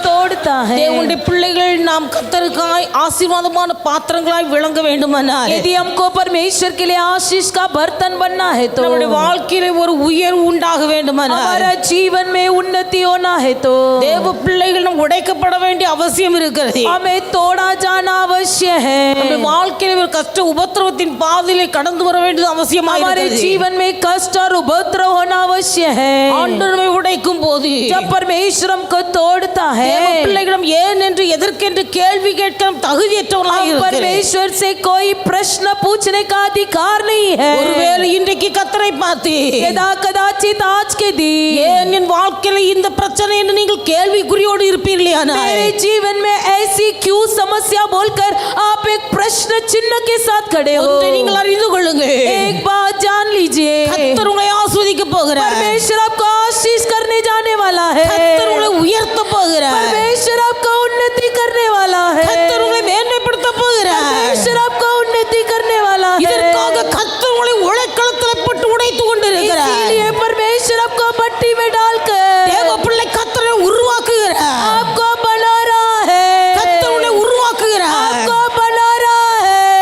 तोड़ता है।
தேவனுடைய பிள்ளைகள் நாம் கர்த்தருக்காய் ஆசீர்வாதமான பாத்திரங்களாய் விளங்க வேண்டுமானால்,
यदि हमको परमेश्वर के लिए आशीष का बर्तन बनना है तो
நம்முடைய வாழ்க்கையிலே ஒரு உயர்வு உண்டாக வேண்டுமானால்,
हमारा जीवन में उन्नति होना है तो
தேவ பிள்ளைகள் நாம் உடைக்கப்பட வேண்டிய அவசியம் இருக்கிறது.
हमें तोड़ा जाना अवश्य है।
நம்முடைய வாழ்க்கையிலே ஒரு கஷ்ட உபத்திரவத்தின் பாதையிலே கடந்து வர வேண்டியது அவசியமாக
हमारे
இருக்கிறது.
जीवन में कष्ट और उपद्रव होना अवश्य है।
ஆண்டவர் நம்மை உடைக்கும் போது
जब परमेश्वर हमको तोड़ता है,
தேவ பிள்ளைகளிடம் ஏன் என்று எதற்கென்று கேள்வி கேட்க நாம் தகுதியற்றவர்களாக
हम
இருக்கிறோம்.
परमेश्वर से कोई प्रश्न पूछने का अधिकार नहीं है।
ஒருவேளை இன்றைக்கு கர்த்தரை பார்த்து
कदाचित आज के दिन
ஏன் என் வாழ்க்கையில இந்த பிரச்சனை என்று நீங்கள் கேள்விக்குறியோடு இருப்பீர்களேயானால்,
मेरे जीवन में ऐसी क्यों समस्या बोलकर आप एक प्रश्न चिन्ह के साथ खड़े हो,
ஒன்றை நீங்கள் அறிந்து கொள்ளுங்கள்.
एक बात जान लीजिए,
கர்த்தர் உங்களை ஆசீர்வதிக்க போகிறார்.
परमेश्वर आपको आशीष करने जाने वाला है।
கர்த்தர் உங்களை உயர்த்த போகிறார்.
परमेश्वर आपको उन्नति करने वाला है।
கர்த்தர் உங்களை மேன்மைப்படுத்த போகிறார்.
परमेश्वर आपको उन्नति करने वाला है।
இதற்காக கர்த்தர் உங்களை உழைக்களத்தில் போட்டு உடைத்து கொண்டிருக்கிறார்.
इसीलिए परमेश्वर आपको भट्टी में डालकर
தேவ பிள்ளை கர்த்தரை உருவாக்குகிறார்.
आपको बना रहा है।
கர்த்தர் உங்களை உருவாக்குகிறார்.
आपको बना रहा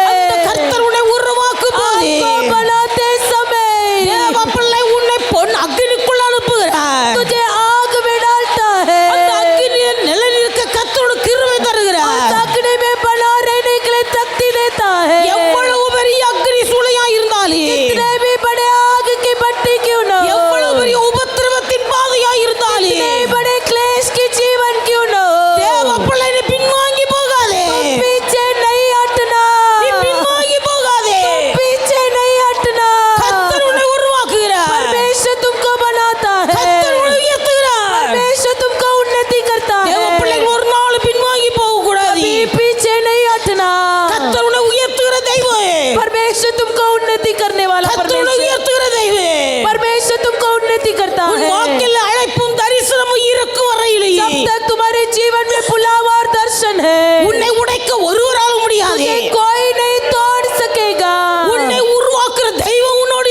அந்த
है।
கர்த்தர் உங்களை உருவாக்கும் போது
आपको बनाते समय
தேவ பிள்ளை உன்னை பொன் அக்கினிக்குள் அனுப்புகிறார்.
तुझे आग में डालता है।
அந்த அக்கினியில் நிலைநிற்க கர்த்தரோட கிருபை தருகிறார்.
अग्नि में बना रहने के लिए शक्ति देता है।
எவ்வளவு பெரிய அக்கினி சூளையா இருந்தாலே,
कितने भी बड़े आग की भट्टी क्यों न हो,
எவ்வளவு பெரிய உபத்திரவத்தின் பாதையா இருந்தாலே,
कितने बड़े क्लेश की जीवन क्यों न हो,
தேவ பிள்ளை நீ பின்வாங்கி போகாதே.
पीछे नहीं हटना,
நீ பின்வாங்கி போகாதே.
पीछे नहीं हटना।
கர்த்தர் உன்னை உருவாக்குகிறார்.
परमेश्वर तुमको बनाता है।
கர்த்தர் உன்னை உயர்த்துகிறார்.
परमेश्वर तुमको उन्नति करता
தேவ
है।
பிள்ளைகள் ஒரு நாள் பின்வாங்கி போக கூடாது.
कभी पीछे नहीं हटना।
கர்த்தர் உன்னை உயர்த்துகிற தெய்வம்.
परमेश्वर तुमको उन्नति करने वाला
கர்த்தர் உன்னை
परमेश्वर।
உயர்த்துகிற தெய்வம்.
परमेश्वर तुमको उन्नति करता
உன்
है।
வாழ்க்கையில் அழைப்பும் தரிசனமும் இருக்கும் வரையிலேயே
जब तक तुम्हारे जीवन में बुलावा और दर्शन है,
உன்னை உடைக்க ஒருவராலும் முடியாது.
तुझे कोई नहीं तोड़ सकेगा।
உன்னை உருவாக்குற தெய்வம் உன்னோடு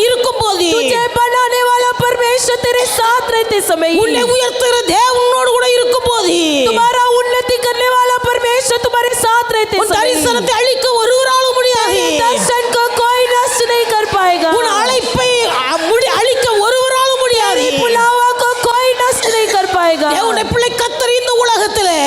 இருக்கும் போது,
तुझे बनाने वाला परमेश्वर तेरे साथ रहते समय,
உன்னை உயர்த்துகிற தேவன் உன்னோடு கூட இருக்கும் போது,
तुम्हारा उन्नति करने वाला परमेश्वर तुम्हारे साथ रहते
உன்
समय,
தரிசனத்தை அழிக்க ஒருவராலும் முடியாது.
दर्शन को कोई नष्ट नहीं कर पाएगा।
உன் அழைப்பை அழிக்க ஒருவராலும் முடியாது.
बुलावा को कोई नष्ट नहीं कर पाएगा।
தேவனுடைய பிள்ளை கர்த்தர் இந்த உலகத்திலே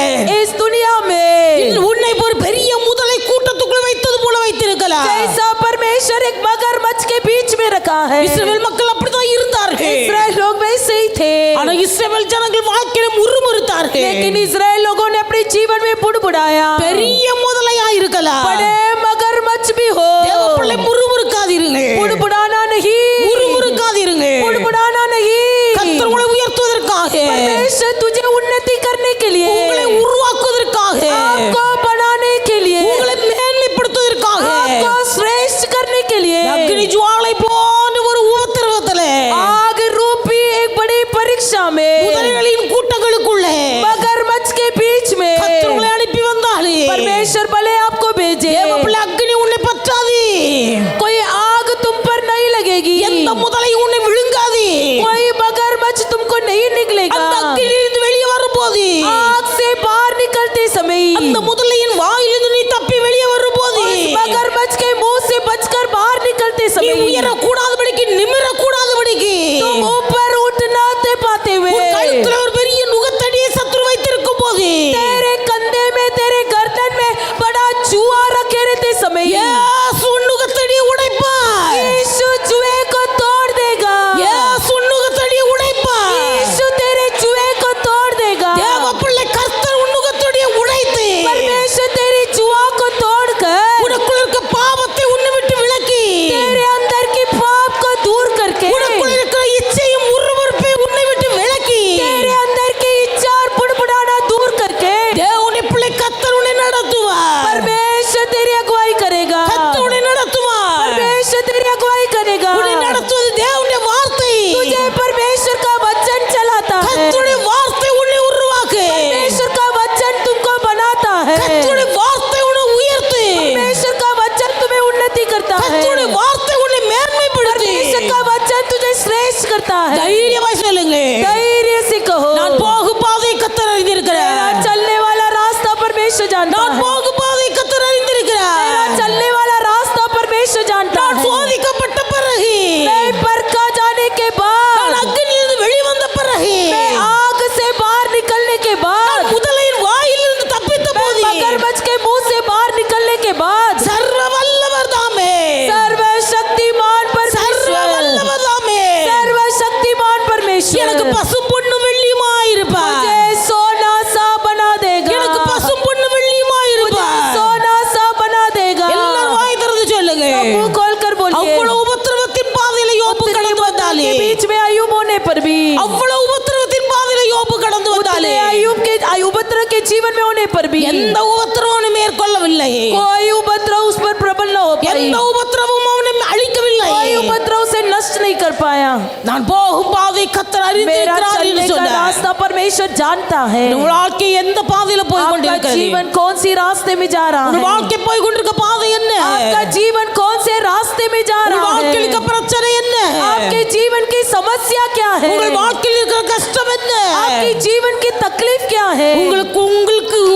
इस दुनिया में
உன்னை ஒரு பெரிய முதலை கூட்டத்துக்குள் வைத்தது போல வைத்திருக்கலாம்.
जैसा परमेश्वर एक मगरमच्छ के बीच में रखा है,
இஸ்ரவேல் மக்கள் அப்படித்தான் இருந்தார்கள்.
इस्राएल लोग वैसे ही थे।
ஆனா இஸ்ரவேல் ஜனங்கள் வாழ்க்கையில முறுமுறுத்தார்கள்.
लेकिन इस्राएल लोगों ने अपने जीवन में बुड़बुड़ाया।
பெரிய முதலையா இருக்கலாம்,
बड़े मगरमच्छ भी हो,
தேவ பிள்ளை முறுமுறுக்காதீர்கள்.
बुड़बुड़ाना नहीं,
முறுமுறுக்காதீர்கள்.
बुड़बुड़ाना नहीं।
கர்த்தர் உங்களை உயர்த்துவதற்காக,
परमेश्वर तुझे उन्नति करने के लिए,
உங்களை உருவாக்குவதற்காக,
आपको बनाने के लिए,
உங்களை மேன்மைப்படுத்துவதற்காக,
आपको श्रेष्ठ करने के लिए
அக்கினி ஜுவாலை போன்ற ஒரு உபத்திரவத்திலே,
आग रूपी एक बड़ी परीक्षा में,
முதலைகளின் கூட்டங்களுக்குள்ளே
मगरमच्छ के बीच में
கர்த்தர் உங்களை அனுப்பி வந்தாலே,
परमेश्वर भले आपको भेजे,
தேவ பிள்ளை அக்கினி உன்னை பற்றாது.
कोई आग तुम पर नहीं लगेगी,
எந்த முதலை உன்னை விழுங்காது.
कोई मगरमच्छ तुमको नहीं निकलेगा।
அந்த அக்கினியிலிருந்து வெளியே வரும்போது,
आग से बाहर निकलते समय
அந்த முதலையின் வாயிலிருந்து நீ தப்பி வெளியே வரும்போது,
मगरमच्छ के मुंह से बचकर बाहर निकलते
நீ
समय
உயரக்கூடாதபடிக்கு நிமிரக்கூடாதபடிக்கு
तुम ऊपर उठ ना पाते हुए
உன் கழுத்துல
जाता है।
தைரியமாய் சொல்லுங்க.
धैर्य से कहो,
நான் போகும் பாதை கர்த்தர்
मेरा
அறிந்திருக்கிறார்.
चलने वाला रास्ता परमेश्वर जानता
நான்
है।
போகும் பாதை கர்த்தர்
मेरा
அறிந்திருக்கிறார்.
चलने वाला रास्ता परमेश्वर जानता
நான்
है।
சோதிக்கப்பட்ட பிறகு,
मैं परखा जाने के
நான்
बाद,
அக்கினியிலிருந்து வெளிவந்த பிறகு,
मैं आग से बाहर निकलने के बाद,
முதலையின் வாயிலிருந்து தப்பித்த
मैं
போது,
मगरमच्छ के मुंह से बाहर निकलने के बाद,
சர்வ வல்லவர் தாமே,
सर्वशक्तिमान
சர்வ
परमेश्वर,
வல்லவர் தாமே
सर्वशक्तिमान परमेश्वर
எனக்கு பசும் பொண்ணு வெள்ளியுமாய் இருப்பார்.
मुझे सोना सा बना देगा,
எனக்கு பசும் பொண்ணு வெள்ளியுமாய்
मुझे
இருப்பார்.
सोना सा बना देगा।
எல்லாரும் வாய் திறந்து சொல்லுங்க.
सब मुंह खोल कर बोलिए।
அவ்வளவு உபத்திரவத்தின் பாதையில யோபு கடந்து வந்தாலே,
के बीच में अय्यूब होने पर भी,
அவ்வளவு உபத்திரவத்தின் பாதையில யோபு கடந்து வந்தாலே,
उपद्रव के जीवन में होने पर भी
எந்த உபத்திரவனும் மேற்கொள்ளவில்லை.
कोई उपद्रव उस पर प्रबल न हो पाई,
எந்த உபத்திரவமும் அவனை அழிக்கவில்லை.
कोई उपद्रव से नष्ट नहीं कर पाया।
நான் போகும் பாதை கர்த்தர்
मेरा
அறிந்திருக்கிறார் என்று
चलने का
சொன்னார்.
रास्ता परमेश्वर जानता है।
உன் வாழ்க்கை எந்த பாதையில போய்
आपका
கொண்டிருக்கிறது?
जीवन कौन सी रास्ते में जा रहा
உன்
है?
வாழ்க்கை போய் கொண்டிருக்க பாதை என்ன?
आपका जीवन कौन से रास्ते में जा
உன்
रहा
வாழ்க்கையில்
है?
இருக்க பிரச்சனை என்ன?
आपके जीवन की समस्या क्या है?
உங்கள் வாழ்க்கையில் இருக்கிற கஷ்டம் என்ன?
आपकी जीवन की तकलीफ क्या है?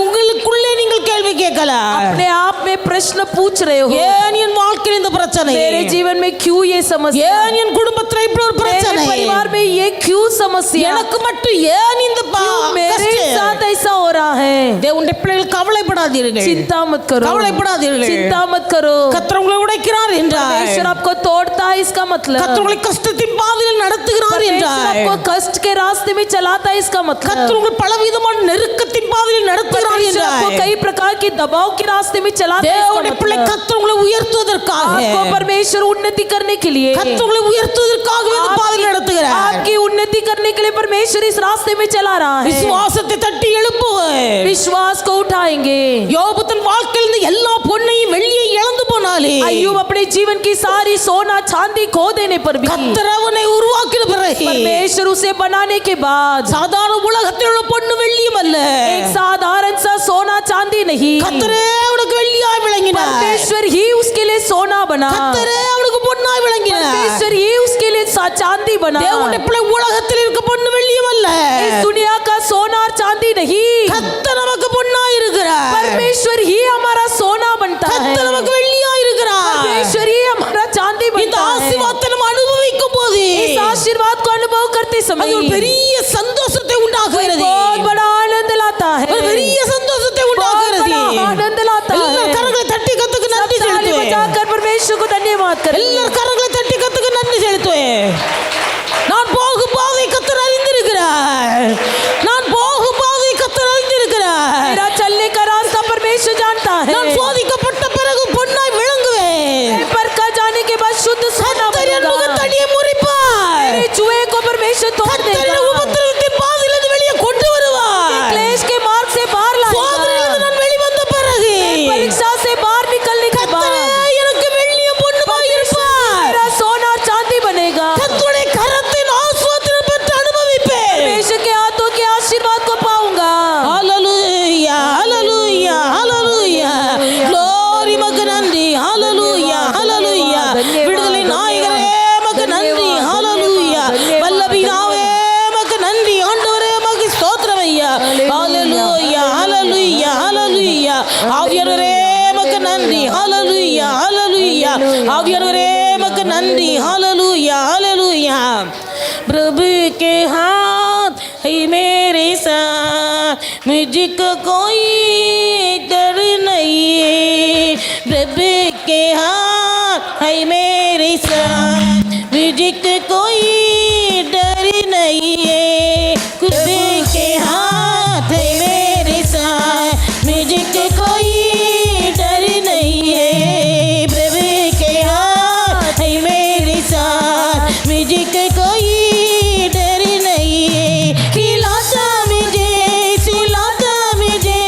உங்களுக்குள்ளே நீங்கள் கேள்வி கேட்கலாம்.
अपने आप में प्रश्न पूछ रहे हो,
ஏன் என் வாழ்க்கையில் இந்த பிரச்சனை?
मेरे जीवन में क्यों ये समस्या?
ஏன் என் குடும்பத்தில் இப்படி ஒரு
मेरे
பிரச்சனை?
परिवार में ये क्यों समस्या?
எனக்கு மட்டும் ஏன் இந்த
क्यों मेरे साथ ऐसा हो रहा है?
தேவனுடைய பிள்ளைகள் கவலைப்படாதீர்கள்.
चिंता मत करो,
கவலைப்படாதீர்கள்.
चिंता मत करो।
கர்த்தர் உங்களை உடைக்கிறார் என்றார்.
परमेश्वर आपको तोड़ता है, इसका मतलब
கர்த்தர் உங்களை கஷ்டத்தின் பாதையில் நடத்துகிறார்
परमेश्वर
என்றார்.
आपको कष्ट के रास्ते में चलाता है, इसका मतलब
கர்த்தர் உங்களை பலவிதமான நெருக்கத்தின் பாதையில் நடத்துகிறார்
परमेश्वर आपको
என்றார்.
कई प्रकार के दबाव के रास्ते में चलाता है, इसका
தேவனுடைய பிள்ளை
मतलब
கர்த்தர் உங்களை உயர்த்துவதற்காக,
आपको परमेश्वर उन्नति करने के लिए,
கர்த்தர் உங்களை உயர்த்துவதற்காகவே இந்த பாதையில் நடத்துகிறார்.
आपकी उन्नति करने के लिए परमेश्वर इस रास्ते में चला रहा है।
விசுவாசத்தை தட்டி எழுப்புவார்.
विश्वास को उठाएंगे।
யோபு தன் வாழ்க்கையில் இருந்த எல்லா பொன்னையும் வெள்ளியை இழந்து போனாலே,
अय्यूब अपने जीवन की सारी सोना चांदी खो देने पर भी
கர்த்தர் அவனை உருவாக்கின பிறகு,
परमेश्वर उसे बनाने के बाद,
சாதாரண உலகத்தில் உள்ள பொண்ணு வெள்ளியும் அல்ல,
एक साधारण सा सोना चांदी नहीं,
கர்த்தரே அவனுக்கு வெள்ளியாய் விளங்கினார்.
परमेश्वर ही उसके लिए सोना बना,
கர்த்தரே அவனுக்கு பொன்னாய் விளங்கினார்.
परमेश्वर ही उसके लिए चांदी बना।
தேவனுடைய பிள்ளை உலகத்தில் இருக்க பொண்ணு வெள்ளியும் அல்ல,
इस दुनिया का सोना और चांदी नहीं,
கர்த்தர் நமக்கு பொன்னாய் இருக்கிறார்.
परमेश्वर ही हमारा सोना बनता है,
கர்த்தர் நமக்கு வெள்ளியாய் இருக்கிறார்.
परमेश्वर ही हमारा चांदी
இந்த
बनता है।
ஆசீர்வாதத்தை நம்ம அனுபவிக்கும் போது
इस आशीर्वाद को अनुभव करते
அது
समय
ஒரு பெரிய சந்தோஷத்தை உண்டாக்குகிறது.
बहुत बड़ा आनंद लाता है,
ஒரு பெரிய சந்தோஷத்தை
बहुत
உண்டாக்குகிறது.
बड़ा आनंद लाता
எல்லாரும்
है।
கரங்களை தட்டி கத்துக்கு நன்றி
सब ताली
செலுத்துவேன்.
बजाकर परमेश्वर को धन्यवाद करें।
எல்லாரும் கரங்களை தட்டி கத்துக்கு நன்றி செலுத்துவேன். நான் போகும் பாதை கர்த்தர் அறிந்திருக்கிறார். நான் போகும் பாதை கர்த்தர் அறிந்திருக்கிறார்.
मेरा चलने का रास्ता परमेश्वर जानता है।
நான் சோதிக்கப்பட்ட பிறகு பொன்னாய் விளங்குவேன்.
परखा जाने के बाद शुद्ध सोना
கர்த்தர் என்
बनेगा।
முகத்தடியை முறிப்பார்.
मेरे जुए को परमेश्वर तोड़
கர்த்தர்
देगा।
என்னை உபத்திரவத்தின் பாதையிலிருந்து வெளியே கொண்டு வருவார்.
क्लेश के मार्ग से बाहर
சோதனையிலிருந்து
लाएगा।
நான் வெளிவந்த பிறகு
परीक्षा से बाहर निकलने के
கர்த்தரே
बाद
எனக்கு வெள்ளியும் பொன்னுமாய் இருப்பார்.
मेरा सोना और चांदी बनेगा।
கர்த்தருடைய கரத்தின் ஆசீர்வாதத்தை பெற்று அனுபவிப்பேன்.
परमेश्वर के हाथों के आशीर्वाद को पाऊंगा।
ஹalleluya ஹalleluya ஹalleluya glory மக்கு நன்றி ஹalleluya ஹalleluya விடுதலை நாயகரே மக்கு நன்றி ஹalleluya வல்லபிதாவே மக்கு நன்றி ஆண்டவரே மக்கு ஸ்தோத்திரம் ஐயா ஹalleluya ஹalleluya ஹalleluya ஆவியானவரே மக்கு நன்றி ஹalleluya ஹalleluya ஆவியானவரே மக்கு நன்றி ஹalleluya ஹalleluya प्रभु के हाथ है मेरे साथ मुझको कोई डर नहीं है प्रभु के हाथ है मेरे साथ मुझको कोई डर नहीं है प्रभु के हाथ है मेरे साथ मुझको कोई डर नहीं है प्रभु के हाथ है मेरे साथ मुझको कोई डर नहीं है खिलाता मुझे सिलाता मुझे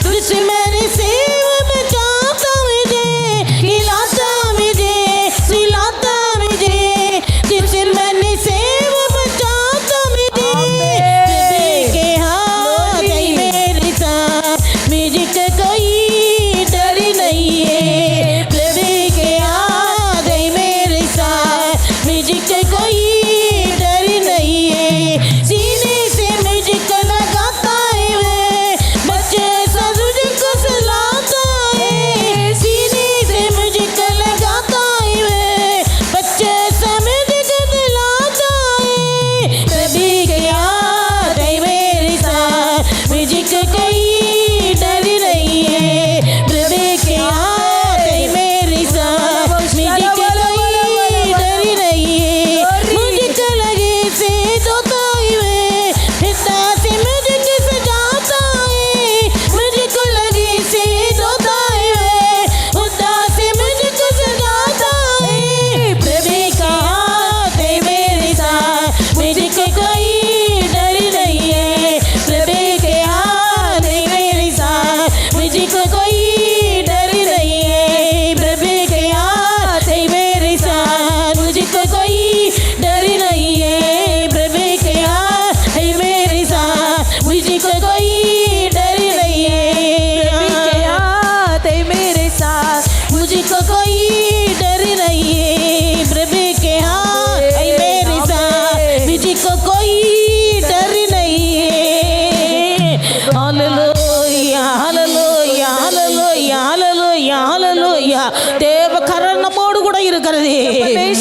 दुश्मन से बचाता मुझे खिलाता मुझे सिलाता मुझे दुश्मन से बचाता मुझे प्रभु के हाथ है मेरे साथ मुझको कोई डर नहीं है प्रभु के हाथ है मेरे साथ मुझको कोई डर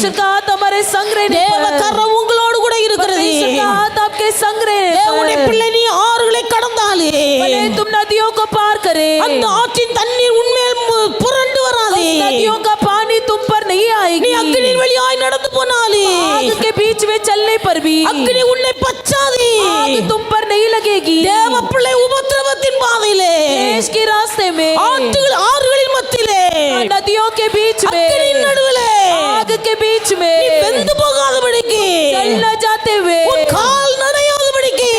परमेश्वर का हाथ हमारे संग रहने
தேவ
पर,
கரம் உங்களோடு கூட இருக்கிறது.
परमेश्वर का हाथ आपके संग रहने
தேவனுடைய
पर,
பிள்ளை, நீ ஆறுகளை கடந்தாலே
भले तुम नदियों को पार करे,
அந்த ஆற்றின் தண்ணீர் உன்மேல் புரண்டு வராதே.
उस नदियों का पानी तुम पर नहीं
நீ
आएगी,
அக்கினியின் வழியாய் நடந்து போனாலே
आग के बीच में चलने पर भी
அக்கினி உன்னை பச்சாதே.
आग तुम पर नहीं लगेगी।
தேவ பிள்ளை உபத்திரவத்தின் பாதையிலே,
देश के रास्ते में,
ஆறுகளின் மத்தியிலே,
नदियों के बीच
அக்கினியின்
में,
நடுவிலே
आग के बीच
நீ
में
வெந்து போகாதபடிக்கு,
चल न जाते हुए,
உன் கால் நனையாதபடிக்கு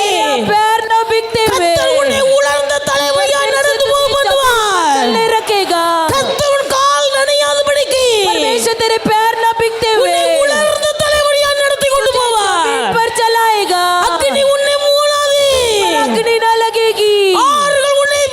पैर न बिकते हुए
கர்த்தர் உன்னை உலர்ந்த தலைவலியாய் நடந்து போக பண்ணுவார்.
चलने रखेगा।
கர்த்தர் உன் கால் நனையாதபடிக்கு
परमेश्वर तेरे पैर न बिकते हुए
உன்னை உலர்ந்த தலைவலியாய் நடத்தி கொண்டு போவார்.
पर चलाएगा,
அக்கினி உன்னை மூடாதே,
अग्नि न लगेगी,
ஆறுகள் உன்னை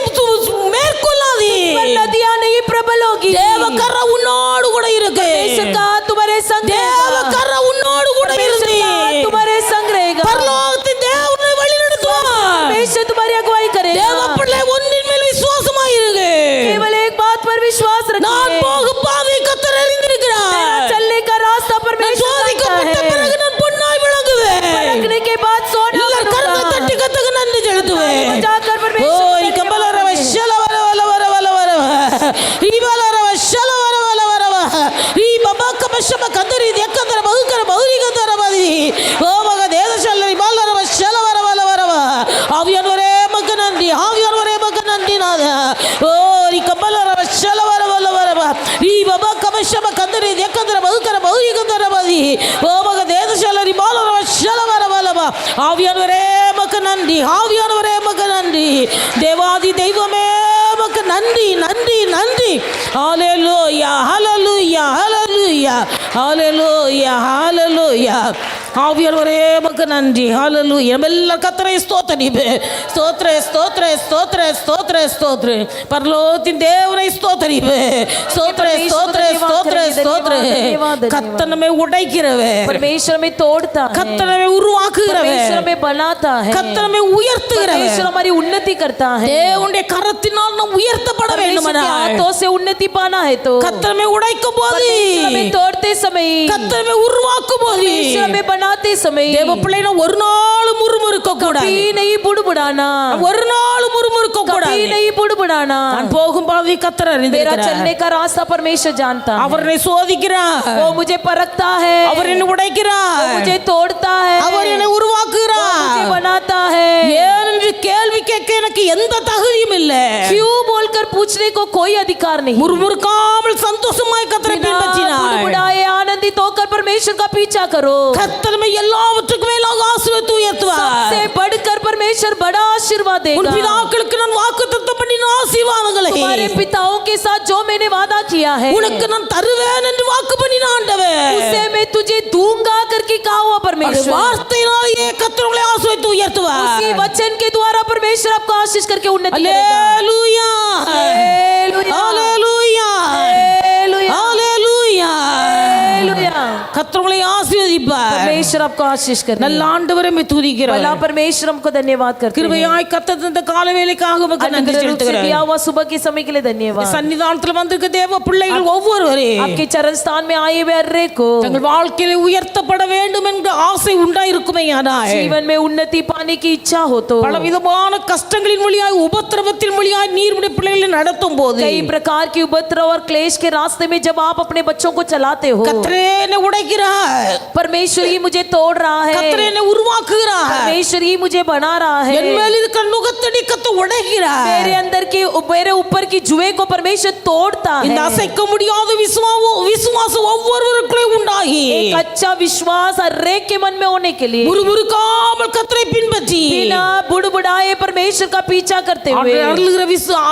மேற்கொள்ளாதே.
पर नदियां नहीं प्रबल होगी।
தேவ கரம் உன்னோடு கூட இருக்கு.
परमेश्वर का हाथ तुम्हारे संग
தேவ
रहेगा,
கரம் உன்னோடு கூட
परमेश्वर
இருக்கு.
का हाथ तुम्हारे संग रहेगा,
பரலோகத்தின் தேவனை வழி நடத்துவார்.
परमेश्वर तुम्हारी अगुवाई
தேவ
करेगा।
பிள்ளை ஒன்றின் மேல் விசுவாசமாய் இருக்கு.
केवल एक बात पर विश्वास
நான்
रखिए,
போகும் பாதை கர்த்தர் அறிந்திருக்கிறார்.
मेरा चलने का रास्ता
நான்
परमेश्वर जानता
சோதிக்கப்பட்ட
है,
பிறகு நான் பொன்னாய் விளங்குவேன்.
परखने के बाद सोना
எல்லார் கரங்களை
बनूंगा।
தட்டி கர்த்தருக்கு நன்றி செலுத்துவேன்.
जाकर
ஓ
परमेश्वर को
இக்கம்பலரவ ஷலவரவரவரவரவ ஈவலரவ ஷலவரவரவரவ ஈ பபக்கபஷப கந்தரி தெக்கந்தர பகுக்கர பௌரிகந்தரபதி ஓ மக தேதஷல்லரி பாலரவ ஷலவரவரவரவ ஆவியானவரே மக்கு நன்றி, ஆவியானவரே மக்கு நன்றி நாத. ஓ இக்கம்பலரவ ஷலவரவரவரவ ஈ பபக்கபஷப கந்தரி தெக்கந்தர பகுக்கர பௌரிகந்தரபதி ஓ மக தேதஷல்லரி பாலரவ ஷலவரவரவ ஆவியானவரே மக்கு நன்றி, ஆவியானவரே மக்கு நன்றி. தேவாதி தெய்வமே மக்கு நன்றி, நன்றி, நன்றி. ஹல்லேலூயா, ஹல்லேலூயா, ஹல்லேலூயா, ஹல்லேலூயா, ஹல்லேலூயா. ஆவியானவரே மக்கு நன்றி. ஹல்லேலூயா. எல்லா கர்த்தரை ஸ்தோத்திரிப்பே. ஸ்தோத்திர, ஸ்தோத்திர, ஸ்தோத்திர, ஸ்தோத்திர, ஸ்தோத்திர. பரலோகத்தின் தேவனை ஸ்தோத்திரிப்பே. ஸ்தோத்திர, ஸ்தோத்திர, ஸ்தோத்திர, ஸ்தோத்திர. கர்த்தர் நம்மை உடைக்கிறவர்,
परमेश्वर में तोड़ता है,
கர்த்தர் நம்மை உருவாக்குகிறவர்,
परमेश्वर में बनाता है,
கர்த்தர் நம்மை உயர்த்துகிறவர்.
परमेश्वर हमारी उन्नति करता है।
தேவனுடைய கரத்தினால் நாம் உயர்த்தப்பட
परमेश्वर के
வேண்டுமானால்
हाथों से उन्नति पाना है तो
கர்த்தர் நம்மை உடைக்கும் போது,
परमेश्वर हमें तोड़ते समय,
கர்த்தர் நம்மை உருவாக்கும் போது,
परमेश्वर हमें बनाते समय
தேவ பிள்ளைனா ஒரு நாள் முறுமுறுக்க கூடாது,
कभी नहीं बुड़बुड़ाना,
ஒரு நாள் முறுமுறுக்க கூடாது.
कभी नहीं बुड़बुड़ाना।
நான் போகும் பாதை கர்த்தர்
मेरा
அறிந்திருக்கிறார்.
चलने का रास्ता परमेश्वर जानता है,
அவர் என்னை சோதிக்கிறார்,
वो मुझे परखता है,
அவர் என்னை உடைக்கிறார்,
वो मुझे तोड़ता है,
அவர் என்னை
वो मुझे
உருவாக்குகிறார்.
बनाता है।
ஏன் என்று கேள்வி கேட்க எனக்கு எந்த தகுதியும் இல்லை.
क्यों बोलकर पूछने को कोई अधिकार नहीं।
முறுமுறுக்காமல் சந்தோஷமாய் கர்த்தரை
बिना
பின்பற்றினார்.
बुड़बुड़ाए आनंदित होकर परमेश्वर का पीछा करो।
கர்த்தர் நம்மை எல்லாவற்றுக்கும் மேலாக ஆசீர்வதித்து உயர்த்துவார்.
सबसे बढ़कर परमेश्वर बड़ा आशीर्वाद
உன்
देगा।
பிதாக்களுக்கு நான் வாக்குத்தத்தம் பண்ணின ஆசீர்வாதங்களை
तुम्हारे पिताओं के साथ जो मैंने वादा किया है,
உனக்கு நான் தருவேன் என்று வாக்கு பண்ணின ஆண்டவர்,
उसे मैं तुझे दूंगा करके कहा हुआ
அந்த
परमेश्वर,
வார்த்தையினாலேயே கர்த்தர் உங்களை ஆசீர்வதித்து உயர்த்துவார்.
उसी वचन के द्वारा परमेश्वर आपको आशीष करके उन्नति करेगा।
அல்லேலூயா,
हालेलुया,
அல்லேலூயா,
हालेलुया,
அல்லேலூயா.
हालेलुया।
கர்த்தர் உங்களை ஆசீர்வதிப்பார்.
परमेश्वर आपको आशीष
நல்ல
करेगा।
ஆண்டவரை மே துதிக்கிறோம்.
भला परमेश्वर हमको धन्यवाद करते हैं।
கிருபையாய் கர்த்தர் தந்த கால வேளைக்காக உமக்கு நன்றி
अनुग्रह रूप से
செலுத்துகிறேன்.
दिया हुआ सुबह के समय के लिए धन्यवाद।
சன்னிதானத்தில் வந்திருக்க தேவ பிள்ளைகள் ஒவ்வொருவரையும்
आपके चरण स्थान में आए हुए हर एक को
தங்கள் வாழ்க்கையில உயர்த்தப்பட வேண்டும் என்ற ஆசை உண்டாயிருக்குமேயானால்,
जीवन में उन्नति पाने की इच्छा हो तो
பலவிதமான கஷ்டங்களின் வழியாய் உபத்திரவத்தின் வழியாய் நீருடைய பிள்ளைகளை நடத்தும் போது
कई प्रकार की उपद्रव और क्लेश के रास्ते में जब आप अपने बच्चों को चलाते हो,
கர்த்தரே என்னை உடைக்கிறார்,
परमेश्वर ही मुझे तोड़ रहा
கர்த்தரே
है,
என்னை உருவாக்குகிறார்,
परमेश्वर ही मुझे बना रहा
என்
है,
மேல் இருக்கிற நுகத்தடி கர்த்தர் உடைக்கிறார்.
मेरे अंदर की मेरे ऊपर की जुए को परमेश्वर तोड़ता
இந்த
है।
அசைக்க முடியாத விசுவாசம் ஒவ்வொருவருக்குள்ளே உண்டாகி
एक अच्छा विश्वास हर एक के मन में होने के लिए
முறுமுறுக்காமல் கர்த்தரை பின்பற்றி
बिना बुड़बुड़ाए परमेश्वर का पीछा करते हुए
அருளுகிற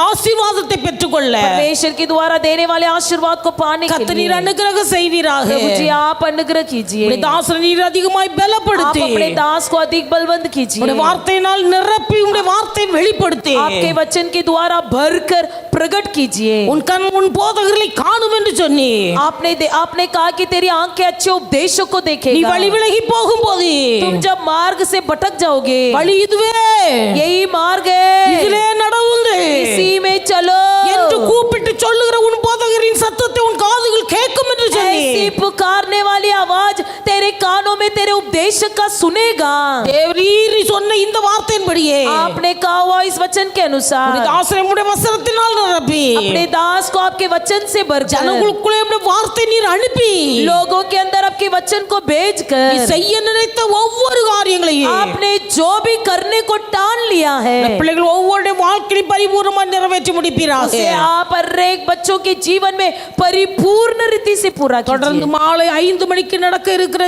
ஆசீர்வாதத்தை பெற்றுக்கொள்ள
परमेश्वर के द्वारा देने वाले आशीर्वाद को पाने के
கர்த்தர்
लिए
நீர் அனுக்கிரகம் செய்வீராக.
प्रभु जी आप अनुग्रह कीजिए,
உம்முடைய தாசரை நீர் அதிகமாய்
आप
பலப்படுத்தி
अपने दास को अधिक बलवंत कीजिए,
உம்முடைய வார்த்தையினால் நிரப்பி உம்முடைய வார்த்தையை வெளிப்படுத்தி
आपके वचन के द्वारा भरकर प्रकट कीजिए।
உன் கண் உன் போதகர்களை காணும் என்று சொன்னி
आपने कहा कि तेरी आंखें अच्छे उपदेशों को
நீ
देखेगा।
வழி விலகி போகும்போது
तुम जब मार्ग से भटक जाओगे,
வழி இதுவே,
यही मार्ग है,
இதிலே நடவுங்கள்
इसी में चलो
என்று கூப்பிட்டு சொல்லுகிற உன் போதகரின் சத்தத்தை உன் காதுகள் கேட்கும் என்று சொன்னி
ऐसी पुकारने वाली आवाज तेरे कानों में तेरे उपदेशक का सुनेगा।
தேவரீர் சொன்ன இந்த வார்த்தையின்படியே
आपने कहा हुआ इस वचन के अनुसार
உம்முடைய தாசரை உம்முடைய வசனத்தினால் நிரப்பி
अपने दास को आपके वचन से भरकर
ஜனங்களுக்குள்ளே உம்முடைய வார்த்தை நீர் அனுப்பி
लोगों के अंदर आपके वचन को
நீ
भेजकर
செய்ய நினைத்த ஒவ்வொரு காரியங்களையும்
आपने जो भी करने को ठान लिया है
இந்த பிள்ளைகள் ஒவ்வொருடைய வாழ்க்கையை பரிபூர்ணமாக நிறைவேற்றி முடிப்பீராக
उसे आप हर एक बच्चों के जीवन में परिपूर्ण रीति से पूरा
தொடர்ந்து
कीजिए।
மாலை 5 மணிக்கு நடக்க இருக்கிற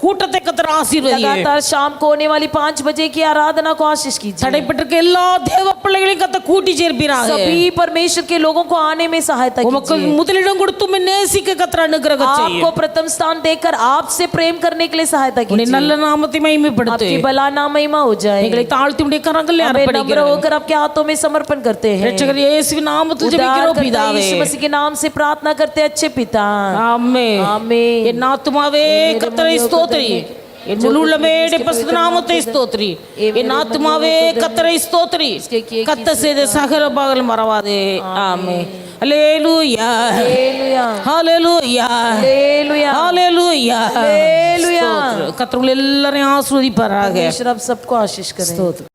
கூட்டத்தை கர்த்தர் ஆசீர்வதிங்க
लगातार शाम को होने वाली 5 बजे की आराधना को आशीष कीजिए।
தடைப்பட்டிருக்க எல்லா தேவ பிள்ளைகளையும் கர்த்தர் கூட்டி சேர்ப்பீராக
सभी परमेश्वर के लोगों को आने में सहायता
உமக்கு
कीजिए।
முதலிடம் கொடுத்து உம்மை நேசிக்க கர்த்தர் அனுக்கிரகம்
आपको
செய்யும்
प्रथम स्थान देकर आपसे प्रेम करने के लिए सहायता
உம்முடைய
कीजिए।
நல்ல நாமத்தை மகிமைப்படுத்து
आपकी भला नाम महिमा हो जाए।
எங்களை தாழ்த்தி உம்முடைய கரங்களில்
हमें नम्र
அர்ப்பணிக்கிறோம்
होकर आपके हाथों में समर्पण करते हैं।
இரட்சகர் இயேசுவின் நாமத்தில்
उद्धार
ஜெபிக்கிறோம்
करता
பிதாவே
यीशु मसीह के नाम से प्रार्थना करते अच्छे पिता।
ஆமென்
आमीन।
என் ஆத்துமாவே கர்த்தரை ஸ்தோத்திரி என் முழு உள்ளமே பரிசுத்த நாமத்தை ஸ்தோத்திரி என் ஆத்துமாவே கர்த்தரை ஸ்தோத்திரி கர்த்தர் செய்த சகல பாகங்கள் மறவாதே ஆமென் ஹல்லேலூயா
हालेलुया
ஹல்லேலூயா
हालेलुया
ஹல்லேலூயா
हालेलुया।
கர்த்தர் உங்களை எல்லாரையும் ஆசீர்வதிப்பாராக
परमेश्वर आप सबको आशीष करें।
ஸ்தோத்திரம்